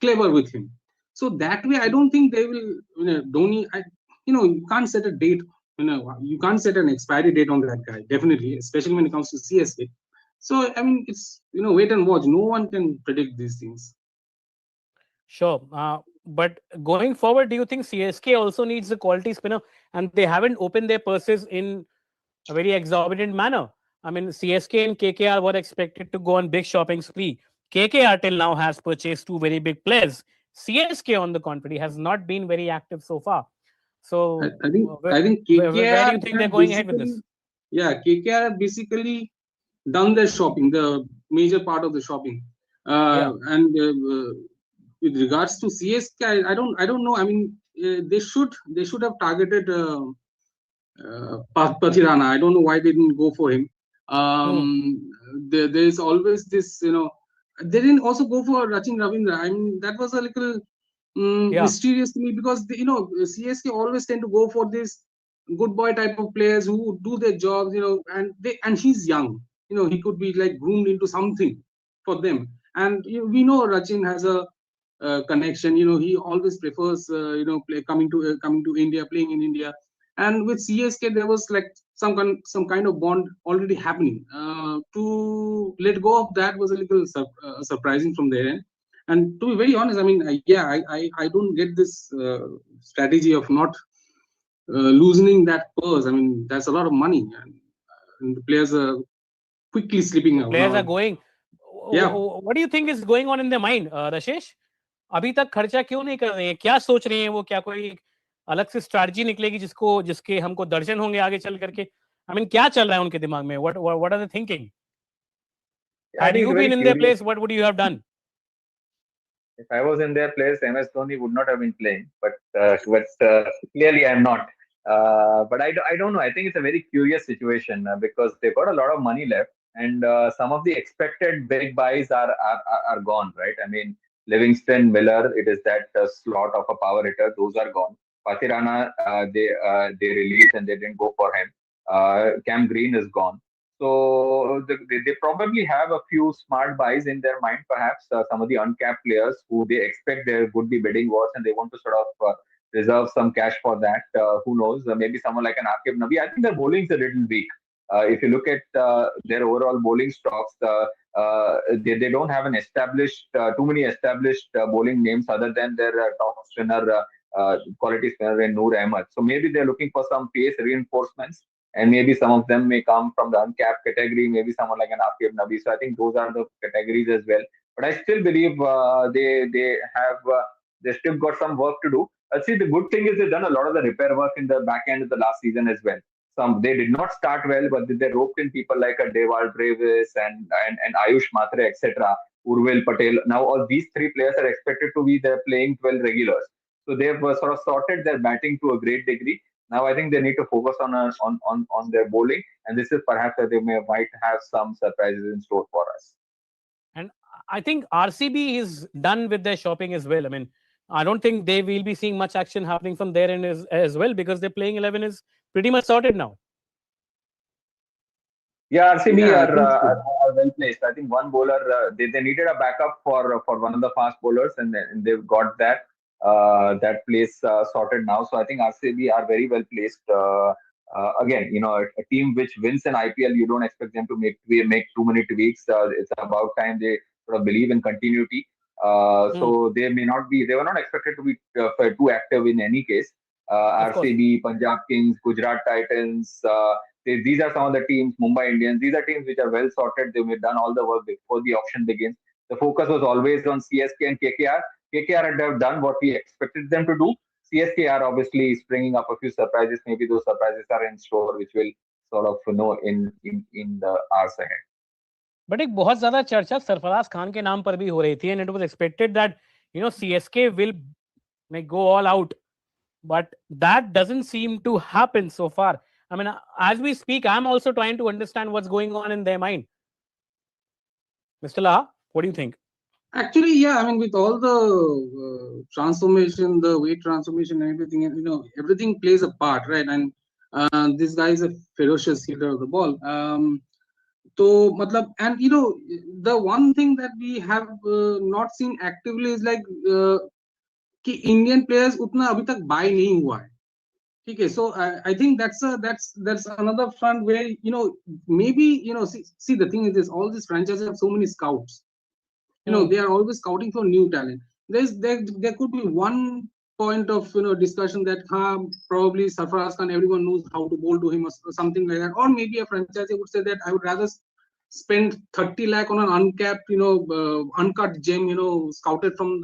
clever with him. So that way, I don't think they will. Dhoni, you can't set a date. You can't set an expiry date on that guy. Definitely, especially when it comes to CSK. So I mean, it's wait and watch. No one can predict these things. Sure. But going forward, do you think CSK also needs a quality spinner, and they haven't opened their purses in a very exorbitant manner? I mean, CSK and KKR were expected to go on big shopping spree. KKR till now has purchased two very big players. CSK, on the contrary, has not been very active so far. So I think where do KKR you think they're going ahead with this? Yeah, KKR have basically done their shopping, the major part of the shopping. And with regards to CSK, I don't know. I mean, they should have targeted Pathirana. I don't know why they didn't go for him. There is always this, they didn't also go for Rachin Ravindra. I mean, that was a little mysterious to me, because CSK always tend to go for this good boy type of players who do their jobs, and he's young. He could be like groomed into something for them. And we know Rachin has a connection. He always prefers coming to India, playing in India. And with CSK, there was like some kind of bond already happening. To let go of that was a little surprising from their end. And to be very honest, I mean, I don't get this strategy of not loosening that purse. I mean, that's a lot of money, and the players are quickly slipping out. Players are going. Yeah. What do you think is going on in their mind, Rashesh? अभी तक खर्चा क्यों नहीं कर रहे हैं? क्या सोच रहे हैं वो? क्या कोई अलग से स्ट्रैटेजी निकलेगी जिसके हमको दर्शन होंगे आगे चल करके? I mean, क्या चल रहा है उनके दिमाग में? What are they thinking? Had you been in their place, what would you have done? If I was in their place, MS Dhoni would not have been playing. But clearly, I'm not. But I don't know. I think it's a very curious situation because they've got a lot of money left, and some of the expected big buys are gone, right? I mean, Livingstone, Miller, it is that slot of a power hitter. Those are gone. Pathirana, they released and they didn't go for him. Cam Green is gone. So they probably have a few smart buys in their mind, perhaps some of the uncapped players who they expect there would be bidding wars, and they want to sort of reserve some cash for that. Who knows? Maybe someone like an Akib Nabi. I think their bowling is a little weak. If you look at their overall bowling stocks, they don't have an established, too many established bowling names other than their top spinner, quality spinner in Noor Ahmed. So maybe they're looking for some pace reinforcements, and maybe some of them may come from the uncapped category, maybe someone like an Akib Nabi. So I think those are the categories as well. But I still believe they still got some work to do. See, the good thing is they've done a lot of the repair work in the back end of the last season as well. They did not start well, but they roped in people like a Dewald Brevis and Ayush Matre, etc., Urvil Patel. Now all these three players are expected to be their playing 12 regulars. So they've sort of sorted their batting to a great degree. Now I think they need to focus on their bowling, and this is perhaps where they might have some surprises in store for us. And I think RCB is done with their shopping as well. I mean, I don't think they will be seeing much action happening from their end as well, because their playing 11 is pretty much sorted now. Yeah, RCB are well placed. I think one bowler, they needed a backup for one of the fast bowlers, and they've got that place sorted now. So I think RCB are very well placed. Again, a team which wins an IPL, you don't expect them to make too many tweaks. It's about time they sort of believe in continuity. So they were not expected to be too active in any case. RCB, Punjab Kings, Gujarat Titans, these are some of the teams, Mumbai Indians, these are teams which are well sorted. They've done all the work before the auction begins. The focus was always on CSK and KKR. KKR had done what we expected them to do. CSK are obviously springing up a few surprises. Maybe those surprises are in store, which will sort of know in the hours ahead. But एक बहुत ज़्यादा चर्चा सरफराज खान के नाम पर भी हो रही थी, and it was expected that CSK will go all out, but that doesn't seem to happen so far. I mean, as we speak, I'm also trying to understand what's going on in their mind. Mr. Laha, what do you think? Actually, yeah, I mean, with all the transformation, the weight transformation and everything, everything plays a part, right? And this guy is a ferocious hitter of the ball. So, matlab, and the one thing that we have not seen actively is like कि Indian players उतना अभी तक buy नहीं हुआ है. Okay, so I think that's another front where maybe see the thing is this, all these franchises have so many scouts. They are always scouting for new talent. There could be one point of discussion that probably Sarfaraz Khan, everyone knows how to bowl to him or something like that, or maybe a franchise would say that I would rather spend 30 lakh on an uncapped uncut gem scouted from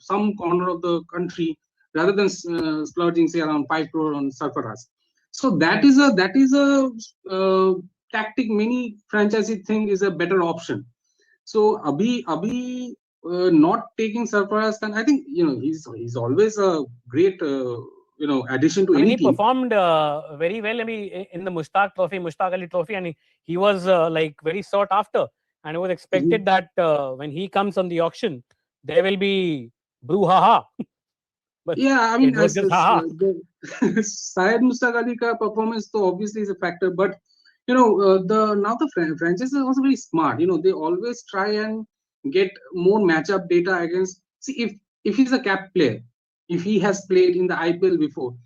some corner of the country rather than splurging say around 5 crore on Sarfaraz. So that is a tactic many franchises think is a better option. So Abhi not taking Sarfaraz Khan, I think he's always a great addition to any he team. performed very well. I mean, in the Mushtaq Ali Trophy, and he was like very sought after, and it was expected that when he comes on the auction, there will be brouhaha. But yeah, I mean, it was just haha. Syed Mushtaq Ali ka performance so obviously is a factor, but the franchise is also very smart. They always try and get more matchup data against. See, if he's a cap player, if he has played in the IPL before,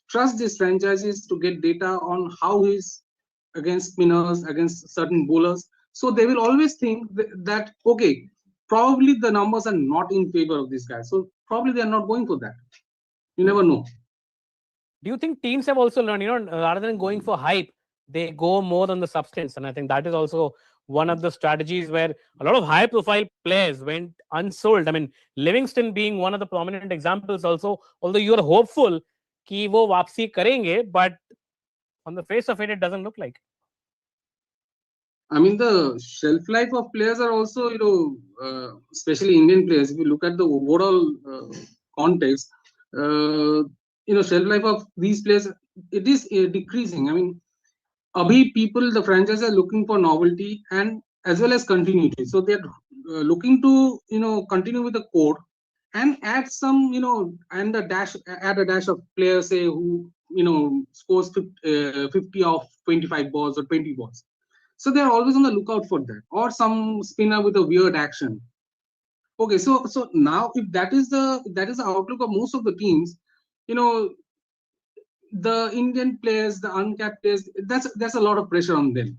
trust these franchises to get data on how he's against spinners, against certain bowlers. So they will always think that okay, probably the numbers are not in favor of this guy. So probably they are not going for that. You never know. Do you think teams have also learned, rather than going for hype, they go more on the substance? And I think that is also one of the strategies where a lot of high-profile players went unsold. I mean, Livingstone being one of the prominent examples also, although you are hopeful कि वो वापसी करेंगे, but on the face of it, it doesn't look like. I mean, the shelf life of players are also, especially Indian players, if you look at the overall context, shelf life of these players, it is decreasing. I mean, abhi people, the franchise are looking for novelty and as well as continuity. So they're looking to, continue with the core and add some, and add a dash of players, say, who, scores 50 of 25 balls or 20 balls. So they are always on the lookout for that, or some spinner with a weird action. Okay, so now if that is the outlook of most of the teams, the Indian players, the uncapped players, that's a lot of pressure on them.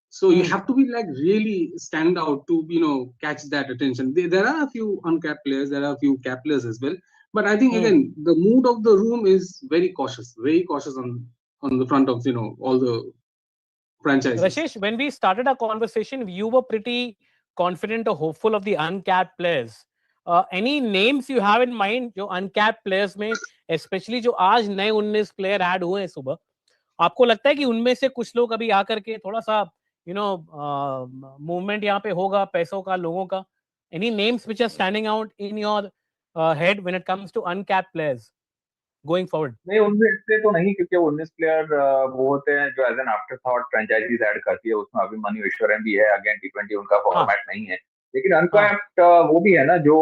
So you have to be like really stand out to catch that attention. There are a few uncapped players, there are a few cap players as well, but I think again the mood of the room is very cautious on the front of all the franchises. Rashesh, when we started our conversation, you were pretty confident or hopeful of the uncapped players. Any names you have in mind जो uncapped players में, especially जो आज नए 19 player add हुए हैं सुबह, आपको लगता है कि उनमें से कुछ लोग अभी आकर के थोड़ा सा movement यहाँ पे होगा पैसों का, लोगों का? Any names which are standing out in your head when it comes to uncapped players going forward? नहीं, उनमें इसलिए तो नहीं क्योंकि 19 प्लेयर वो होते हैं जो as an afterthought franchises add करती है. उसमें अभिमन्यु ईश्वरन भी है. अगेन T20 उनका फॉर्मेट नहीं है, लेकिन अनकैप्ड वो भी है ना, जो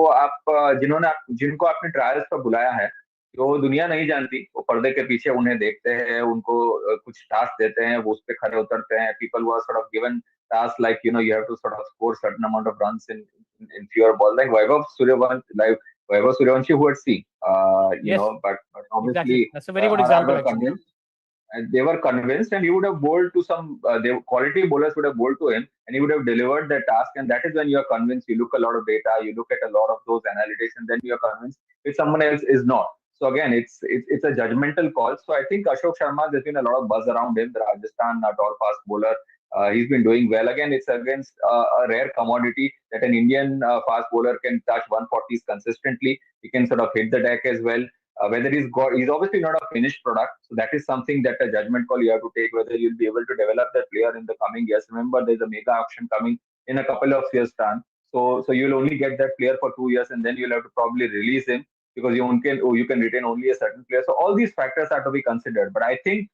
जिनको आपने ट्रायल्स पर बुलाया है, जो दुनिया नहीं जानती. वो पर्दे के पीछे उन्हें देखते हैं, उनको कुछ टास्क देते हैं, वो उस पर खड़े उतरते हैं. पीपल वो sort of given task like you have to sort of score certain amount of runs in fewer balls, like Vaibhav Suryavanshi, who had seen, Yes. but obviously Exactly. That's a very good example. They were convinced, and he would have bowled to some. Quality bowlers would have bowled to him, and he would have delivered the task. And that is when you are convinced. You look a lot of data, you look at a lot of those analytics, and then you are convinced if someone else is not. So again, it's a judgmental call. So I think Ashok Sharma, there's been a lot of buzz around him. The Rajasthan tall fast bowler. He's been doing well. Again, it's against a rare commodity that an Indian fast bowler can touch 140s consistently. He can sort of hit the deck as well. Whether he's obviously not a finished product. So that is something that a judgment call you have to take, whether you'll be able to develop that player in the coming years. Remember, there's a mega auction coming in a couple of years' time. So you'll only get that player for 2 years, and then you'll have to probably release him because you can retain only a certain player. So all these factors are to be considered. But I think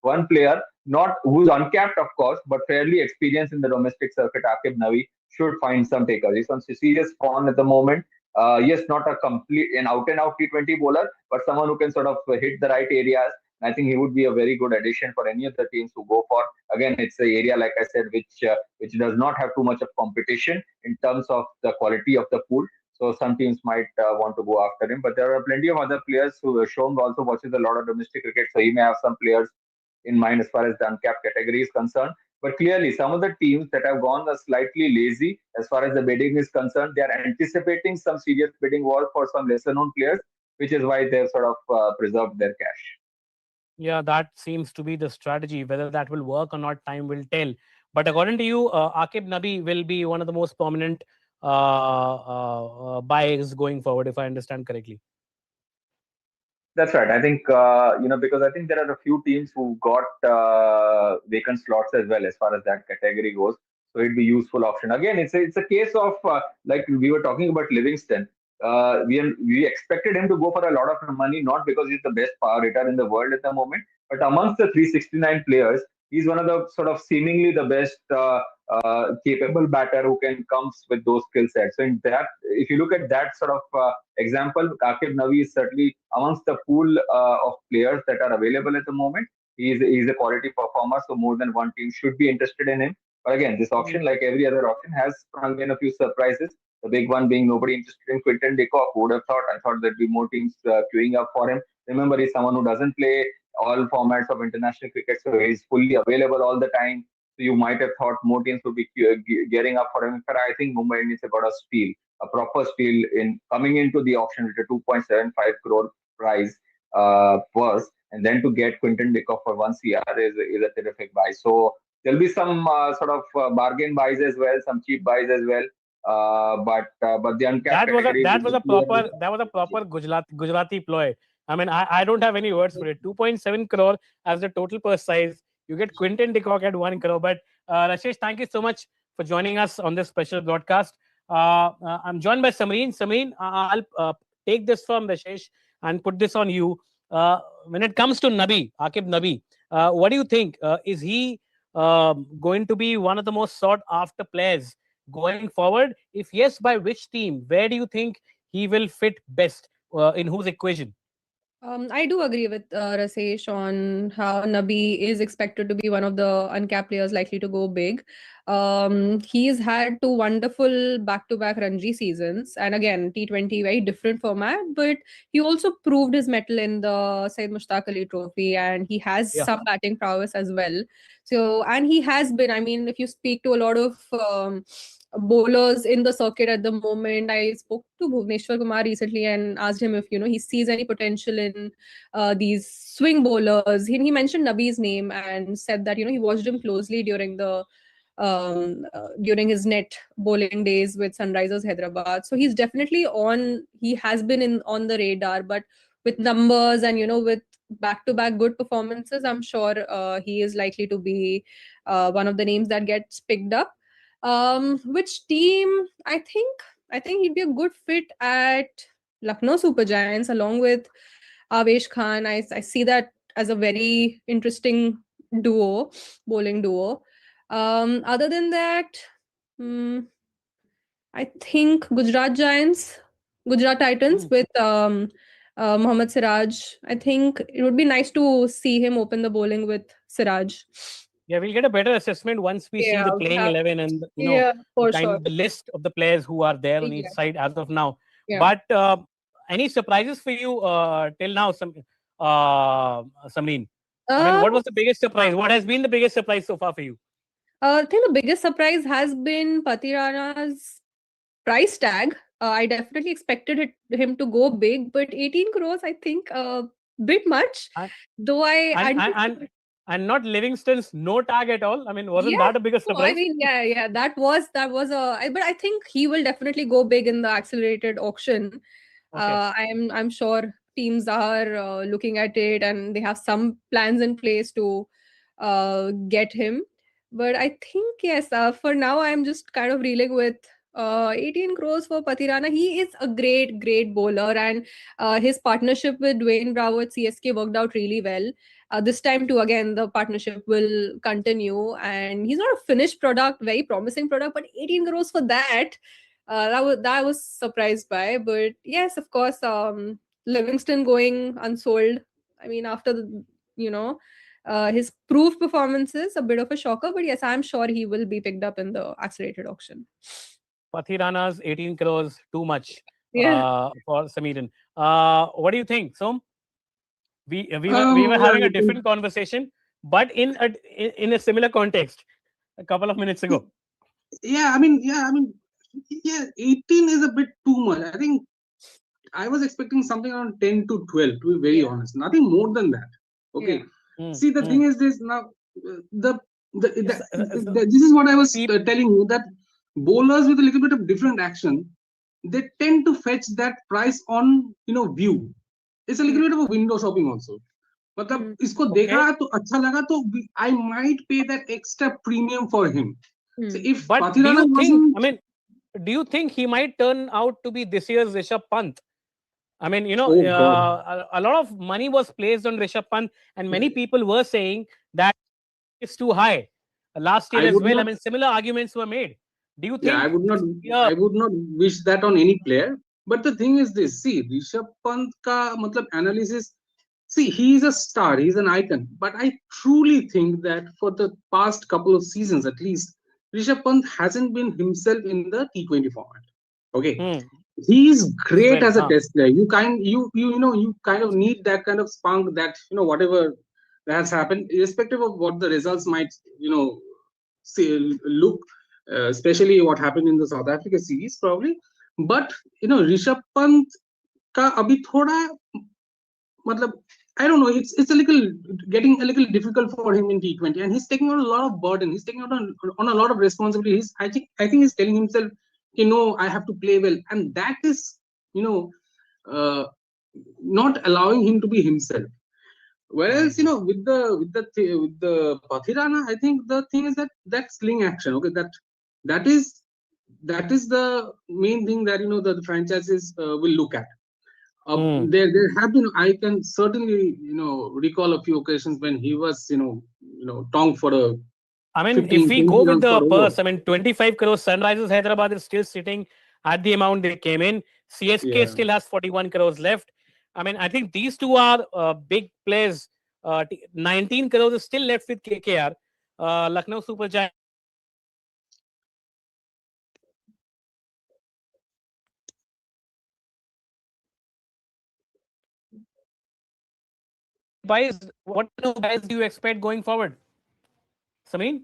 one player, not who's uncapped, of course, but fairly experienced in the domestic circuit, Aqib Navi, should find some takers. He's on serious form at the moment. Yes, not a complete an out and out T20 bowler, but someone who can sort of hit the right areas. I think he would be a very good addition for any of the teams to go for. Again, it's an area, like I said, which does not have too much of competition in terms of the quality of the pool. So some teams might want to go after him. But there are plenty of other players who Sean also watches a lot of domestic cricket, so he may have some players in mind as far as the uncapped category is concerned. But clearly, some of the teams that have gone are slightly lazy as far as the bidding is concerned. They are anticipating some serious bidding war for some lesser known players, which is why they've sort of preserved their cash. Yeah, that seems to be the strategy. Whether that will work or not, time will tell. But according to you, Aqib Nabi will be one of the most prominent buys going forward, if I understand correctly. That's right. I think because I think there are a few teams who got vacant slots as well as far as that category goes. So it'd be useful option. Again, it's a case of like we were talking about Livingstone. We expected him to go for a lot of money, not because he's the best power hitter in the world at the moment, but amongst the 369 players, he's one of the sort of seemingly the best capable batter who can comes with those skill sets. So in that, if you look at that sort of example, Aqib Nabi is certainly amongst the pool of players that are available at the moment. He's a quality performer, so more than one team should be interested in him. But again, this auction, like every other auction, has sprung in a few surprises. The big one being nobody interested in Quinton de Kock. Who would have thought? I thought there'd be more teams queuing up for him. Remember, he's someone who doesn't play all formats of international cricket, so he's fully available all the time. So you might have thought more teams would be gearing up for him. But I think Mumbai Indians have got a steal, a proper steal in coming into the auction with a 2.75 crore prize purse, and then to get Quinton de Kock for 1 CR is a terrific buy. So there'll be some sort of bargain buys as well, some cheap buys as well. But the uncapped that was a proper Gujarati ploy. I mean, I don't have any words for it. 2.7 crore as the total purse size. You get Quinton de Kock at 1 crore. But Rashesh, thank you so much for joining us on this special broadcast. I'm joined by Samreen. Samreen, I'll take this from Rashesh and put this on you. When it comes to Nabi, Aqib Nabi, what do you think? Is he going to be one of the most sought after players going forward? If yes, by which team? Where do you think he will fit best? In whose equation? I do agree with Rasesh on how Nabi is expected to be one of the uncapped players likely to go big. He's had 2 wonderful back-to-back Ranji seasons, and again T20 very different format, but he also proved his mettle in the Syed Mushtaq Ali Trophy, and he has some batting prowess as well. So, and he has been, I mean, if you speak to a lot of bowlers in the circuit at the moment, I spoke to Bhuvneshwar Kumar recently and asked him if he sees any potential in these swing bowlers. He mentioned Nabi's name and said that he watched him closely during the during his net bowling days with Sunrisers Hyderabad. So he's definitely on. He has been on the radar, but with numbers and with back-to-back good performances, I'm sure he is likely to be one of the names that gets picked up. Which team? I think he'd be a good fit at Lucknow Super Giants along with Avesh Khan. I see that as a very interesting bowling duo. Other than that, I think Gujarat Titans with Mohammad Siraj. I think it would be nice to see him open the bowling with Siraj. Yeah, we'll get a better assessment once we see the playing 11 and the list of the players who are there on each side as of now. Yeah. But any surprises for you till now, Samreen? I mean, what was the biggest surprise? What has been the biggest surprise so far for you? I think the biggest surprise has been Pathirana's price tag. I definitely expected him to go big, but 18 crores, I think, a bit much. And not Livingstone's no tag at all. I mean, wasn't that a bigger surprise? I mean, that was but I think he will definitely go big in the accelerated auction. Okay. I'm sure teams are looking at it and they have some plans in place to get him. But I think, yes, for now, I'm just kind of reeling with 18 crores for Pathirana. He is a great bowler, and his partnership with Dwayne Bravo at CSK worked out really well. This time too, again, the partnership will continue, and he's not a finished product, very promising product, but 18 crores for that, that was surprised by. But yes, of course, Livingstone going unsold. I mean, after his proved performances, a bit of a shocker, but yes, I'm sure he will be picked up in the accelerated auction. Pathirana's 18 crores, too much for Samiran. What do you think, Som? We were having a different conversation, but in a similar context a couple of minutes ago. Yeah, 18 is a bit too much. I think I was expecting something around 10 to 12, to be very honest. Nothing more than that. Okay. See, the thing is this now. This is what I was telling you, that bowlers with a little bit of different action, they tend to fetch that price on view. It's a little bit of a window shopping also. But isko dekha to acha laga, to I might pay that extra premium for him. So if Pathirana do you think he might turn out to be this year's Rishabh Pant? I mean, a lot of money was placed on Rishabh Pant, and many people were saying that it's too high. Last year as well, similar arguments were made. Do you think? I would not wish that on any player. But the thing is this: see, Rishabh Pant ka matlab analysis. See, he is a star, he is an icon. But I truly think that for the past couple of seasons, at least, Rishabh Pant hasn't been himself in the T20 format. Okay. He is great as a test player. You kind of need that kind of spunk, that whatever has happened, irrespective of what the results might look, especially what happened in the South Africa series probably. But Rishabh Pant ka abhi thoda matlab, I don't know, it's getting a little difficult for him in T20, and he's taking on a lot of burden. He's taking on a lot of responsibilities. I think he's telling himself, I have to play well, and that is not allowing him to be himself. Whereas with the Pathirana, I think the thing is that sling action. Okay, that is the main thing that the franchises will look at. There have been, I can certainly recall a few occasions when he was tonged for a. If we go with the purse, 25 crores. Sunrisers Hyderabad is still sitting at the amount they came in. CSK still has 41 crores left. I think these two are big players. 19 crores is still left with KKR. Lucknow Super Giants. What buys do you expect going forward, Samin?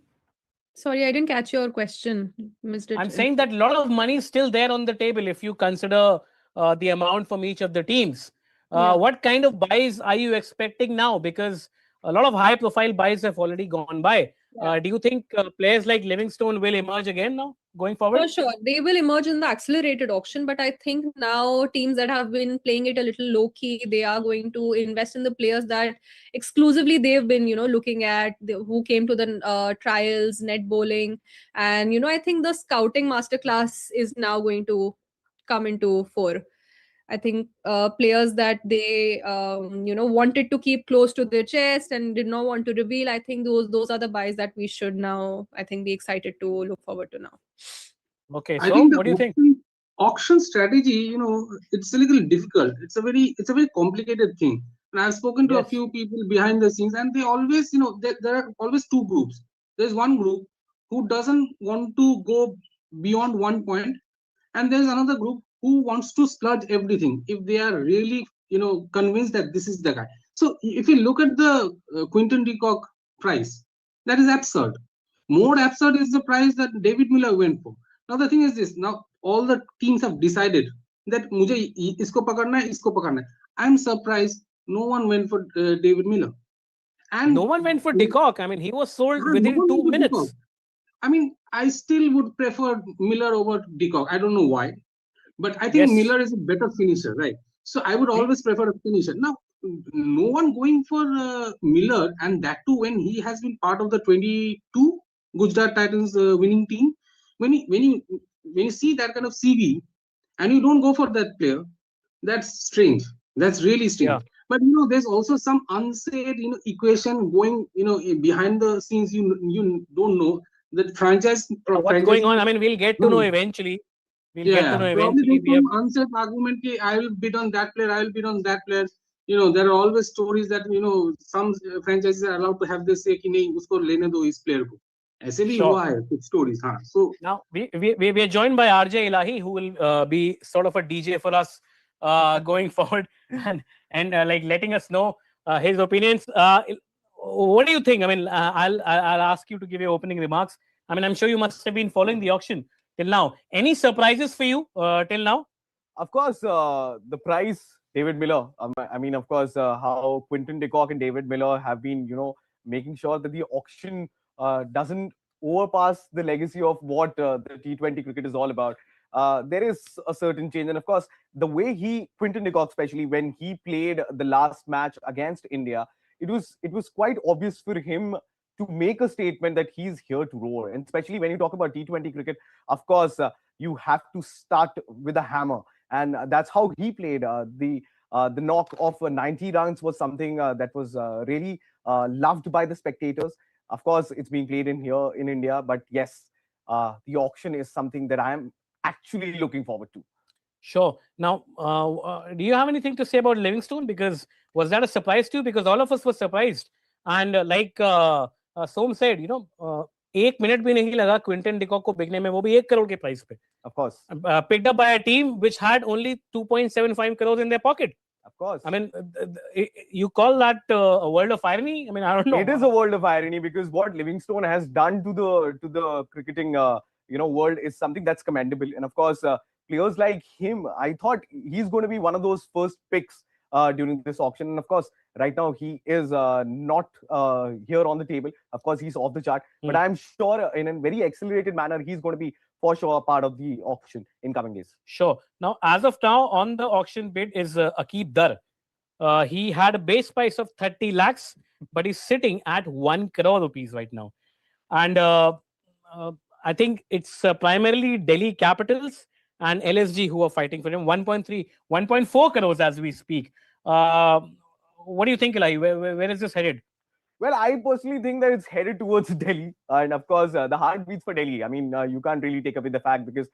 Sorry, I didn't catch your question. Missed it. I'm saying that a lot of money is still there on the table if you consider the amount from each of the teams. What kind of buys are you expecting now? Because a lot of high-profile buys have already gone by. Do you think players like Livingstone will emerge again now, going forward? For sure. They will emerge in the accelerated auction, but I think now teams that have been playing it a little low-key, they are going to invest in the players that exclusively they've been, looking at, who came to the trials, net bowling. And, I think the scouting masterclass is now going to come into fore. I think players that they wanted to keep close to their chest and did not want to reveal, I think those are the buys that we should now, I think, be excited to look forward to now. Okay, so what do you think? Auction strategy, it's a little difficult. It's a very complicated thing. And I've spoken to a few people behind the scenes, and they always, there are always two groups. There's one group who doesn't want to go beyond one point, and there's another group who wants to splurge everything if they are really convinced that this is the guy. So if you look at the Quinton de Kock price, that is absurd. More absurd is the price that David Miller went for. Now the thing is this: now all the teams have decided that mujhe isko pakadna hai. I'm surprised no one went for David Miller. And no one went for de Kock. He was sold within 2 minutes. I still would prefer Miller over de Kock. I don't know why. But I think Miller is a better finisher, right? So I would always prefer a finisher. Now, no one going for Miller, and that too when he has been part of the 22 Gujarat Titans winning team. When you see that kind of CV and you don't go for that player, that's strange. That's really strange. But there's also some unsaid equation going behind the scenes. You don't know that what's going on. I mean, we'll get to know eventually. Probably there's some unsaid argument. I will bid on that player. I will bid on that player. There are always stories that some franchises are allowed to have this say कि नहीं उसको लेने दो इस player को. ऐसे भी हुआ है कुछ stories. So now we are joined by RJ Ilahi, who will be sort of a DJ for us going forward and like letting us know his opinions. What do you think? I mean, I'll ask you to give your opening remarks. I mean, I'm sure you must have been following the auction till now. Any surprises for you till now? Of course, the price, David Miller. I mean, of course, how Quinton de Kock and David Miller have been, making sure that the auction doesn't overpass the legacy of what the T20 cricket is all about. There is a certain change, and of course, the way Quinton de Kock, especially when he played the last match against India, it was quite obvious for him to make a statement that he's here to roar. And especially when you talk about T20 cricket, of course, you have to start with a hammer, and that's how he played. The knock of 90 runs was something that was really loved by the spectators. Of course, it's being played here in India, but yes, the auction is something that I am actually looking forward to. Sure. Now, do you have anything to say about Livingstone? Because was that a surprise to you? Because all of us were surprised. And like Som said, 1 minute भी नहीं लगा Quinton de Kock को बिकने में, वो भी 1 crore के price पे. Of course. Picked up by a team which had only 2.75 crores in their pocket. Of course. I mean, you call that a world of irony? I mean, I don't know. It is a world of irony because what Livingstone has done to the cricketing world is something that's commendable. And of course, players like him, I thought he's going to be one of those first picks during this auction. And of course, right now he is not here on the table. Of course, he's off the chart. But I'm sure in a very accelerated manner, he's going to be for sure a part of the auction in coming days. Sure. Now, as of now, on the auction bid is Aqib Dar. He had a base price of 30 lakhs, but he's sitting at 1 crore rupees right now. And I think it's primarily Delhi Capitals and LSG who are fighting for him. 1.4 crores as we speak. What do you think, Eli? Where is this headed? Well, I personally think that it's headed towards Delhi. And of course, the heart beats for Delhi. I mean, you can't really take away the fact because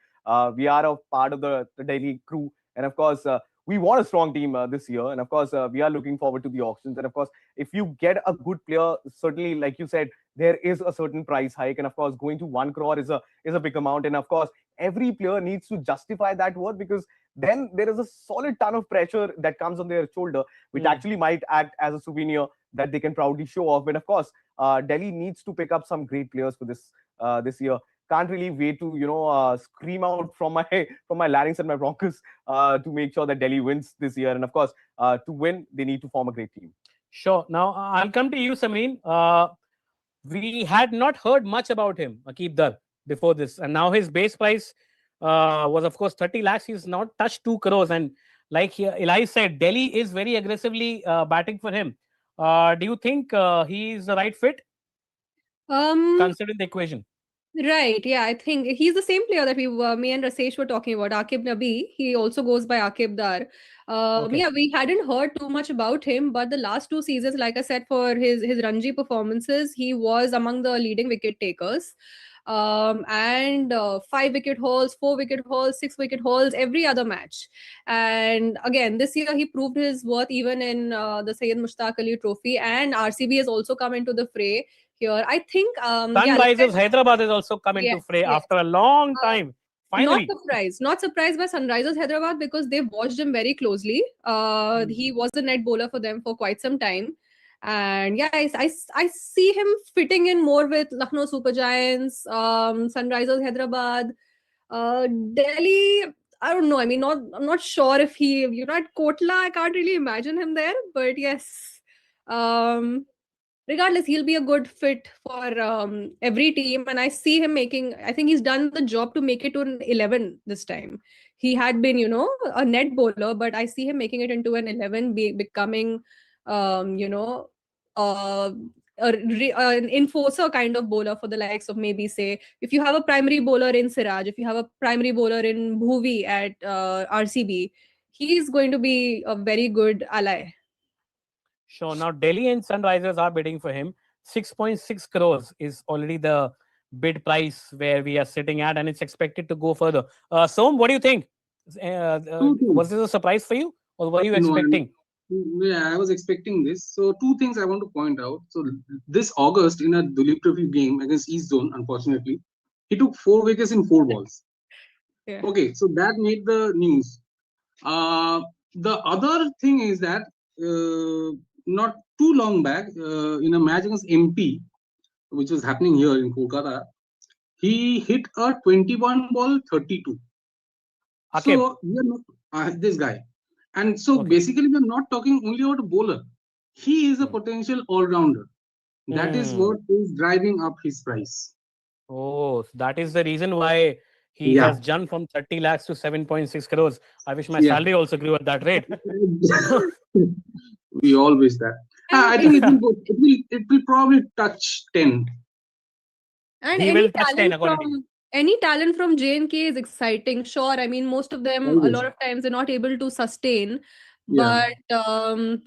we are a part of the Delhi crew. And of course, we want a strong team this year. And of course, we are looking forward to the auctions. And of course, if you get a good player, certainly, like you said, there is a certain price hike. And of course, going to 1 crore is a big amount. And of course, every player needs to justify that worth because then there is a solid ton of pressure that comes on their shoulder, which actually might act as a souvenir that they can proudly show off. And of course, Delhi needs to pick up some great players for this year. Can't really wait to scream out from my larynx and my bronchus to make sure that Delhi wins this year. And of course, to win, they need to form a great team. Sure. Now I'll come to you, Sameen. We had not heard much about him, Aqib Dar, before this, and now his base price was of course 30 lakhs. He's not touched 2 crores, and like Eli said, Delhi is very aggressively batting for him. Do you think he's the right fit? Considering the equation. Right. Yeah, I think he's the same player that me and Rasesh were talking about, Aqib Nabi. He also goes by Aqib Dar. Okay. Yeah, we hadn't heard too much about him, but the last 2 seasons, like I said, for his Ranji performances, he was among the leading wicket takers. And 5 wicket hauls, 4 wicket hauls, 6 wicket hauls every other match. And again, this year he proved his worth even in the Syed Mushtaq Ali Trophy, and RCB has also come into the fray here. I think Sunrisers Hyderabad has also come into fray after a long time. Finally. Not surprised by Sunrisers Hyderabad because they've watched him very closely. He was a net bowler for them for quite some time. And yeah, I see him fitting in more with Lucknow Super Giants, Sunrisers Hyderabad, Delhi. I don't know. I mean, I'm not sure if he, at Kotla, I can't really imagine him there. But yes, regardless, he'll be a good fit for every team. And I see him I think he's done the job to make it to an 11 this time. He had been, a net bowler, but I see him making it into an 11, becoming an enforcer kind of bowler for the likes of maybe, say, if you have a primary bowler in Siraj, if you have a primary bowler in Bhuvi at RCB, he's going to be a very good ally. Sure. Now, Delhi and Sunrisers are bidding for him. 6.6 crores is already the bid price where we are sitting at, and it's expected to go further. Som, what do you think? Two Was things. this a surprise for you, or were you No, expecting? yeah, I was expecting this. So two things I want to point out. So this August in a Duleep Trophy game against East Zone, unfortunately, he took 4 wickets in 4 balls. Yeah. Okay, so that made the news. The other thing is that not too long back, in a match against MP, which was happening here in Kolkata, he hit a 21 ball 32. Akib. So we are not this guy, and so Okay. basically we are not talking only about a bowler. He is a potential all-rounder. That is what is driving up his price. Oh, that is the reason why he Yeah. has jumped from 30 lakhs to 7.6 crores. I wish my Yeah. salary also grew at that rate. We all wish that. I And think it will go. It will probably touch 10. And He any will touch 10 talent according to you. from any talent from J&K is exciting. Sure, I mean most of them a Always. lot of times they're not able to sustain. Yeah. But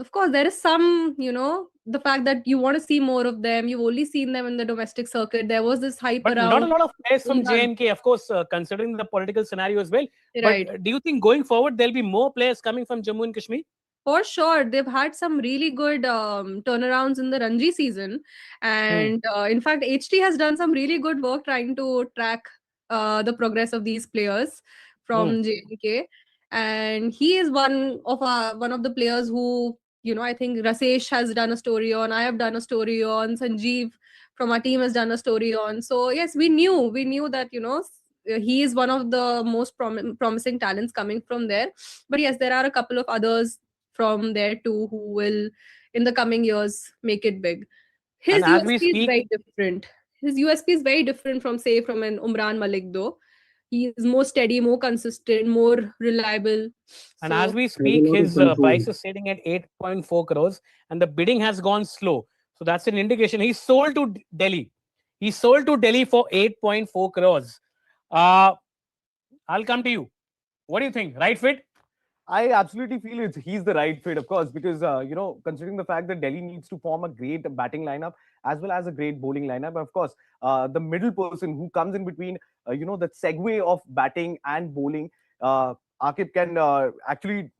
of course there is some, the fact that you want to see more of them. You've only seen them in the domestic circuit. There was this hype But not a around. lot of players from Umran. J&K, of course, considering the political scenario as well. Right. But do you think going forward there'll be more players coming from Jammu and Kashmir? For sure, they've had some really good turnarounds in the Ranji season, and in fact, HT has done some really good work trying to track the progress of these players from J&K, and he is one of the players who I think Rasesh has done a story on. I have done a story on. Sanjeev from our team has done a story on. So yes, we knew that he is one of the most promising talents coming from there. But yes, there are a couple of others from there too who will in the coming years make it big. His And as we USP is speak, very different. His USP is very different from an Umran Malik though. He is more steady, more consistent, more reliable. And So as we Has a speak, lot of his control. price is sitting at 8.4 crores and the bidding has gone slow. So that's an indication. He's sold to Delhi. He sold to Delhi for 8.4 crores. I'll come to you. What do you think? Right fit? I absolutely feel he's the right fit, of course, because considering the fact that Delhi needs to form a great batting lineup as well as a great bowling lineup, of course, the middle person who comes in between, that segue of batting and bowling, Akib can actually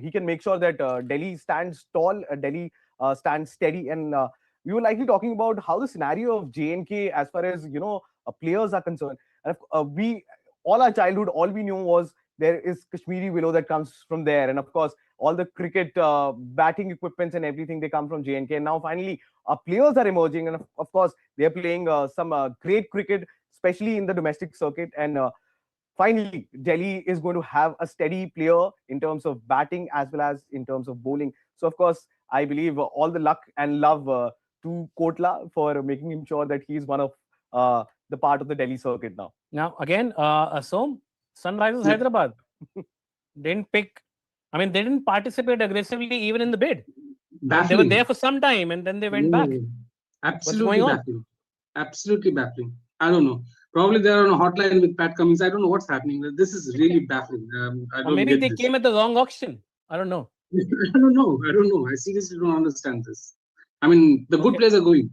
he can make sure that Delhi stands tall, Delhi stands steady, and we were likely talking about how the scenario of J&K as far as players are concerned, and we all our childhood, all we knew was there is Kashmiri willow that comes from there, and of course all the cricket batting equipments and everything, they come from J&K. And now finally players are emerging, and of course they're playing some great cricket, especially in the domestic circuit. And finally Delhi is going to have a steady player in terms of batting as well as in terms of bowling. So of course I believe all the luck and love to Kotla for making him sure that he's one of the part of the Delhi circuit now. Now, again, Som, Sunrisers Yeah. Hyderabad didn't pick. I mean, they didn't participate aggressively even in the bid. And they were Baffling. there for some time and then they went back. Absolutely going on? baffling. Absolutely baffling. I don't know. Probably they're on a hotline with Pat Cummins. I don't know what's happening. This is really baffling. I Or don't maybe get they this. came at the wrong auction. I don't know. I don't know. I don't know. I seriously don't understand this. I mean, the good Okay. players are going.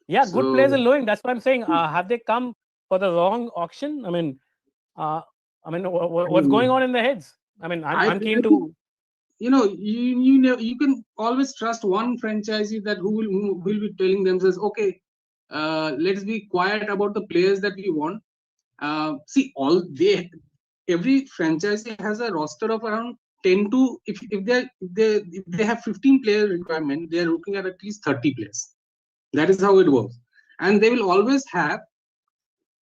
Yeah, good players are So, lowing. That's what I'm saying. Have they come for the wrong auction? I mean, what's going on in their heads? I mean, I'm keen to. think, you know, you can always trust one franchisee that who will be telling themselves, okay, let's be quiet about the players that we want. See, every franchisee has a roster of around 10 to if they have 15 player requirement, they are looking at least 30 players. That is how it works, and they will always have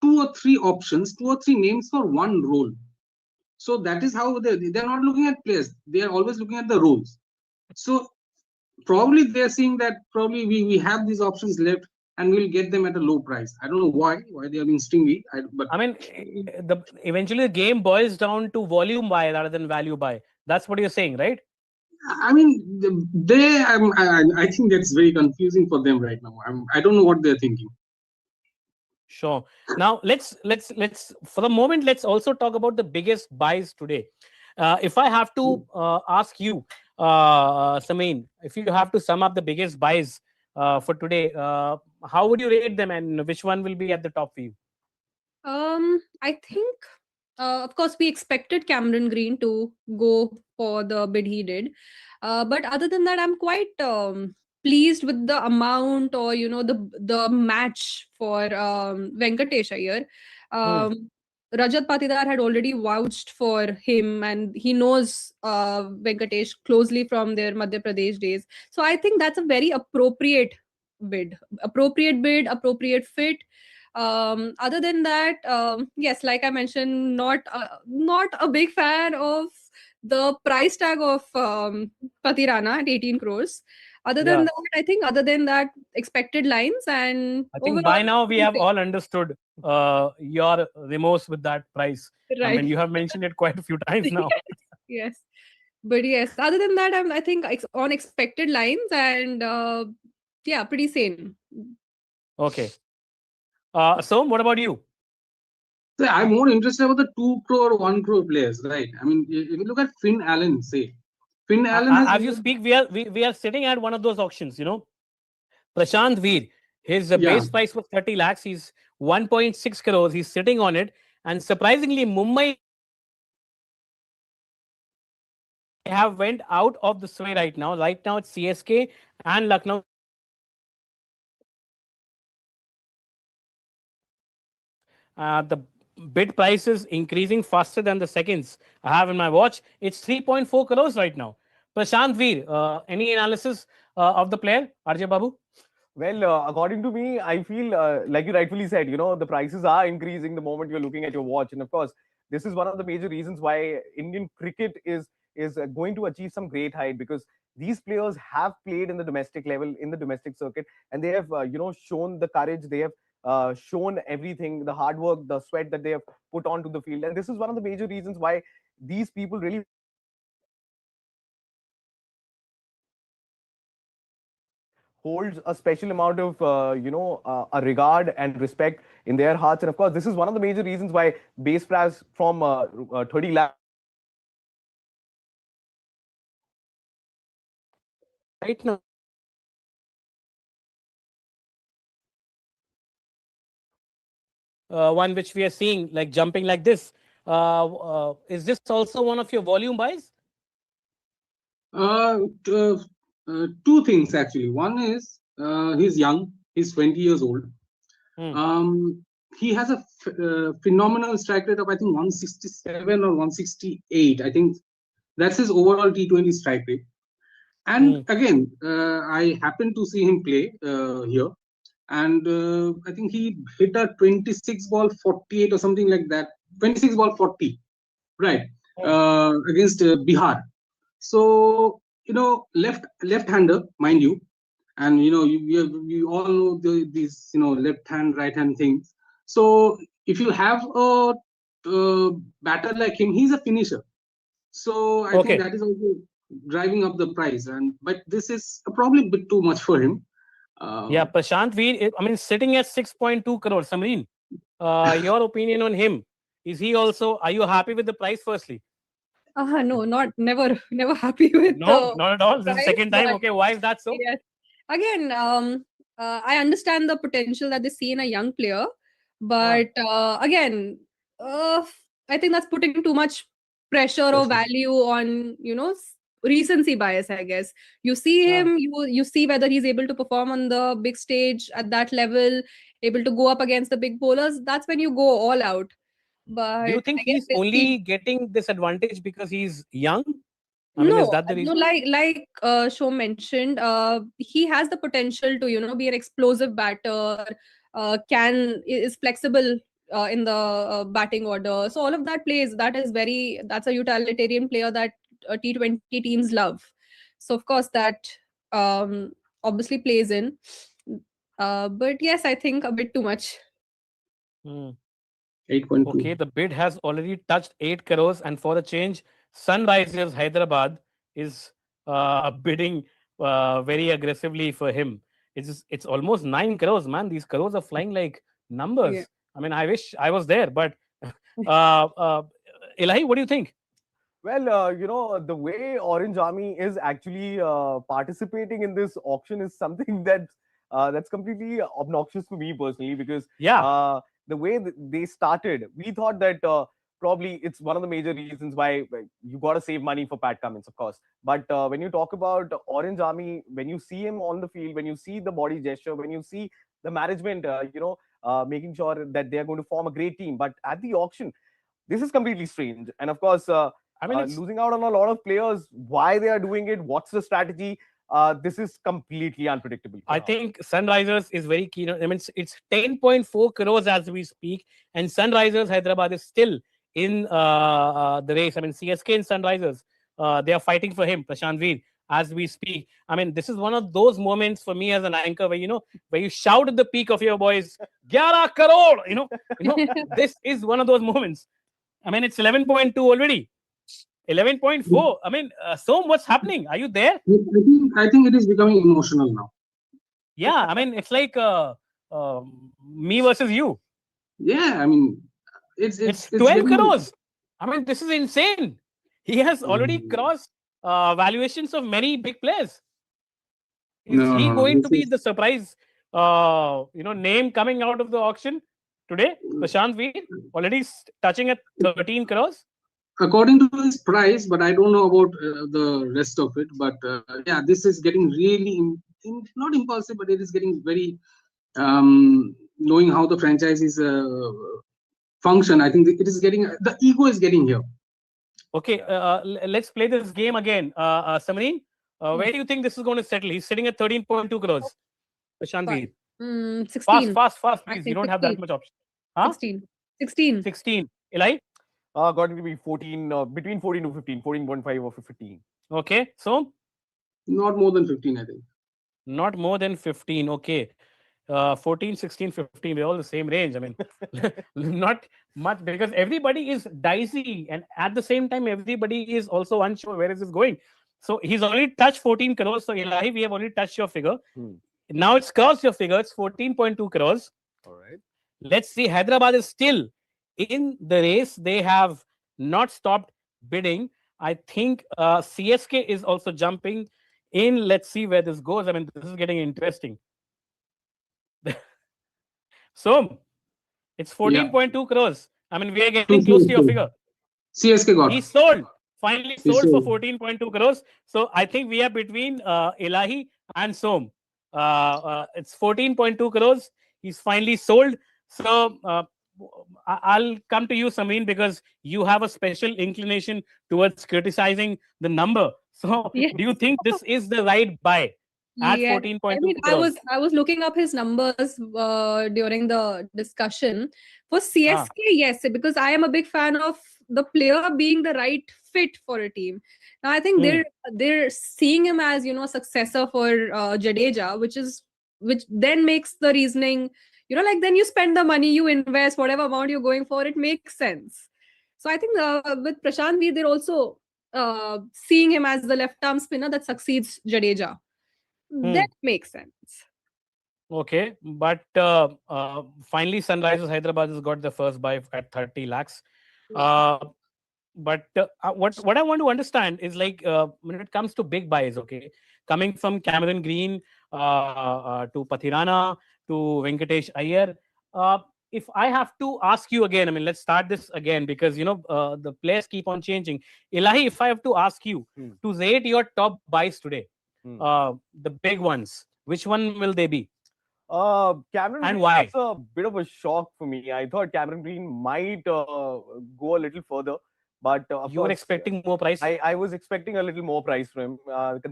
2 or 3 options, 2 or 3 names for one role. So that is how they're not looking at players, they are always looking at the roles. So probably they're seeing that probably we have these options left and we'll get them at a low price. I don't know why they are being stingy. I mean, eventually the game boils down to volume buy rather than value buy. That's what you're saying, right? I mean, I think that's very confusing for them right now. I don't know what they're thinking. Sure. Now let's for the moment let's also talk about the biggest buys today. If I have to ask you, Samin, if you have to sum up the biggest buys for today, how would you rate them, and which one will be at the top for you? I think, of course, we expected Cameron Green to go for the bid he did. But other than that, I'm quite pleased with the amount, or the match for Venkatesh Iyer. Rajat Patidar had already vouched for him, and he knows Venkatesh closely from their Madhya Pradesh days. So I think that's a very bid, appropriate bid, appropriate fit. Other than that, yes, like I mentioned, not a big fan of the price tag of Pathirana at 18 crores. Other than that, expected lines, and I think overall, by now we have all understood your remorse with that price. I right. mean, you have mentioned it quite a few times now. Yes, but yes, other than that, I think on expected lines, and yeah, pretty sane. Okay. So, what about you? So I'm more interested about the 2 crore, 1 crore players, right? I mean, if you look at Finn Allen, say, Finn Allen has. As you speak, we are sitting at one of those auctions. Prashant Veer, his base price was 30 lakhs. He's 1.6 crores. He's sitting on it, and surprisingly, Mumbai have went out of the sway right now. Right now, it's CSK and Lucknow. The bid price is increasing faster than the seconds I have in my watch. It's 3.4 crores right now. Prashant Veer, any analysis of the player, RJ Babu? Well, according to me, I feel like you rightfully said, the prices are increasing the moment you're looking at your watch. And of course, this is one of the major reasons why Indian cricket is going to achieve some great height, because these players have played in the domestic level, in the domestic circuit, and they have, shown the courage. They have shown everything, the hard work, the sweat that they have put onto the field. And this is one of the major reasons why these people really holds a special amount of a regard and respect in their hearts. And of course, this is one of the major reasons why base price from 30 lakh Right now, one which we are seeing like jumping like this. Is this also one of your volume buys? Two things actually. One is he's young. He's 20 years old. He has a phenomenal strike rate of, I think, 167 or 168. I think that's his overall T20 strike rate. And again, I happened to see him play here. And I think he hit a 26 ball 48 or something like that. 26 ball 40, right? Against Bihar. So, left-hander, mind you. And, we all know these, left hand, right hand things. So if you have a batter like him, he's a finisher. So I think that is also driving up the price. But this is probably a bit too much for him. Yeah, Prashant Veer, I mean, sitting at 6.2 crores. Samreen, your opinion on him? Is he also, are you happy with the price firstly? No, never happy with. No, not at all. This is the second time. Okay, why is that so? Yes. Again, I understand the potential that they see in a young player, but again, I think that's putting too much pressure or value on recency bias. I guess you see him, you see whether he's able to perform on the big stage at that level, able to go up against the big bowlers. That's when you go all out. But do you think he's only getting this advantage because he's young? I mean, no, is that the reason? No, like Show mentioned, he has the potential to be an explosive batter, is flexible in the batting order. So all of that plays. That's a utilitarian player that T20 teams love. So of course that obviously plays in. But yes, I think a bit too much. 8.2. Okay, the bid has already touched 8 crores, and for a change, Sunrisers Hyderabad is bidding very aggressively for him. It's almost 9 crores, man. These crores are flying like numbers. Yeah. I mean, I wish I was there, but Elahi, what do you think? Well, the way Orange Army is actually participating in this auction is something that's completely obnoxious to me personally, because the way they started, we thought that probably it's one of the major reasons why you got to save money for Pat Cummins, of course. But when you talk about Orange Army, when you see him on the field, when you see the body gesture, when you see the management, making sure that they're going to form a great team. But at the auction, this is completely strange. And of course, losing out on a lot of players, why they are doing it, what's the strategy? This is completely unpredictable. I think Sunrisers is very keen. I mean, it's 10.4 crores as we speak, and Sunrisers Hyderabad is still in the race. I mean, CSK and Sunrisers, they are fighting for him, Prashant Veer, as we speak. I mean, this is one of those moments for me as an anchor where, where you shout at the peak of your voice, 11 crore, this is one of those moments. I mean, it's 11.2 already. 11.4. I mean, so what's happening? Are you there? I think it is becoming emotional now. Yeah, I mean, it's like me versus you. Yeah, I mean, it's 12 crores. I mean, this is insane. He has already crossed valuations of many big players. Is he going to be the surprise, name coming out of the auction today? Prashant Veer already touching at 13 crores. According to his price, but I don't know about the rest of it. But yeah, this is getting really not impulsive, but it is getting very knowing how the franchises function. I think it is getting, the ego is getting here. Okay, let's play this game again. Samareen, where do you think this is going to settle? He's sitting at 13.2 crores. Prashant Veer. 16. Fast, please. You don't have that much option. Huh? 16. Eli? Got to be 14, between 14 to 15, 14.5 or 15. Okay, so? Not more than 15, I think. Not more than 15, okay. 14, 16, 15, we're all the same range. I mean, not much, because everybody is dicey, and at the same time, everybody is also unsure where is this going. So he's already touched 14 crores. So Eli, we have already touched your figure. Now it's crossed your figure. It's 14.2 crores. All right. Let's see. Hyderabad is still in the race. They have not stopped bidding. I think CSK is also jumping in. Let's see where this goes. I mean, this is getting interesting. So it's 14.2 crores. I mean, we are getting close to your figure. CSK got. He sold. Finally sold for 14.2 crores. So I think we are between Elahi and Som. It's 14.2 crores. He's finally sold. So I'll come to you, Samin, because you have a special inclination towards criticizing the number. So do you think this is the right buy at 14.2 crores? I was looking up his numbers during the discussion. For CSK, yes, because I am a big fan of the player being the right fit for a team. Now I think they're seeing him as, successor for Jadeja, which then makes the reasoning, then you spend the money, you invest whatever amount you're going for, it makes sense. So I think with Prashant Veer, they're also seeing him as the left arm spinner that succeeds Jadeja. That makes sense. Okay, but finally Sunrisers Hyderabad has got the first buy at 30 lakhs. But what I want to understand is, like, when it comes to big buys, okay, coming from Cameron Green to Pathirana to Venkatesh Iyer, if I have to ask you again, I mean, let's start this again, because the players keep on changing. Elahi, if I have to ask you to rate your top buys today, the big ones, which one will they be? Cameron and Green, why? It's a bit of a shock for me. I thought Cameron Green might go a little further, but you were expecting more price. I was expecting a little more price from him.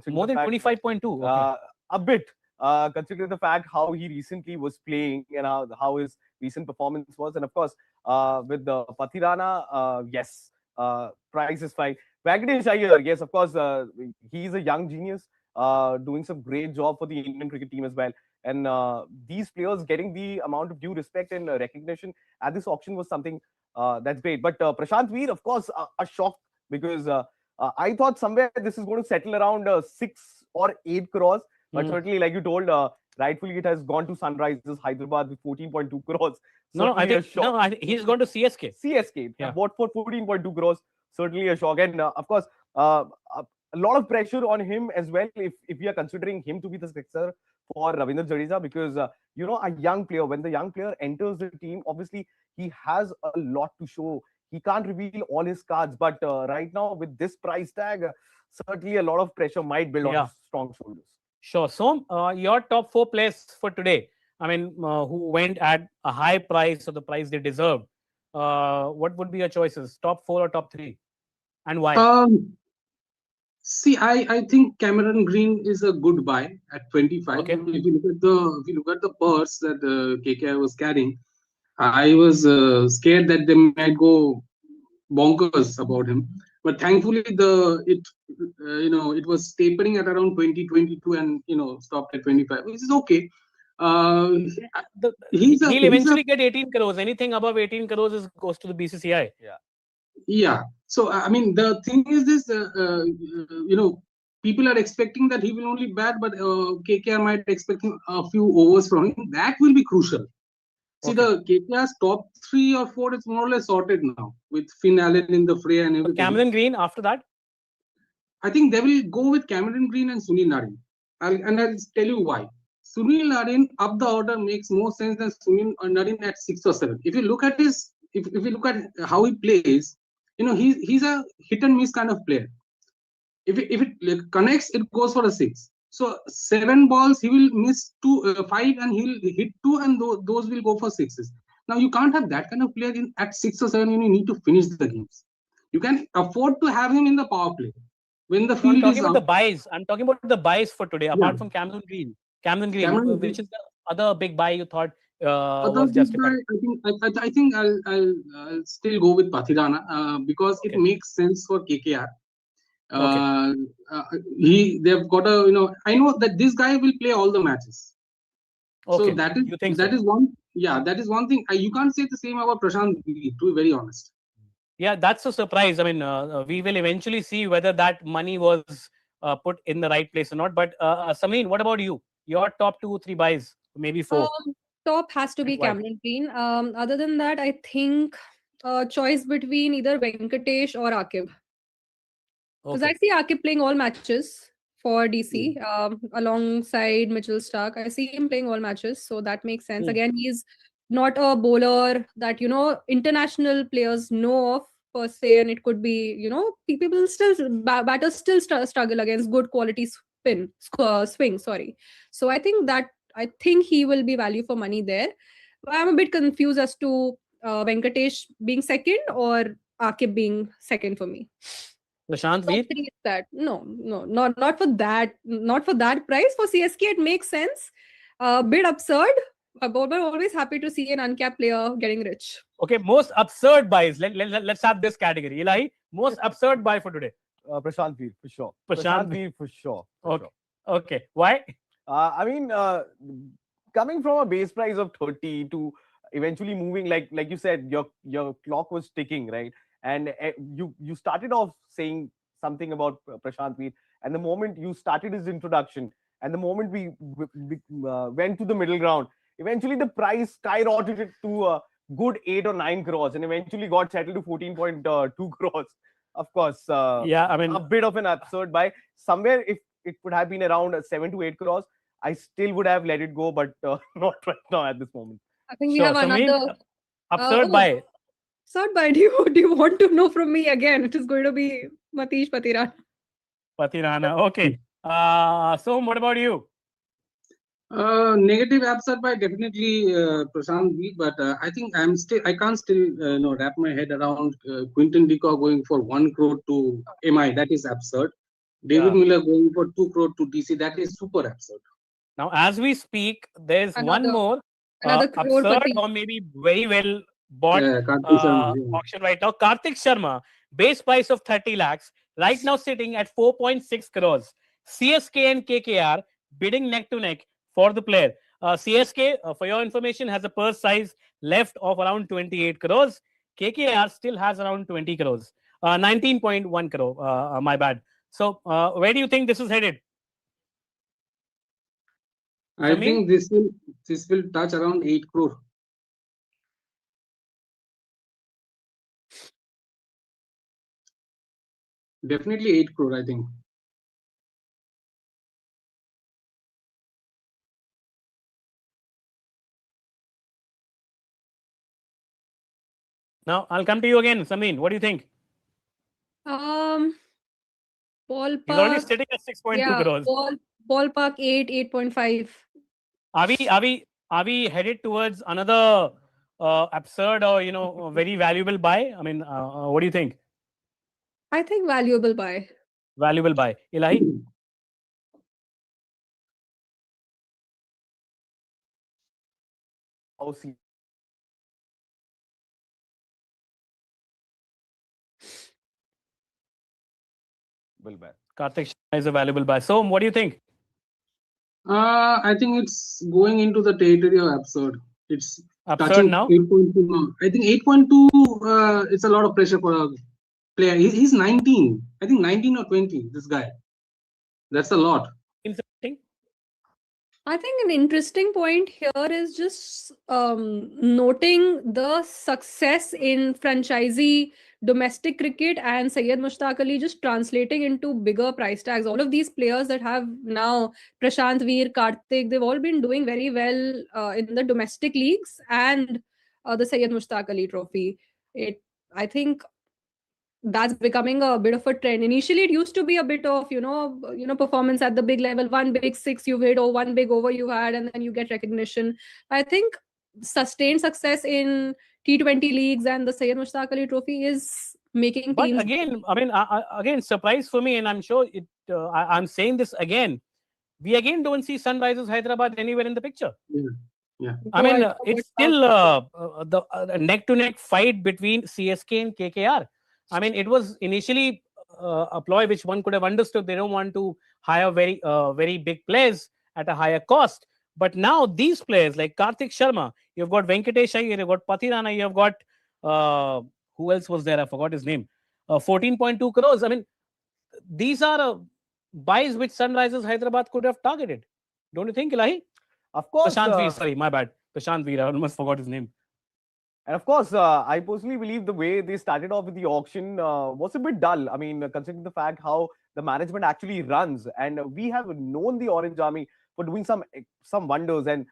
More than 25.2. Okay. A bit, considering the fact how he recently was playing and how his recent performance was, and of course with the Pathirana, yes, price is fine. Venkatesh Iyer, yes, of course, he's a young genius, doing some great job for the Indian cricket team as well. And these players getting the amount of due respect and recognition at this auction was something that's great. But Prashant Veer, of course, a shock, because I thought somewhere this is going to settle around 6 or 8 crores. But certainly, like you told, rightfully it has gone to Sunrisers Hyderabad with 14.2 crores. I think he's gone to CSK. CSK, bought for 14.2 crores. certainly a shock. And of course, a lot of pressure on him as well if we are considering him to be the successor for Ravindra Jadeja, because a young player, when the young player enters the team, obviously he has a lot to show. He can't reveal all his cards, but right now with this price tag, certainly a lot of pressure might build on his strong shoulders. Sure. So, your top 4 players for today, I mean, who went at a high price or the price they deserved, what would be your choices? Top 4 or top 3? And why? See, I think Cameron Green is a good buy at 25. Okay. If you look at the purse that KKR was carrying, I was scared that they might go bonkers about him. But thankfully, it was tapering at around 2022 and stopped at 25, which is okay. He'll eventually get 18 crores. Anything above 18 crores goes to the BCCI. Yeah. So I mean, the thing is this: people are expecting that he will only bat, but KKR might expect a few overs from him. That will be crucial. See, the KKR's top 3 or 4 is more or less sorted now with Finn Allen in the fray and everything. Cameron Green after that? I think they will go with Cameron Green and Sunil Narine. I'll tell you why. Sunil Narine up the order makes more sense than Sunil Narine at 6 or 7. If you look at if you look at how he plays, he's a hit and miss kind of player. If it connects, it goes for a 6. So 7 balls, he will miss 5 and he'll hit 2 and those will go for 6s. Now you can't have that kind of player at 6 or 7 when you need to finish the games. You can afford to have him in the power play. When the field I'm talking about the buys. I'm talking about the buys for today, apart from Cameron Green. Which is the other big buy you thought was justified? I think I'll still go with Pathirana because it makes sense for KKR. They've got I know that this guy will play all the matches. So that is one thing. You can't say the same about Prashant, to be very honest. Yeah, that's a surprise. I mean, we will eventually see whether that money was put in the right place or not. But Sameen, what about you? Your top 2 or 3 buys, maybe 4. Top has to be Cameron Green. Other than that, I think choice between either Venkatesh or Akib. Because I see Akib playing all matches for DC alongside Mitchell Stark. I see him playing all matches, so that makes sense. Again, he's not a bowler that international players know of per se, and it could be people still batters still struggle against good quality swing. Sorry, so I think he will be value for money there. I'm a bit confused as to Venkatesh being second or Akib being second for me. Prashant, not for that. Not for that price. For CSK, it makes sense. Bit absurd. But we're always happy to see an uncapped player getting rich. Okay, most absurd buys. Let's have this category. Ilahi, most absurd buy for today. Prashant Veer, for sure. Prashant Veer, for sure. Okay. Why? I mean, coming from a base price of 30 to eventually moving, like you said, your clock was ticking, right? And you started off saying something about Prashant Veer, and the moment you started his introduction, and the moment we went to the middle ground, eventually the price skyrocketed to a good 8 or 9 crores, and eventually got settled to 14.2 crores. Of course, I mean, a bit of an absurd buy. Somewhere, if it would have been around 7 to 8 crores, I still would have let it go, but not right now at this moment. I think we have another absurd buy. Absurd buy. Do you want to know from me again? It is going to be Matish Pathirana. Okay. So what about you? Negative absurd buy definitely Prashant Veer, but I think I can't still wrap my head around Quinton de Kock going for 1 crore to MI. That is absurd. David Miller going for 2 crore to DC. That is super absurd. Now, as we speak, there's one more absurd or maybe very well bought auction right now. Karthik Sharma, base price of 30 lakhs, right now sitting at 4.6 crores. CSK and KKR bidding neck to neck for the player. CSK, for your information, has a purse size left of around 28 crores. KKR still has around 20 crores. 19.1 crore, my bad. So, where do you think this is headed? I think this will touch around 8 crore. definitely 8 crore, I think. Now I'll come to you again, Sameen. What do you think? Ballpark. He's already sitting at 6.2 crores. Ballpark 8.5. Are we headed towards another absurd or very valuable buy? I mean, what do you think? I think valuable buy. Valuable buy. Ilahi? Oh, see. Will buy. Karthik Sharma is a valuable buy. So, what do you think? I think it's going into the territory of absurd. It's Absurd touching now? 8.2 now. I think 8.2, it's a lot of pressure for a player. He's 19. I think 19 or 20, this guy. That's a lot. Interesting. I think an interesting point here is just noting the success in franchisee domestic cricket and Syed Mushtaq Ali just translating into bigger price tags. All of these players that have now Prashant Veer, Karthik, they've all been doing very well in the domestic leagues and the Syed Mushtaq Ali trophy. I think that's becoming a bit of a trend. Initially, it used to be a bit of, performance at the big level, one big six you've hit or one big over you had, and then you get recognition. I think sustained success in T20 leagues and the Syed Mushtaq Ali trophy is making But teams. again, I mean, again, surprise for me, and I'm sure I'm saying this again. We again don't see Sunrisers Hyderabad anywhere in the picture. Yeah. I mean, it's still the neck-to-neck fight between CSK and KKR. I mean, it was initially a ploy which one could have understood. They don't want to hire very big players at a higher cost. But now these players like Karthik Sharma, you've got Venkatesh Iyer, you've got Pathirana, you've got who else was there? I forgot his name. 14.2 crores. I mean, these are buys which Sunrisers Hyderabad could have targeted. Don't you think, Ilahi? Of course. Prashant Veer, sorry, my bad. Prashant Veer, I almost forgot his name. And of course, I personally believe the way they started off with the auction was a bit dull. I mean, considering the fact how the management actually runs, and we have known the Orange Army for doing some wonders. And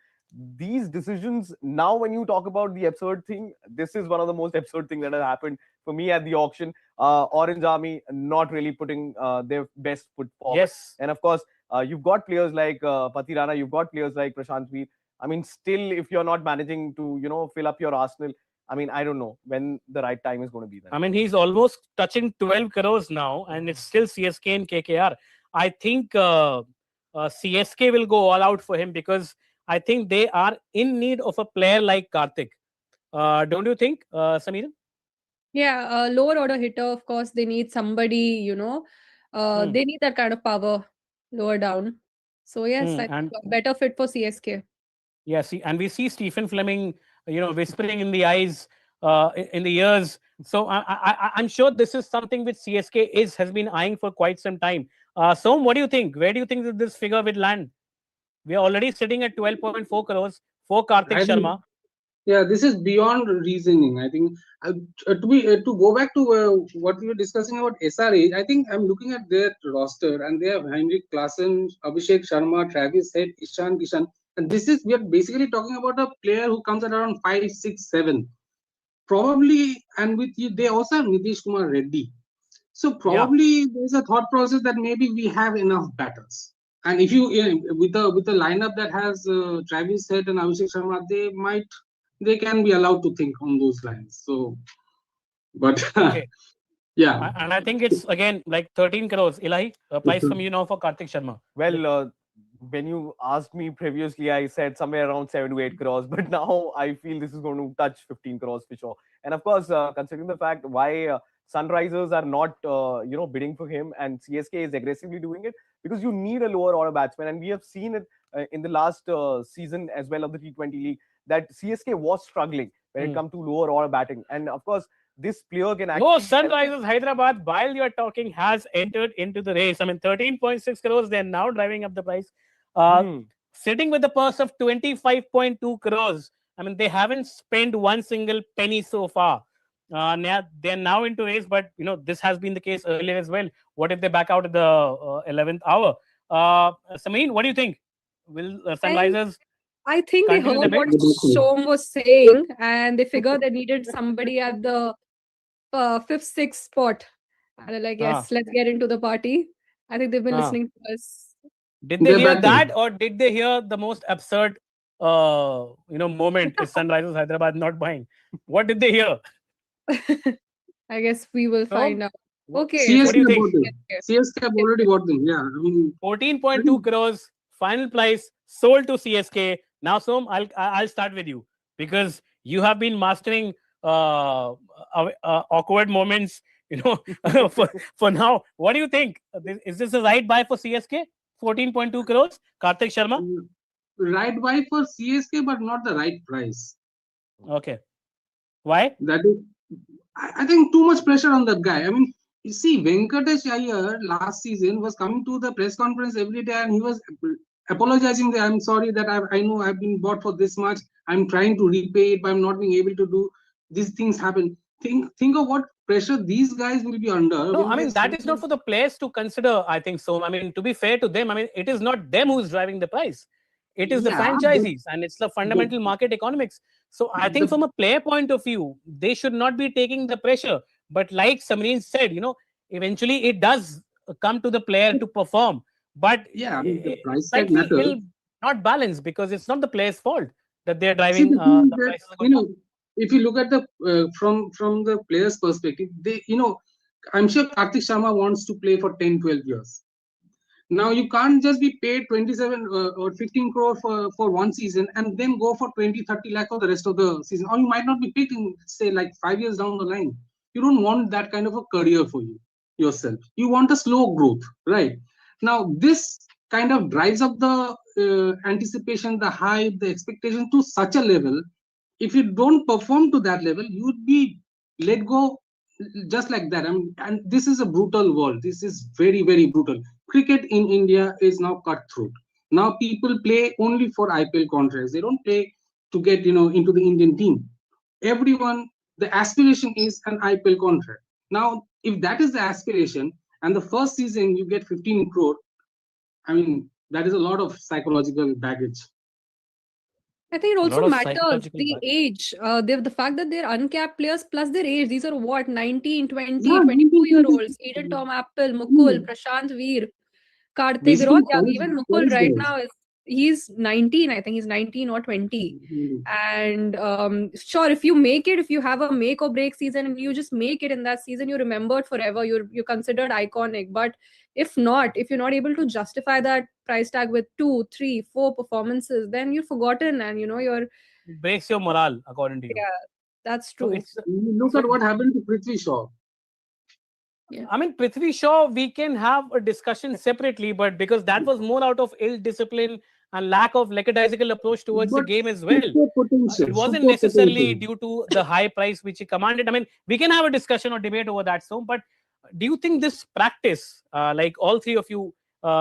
these decisions, now when you talk about the absurd thing, this is one of the most absurd things that has happened for me at the auction. Orange Army not really putting their best foot forward. Yes. And of course, you've got players like Pathirana, you've got players like Prashant Veer. I mean, still, if you're not managing to, fill up your arsenal, I mean, I don't know when the right time is going to be then. I mean, he's almost touching 12 crores now, and it's still CSK and KKR. I think CSK will go all out for him because I think they are in need of a player like Karthik. Don't you think, Sameera? Yeah, lower order hitter, of course, they need somebody, they need that kind of power lower down. So, yes, I think a better fit for CSK. Yeah, and we see Stephen Fleming, whispering in the eyes, in the ears. So I'm sure this is something which CSK has been eyeing for quite some time. So, what do you think? Where do you think that this figure will land? We are already sitting at 12.4 crores for Karthik Sharma. Yeah, this is beyond reasoning. I think to go back to what we were discussing about SRH, I think I'm looking at their roster and they have Heinrich Klaasen, Abhishek Sharma, Travis Head, Ishan Kishan. And we are basically talking about a player who comes at around 5, 6, 7. Probably, and with you, they also have Nitish Kumar Reddy. So probably there's a thought process that maybe we have enough batters. And if you, with a lineup that has Travis Head and Abhishek Sharma, they can be allowed to think on those lines. So, but yeah. And I think it's again like 13 crores. Ilahi, a price from you now for Karthik Sharma. Well, when you asked me previously, I said somewhere around 7 to 8 crores, but now I feel this is going to touch 15 crores for sure. And of course, considering the fact why Sunrisers are not, bidding for him and CSK is aggressively doing it, because you need a lower order batsman. And we have seen it in the last season as well of the T20 league that CSK was struggling when it comes to lower order batting. And of course, this player can actually... No, Sunrisers Hyderabad, while you are talking, has entered into the race. I mean, 13.6 crores, they're now driving up the price. Sitting with a purse of 25.2 crores. I mean, they haven't spent one single penny so far. They're now into race, but this has been the case earlier as well. What if they back out at the 11th hour? Sameen, what do you think? Will Sunrisers I think they continue heard the what bid? Shom was saying, and they figured they needed somebody at the fifth, sixth spot. And they're like, yes, let's get into the party. I think they've been listening to us. Did they hear that, or did they hear the most absurd, moment is Sunrisers Hyderabad not buying? What did they hear? I guess we will find out. Okay. CSK what do you think? bought them. CSK have already bought them. Yeah, I mean 14.2 crores final price sold to CSK. Now, Som, I'll start with you because you have been mastering awkward moments. For now, what do you think? Is this a right buy for CSK? 14.2 crores. Karthik Sharma. right buy for CSK, but not the right price. Okay. Why? That is, I think too much pressure on that guy. I mean, you see, Venkatesh Iyer last season was coming to the press conference every day and he was apologizing that I'm sorry that I know I've been bought for this much. I'm trying to repay it, but I'm not being able to do these things happen. Think of what pressure these guys will be under. No, I mean, that is not for the players to consider, I think so. I mean, to be fair to them, I mean, it is not them who's driving the price. It is the franchisees and it's the fundamental market economics. So I think from a player point of view, they should not be taking the pressure. But like Samreen said, eventually it does come to the player to perform. But I mean, the price tag slightly matters. will not balance because it's not the player's fault that they're driving the prices. If you look at the from the player's perspective, they I'm sure Karthik Sharma wants to play for 10-12 years. Now you can't just be paid 27 or 15 crore for one season and then go for 20-30 lakh for the rest of the season, or you might not be picked in, say, like 5 years down the line. You don't want that kind of a career for yourself. You want a slow growth, right? Now this kind of drives up the anticipation, the hype, the expectation to such a level. If you don't perform to that level, you'd be let go just like that. And this is a brutal world. This is very, very brutal. Cricket in India is now cutthroat. Now people play only for IPL contracts. They don't play to get into the Indian team. Everyone, the aspiration is an IPL contract. Now, if that is the aspiration, and the first season you get 15 crore, I mean, that is a lot of psychological baggage. I think it also matters the age. The fact that they're uncapped players plus their age. These are what, 19, 20, 22-year-olds. Eden Tom Apple, Mukul, Prashant Veer, Karthik. They're all young. Even Mukul right now he's 19. I think he's 19 or 20. And sure, if you make it, if you have a make or break season and you just make it in that season, you're remembered forever. You're considered iconic. But if you're not able to justify that price tag with 2, 3, 4 performances, then you're forgotten and you're breaks your morale, according to you. Yeah, that's true. So look at what happened to Prithvi Shaw. Yeah. I mean, Prithvi Shaw, we can have a discussion separately, but because that was more out of ill discipline and lack of lackadaisical approach towards the game as well. It wasn't necessarily due to the high price which he commanded. I mean, we can have a discussion or debate over that, but do you think this practice, like all three of you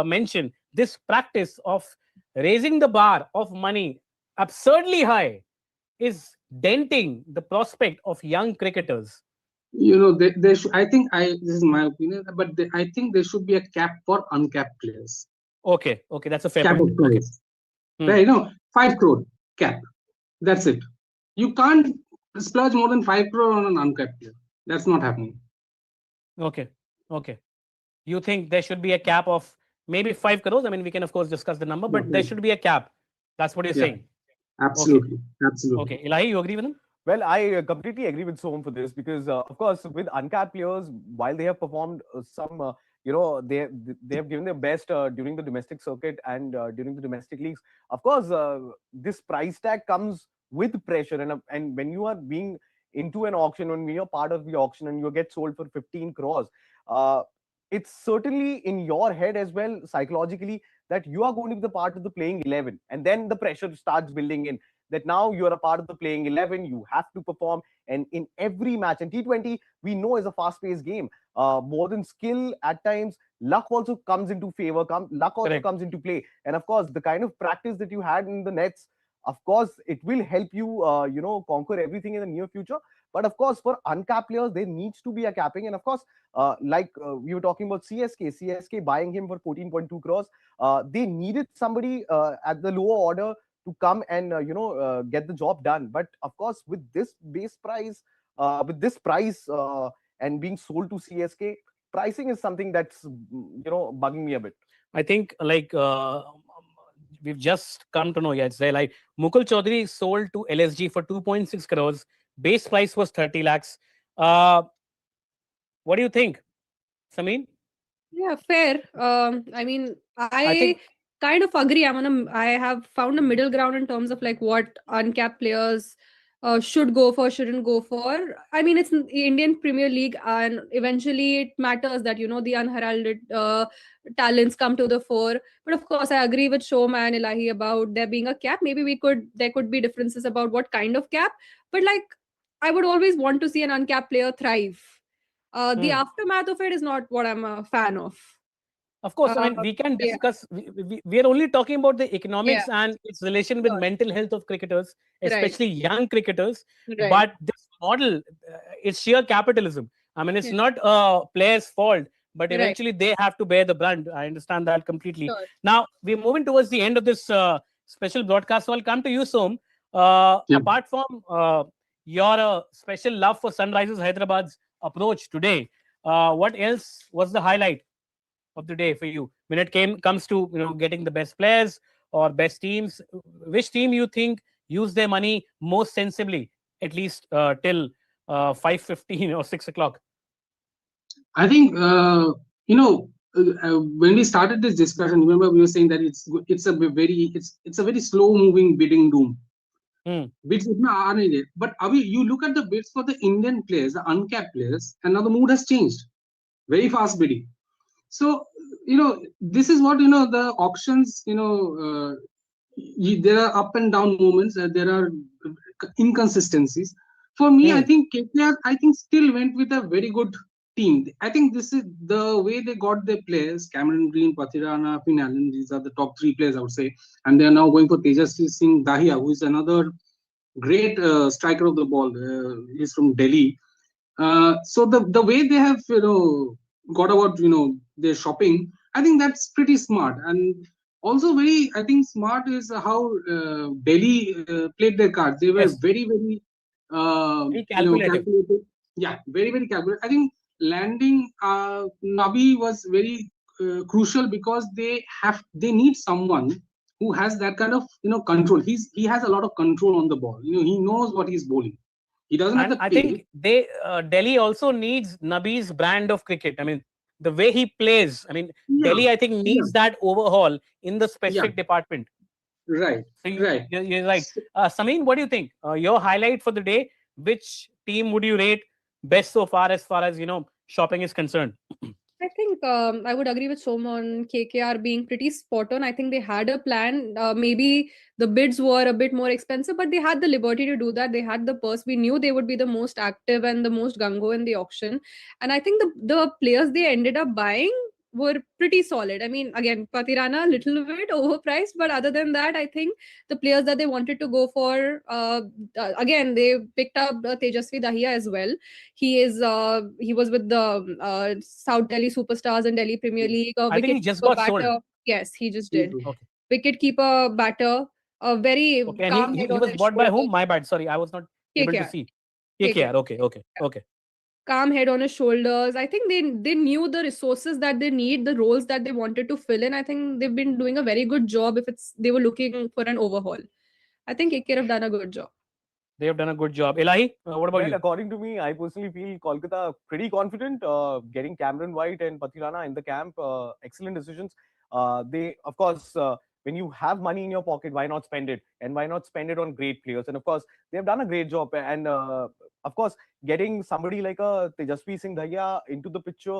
mentioned, this practice of raising the bar of money absurdly high is denting the prospect of young cricketers? They should, this is my opinion, but I think there should be a cap for uncapped players. Okay, that's a fair cap point. Of price. Okay. Right, 5 crore cap. That's it. You can't splurge more than 5 crore on an uncapped player. That's not happening. Okay. You think there should be a cap of maybe 5 crores? I mean, we can of course discuss the number, but there should be a cap. That's what you're saying. Absolutely. Okay, Elahi, you agree with him? Well, I completely agree with Som for this because, of course, with uncapped players, while they have performed some, they have given their best during the domestic circuit and during the domestic leagues. Of course, this price tag comes with pressure, and when you are being into an auction, when you're part of the auction and you get sold for 15 crores, it's certainly in your head as well psychologically that you are going to be the part of the playing 11, and then the pressure starts building in. That now you are a part of the playing 11, you have to perform, and in every match, and T20 we know is a fast-paced game. More than skill, at times luck also comes into favor. Luck also comes into play, and of course the kind of practice that you had in the nets Of course, it will help you, conquer everything in the near future. But of course, for uncapped players, there needs to be a capping. And of course, we were talking about CSK buying him for 14.2 crores. They needed somebody at the lower order to come and get the job done. But of course, with this base price, and being sold to CSK, pricing is something that's bugging me a bit. I think we've just come to know, like Mukul Chaudhary sold to LSG for 2.6 crores. Base price was 30 lakhs. What do you think, Sameen? Yeah, fair. I mean, I think kind of agree. I have found a middle ground in terms of like what uncapped players should go for, shouldn't go for. I mean, it's the Indian Premier League, and eventually it matters that the unheralded talents come to the fore. But of course, I agree with Shoma and Ilahi about there being a cap. Maybe there could be differences about what kind of cap, but like I would always want to see an uncapped player thrive. The aftermath of it is not what I'm a fan of. Of course, I mean, we can discuss. We are only talking about the economics and its relation with mental health of cricketers, especially young cricketers. Right. But this model, it's sheer capitalism. I mean, it's not a player's fault, but eventually they have to bear the brunt. I understand that completely. Sure. Now, we're moving towards the end of this special broadcast. So I'll come to you, Som. Apart from your special love for Sunrisers Hyderabad's approach today, what else was the highlight of the day for you when it comes to getting the best players or best teams? Which team you think used their money most sensibly, at least till 5:15 or 6 o'clock? I think when we started this discussion, remember we were saying that it's a very slow moving bidding doom. Bids are needed, but you look at the bids for the Indian players, the uncapped players, and now the mood has changed. Very fast bidding. So this is what the auctions. There are up and down moments. There are inconsistencies. For me, I think KKR still went with a very good team. I think this is the way they got their players: Cameron Green, Pathirana, Finn Allen. These are the top three players, I would say, and they are now going for Tejasvi Singh Dahiya, who is another great striker of the ball. He's from Delhi. So the way they have got about their shopping, I think that's pretty smart. And also very, I think, smart is how Delhi played their cards. They were very calculated. Yeah, very calculated. I think landing Nabi was very crucial because they need someone who has that kind of control. He has a lot of control on the ball. He knows what he's bowling. He doesn't have the I think Delhi also needs Nabi's brand of cricket. I mean, the way he plays. I mean, Delhi, I think, needs that overhaul in the specific department. Right. So you're right. Sameen, what do you think? Your highlight for the day? Which team would you rate best so far as shopping is concerned? I think I would agree with Som on KKR being pretty spot on. I think they had a plan. Maybe the bids were a bit more expensive, but they had the liberty to do that. They had the purse. We knew they would be the most active and the most gung-ho in the auction. And I think the players they ended up buying were pretty solid. I mean, again, Pathirana a little bit overpriced, but other than that, I think the players that they wanted to go for, again, they picked up Tejasvi Dahiya as well. He was with the South Delhi Superstars and Delhi Premier League. I think he just got sold. Yes, he just did. Okay. Wicket-keeper batter, a very calm he head on was his bought by shoulders. whom? My bad. Sorry, I was not able to see. KKR. Okay. Calm head on his shoulders. I think they knew the resources that they need, the roles that they wanted to fill in. I think they've been doing a very good job if they were looking for an overhaul. I think KKR have done a good job. They have done a good job. Ilahi, what about you? According to me, I personally feel Kolkata pretty confident getting Cameron White and Pathirana in the camp. Excellent decisions. They, of course, when you have money in your pocket, why not spend it? And why not spend it on great players? And of course, they've done a great job. And of course, getting somebody like a Tejasvi Singh Dahiya into the picture,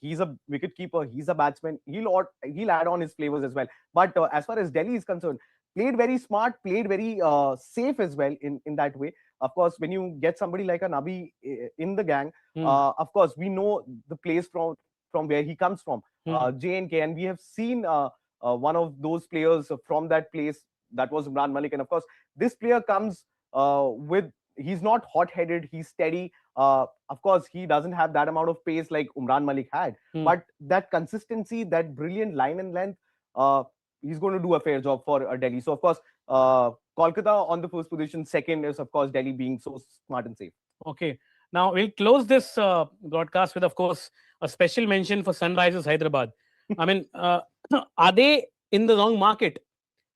he's a wicket keeper, he's a batsman. He'll add on his flavors as well. But as far as Delhi is concerned, played very smart, played very safe as well in that way. Of course, when you get somebody like a Nabi in the gang, of course, we know the place from where he comes from, J&K, and we have seen one of those players from that place that was Umran Malik. And of course, this player comes he's not hot-headed, he's steady. Of course, he doesn't have that amount of pace like Umran Malik had, but that consistency, that brilliant line and length, he's going to do a fair job for Delhi. So, of course, Kolkata on the first position. Second is, of course, Delhi being so smart and safe. Okay. Now, we'll close this broadcast with, of course, a special mention for Sunrisers Hyderabad. I mean, are they in the wrong market,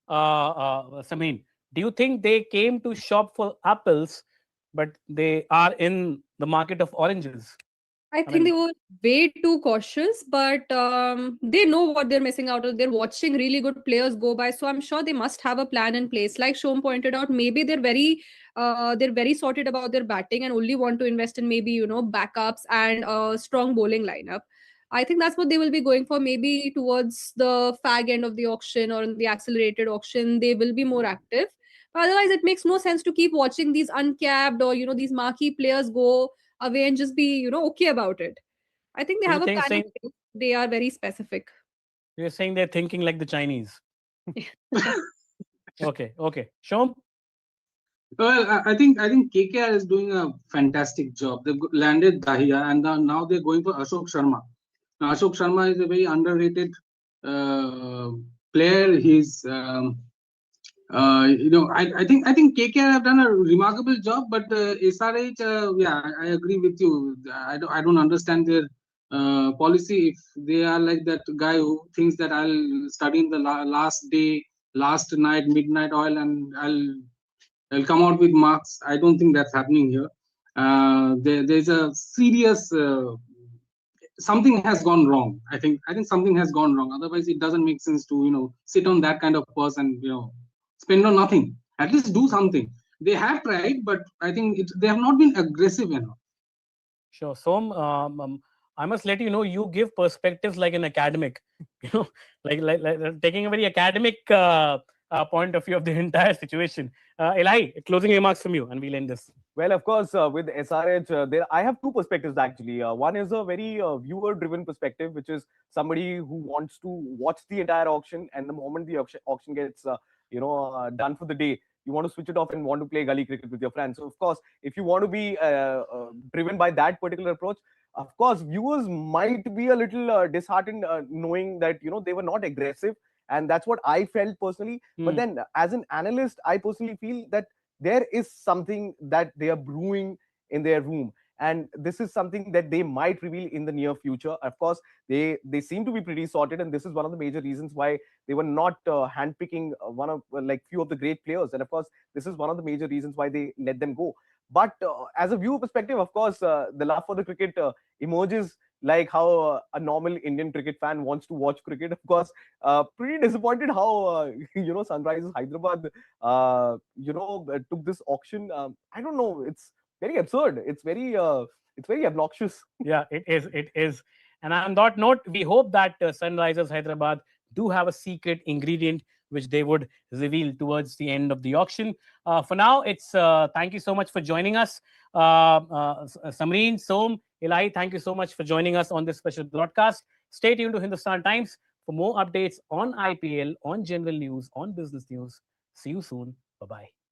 Sameen? Do you think they came to shop for apples, but they are in the market of oranges? I think they were way too cautious, but they know what they're missing out on. They're watching really good players go by, so I'm sure they must have a plan in place. Like Shom pointed out, maybe they're very sorted about their batting and only want to invest in maybe backups and a strong bowling lineup. I think that's what they will be going for. Maybe towards the fag end of the auction or in the accelerated auction, they will be more active. But otherwise, it makes no sense to keep watching these uncapped or these marquee players go away and just be okay about it. I think they have a plan. They are very specific. You're saying they're thinking like the Chinese. Okay. Shom? Well, I think KKR is doing a fantastic job. They've landed Dahiya, and now they're going for Ashok Sharma. Now, Ashok Sharma is a very underrated player. He's I think KKR have done a remarkable job, but SRH, yeah, I agree with you. I don't understand their policy. If they are like that guy who thinks that I'll study in the last day, last night, midnight oil, and I'll come out with marks. I don't think that's happening here. There's a serious something has gone wrong. I think something has gone wrong. Otherwise, it doesn't make sense to sit on that kind of purse and spend on nothing. At least do something. They have tried, but I think they have not been aggressive enough. Sure. So I must let you know, you give perspectives like an academic. Like taking a very academic point of view of the entire situation. Eli, closing remarks from you, and we'll end this. Well, of course, with SRH, I have two perspectives actually. One is a very viewer-driven perspective, which is somebody who wants to watch the entire auction, and the moment the auction gets done for the day, you want to switch it off and want to play gully cricket with your friends. So, of course, if you want to be driven by that particular approach, of course, viewers might be a little disheartened knowing that they were not aggressive, and that's what I felt personally. But then, as an analyst, I personally feel that there is something that they are brewing in their room, and this is something that they might reveal in the near future. Of course, they seem to be pretty sorted, and this is one of the major reasons why they were not handpicking one of few of the great players. And of course, this is one of the major reasons why they let them go. But as a viewer perspective, of course, the love for the cricket emerges like how a normal Indian cricket fan wants to watch cricket. Of course, pretty disappointed how Sunrisers Hyderabad took this auction. I don't know. It's very absurd. It's very obnoxious. Yeah, it is. And on that note, we hope that Sunrisers Hyderabad do have a secret ingredient which they would reveal towards the end of the auction. For now, it's thank you so much for joining us. Samreen, Som, Eli, thank you so much for joining us on this special broadcast. Stay tuned to Hindustan Times for more updates on IPL, on general news, on business news. See you soon. Bye-bye.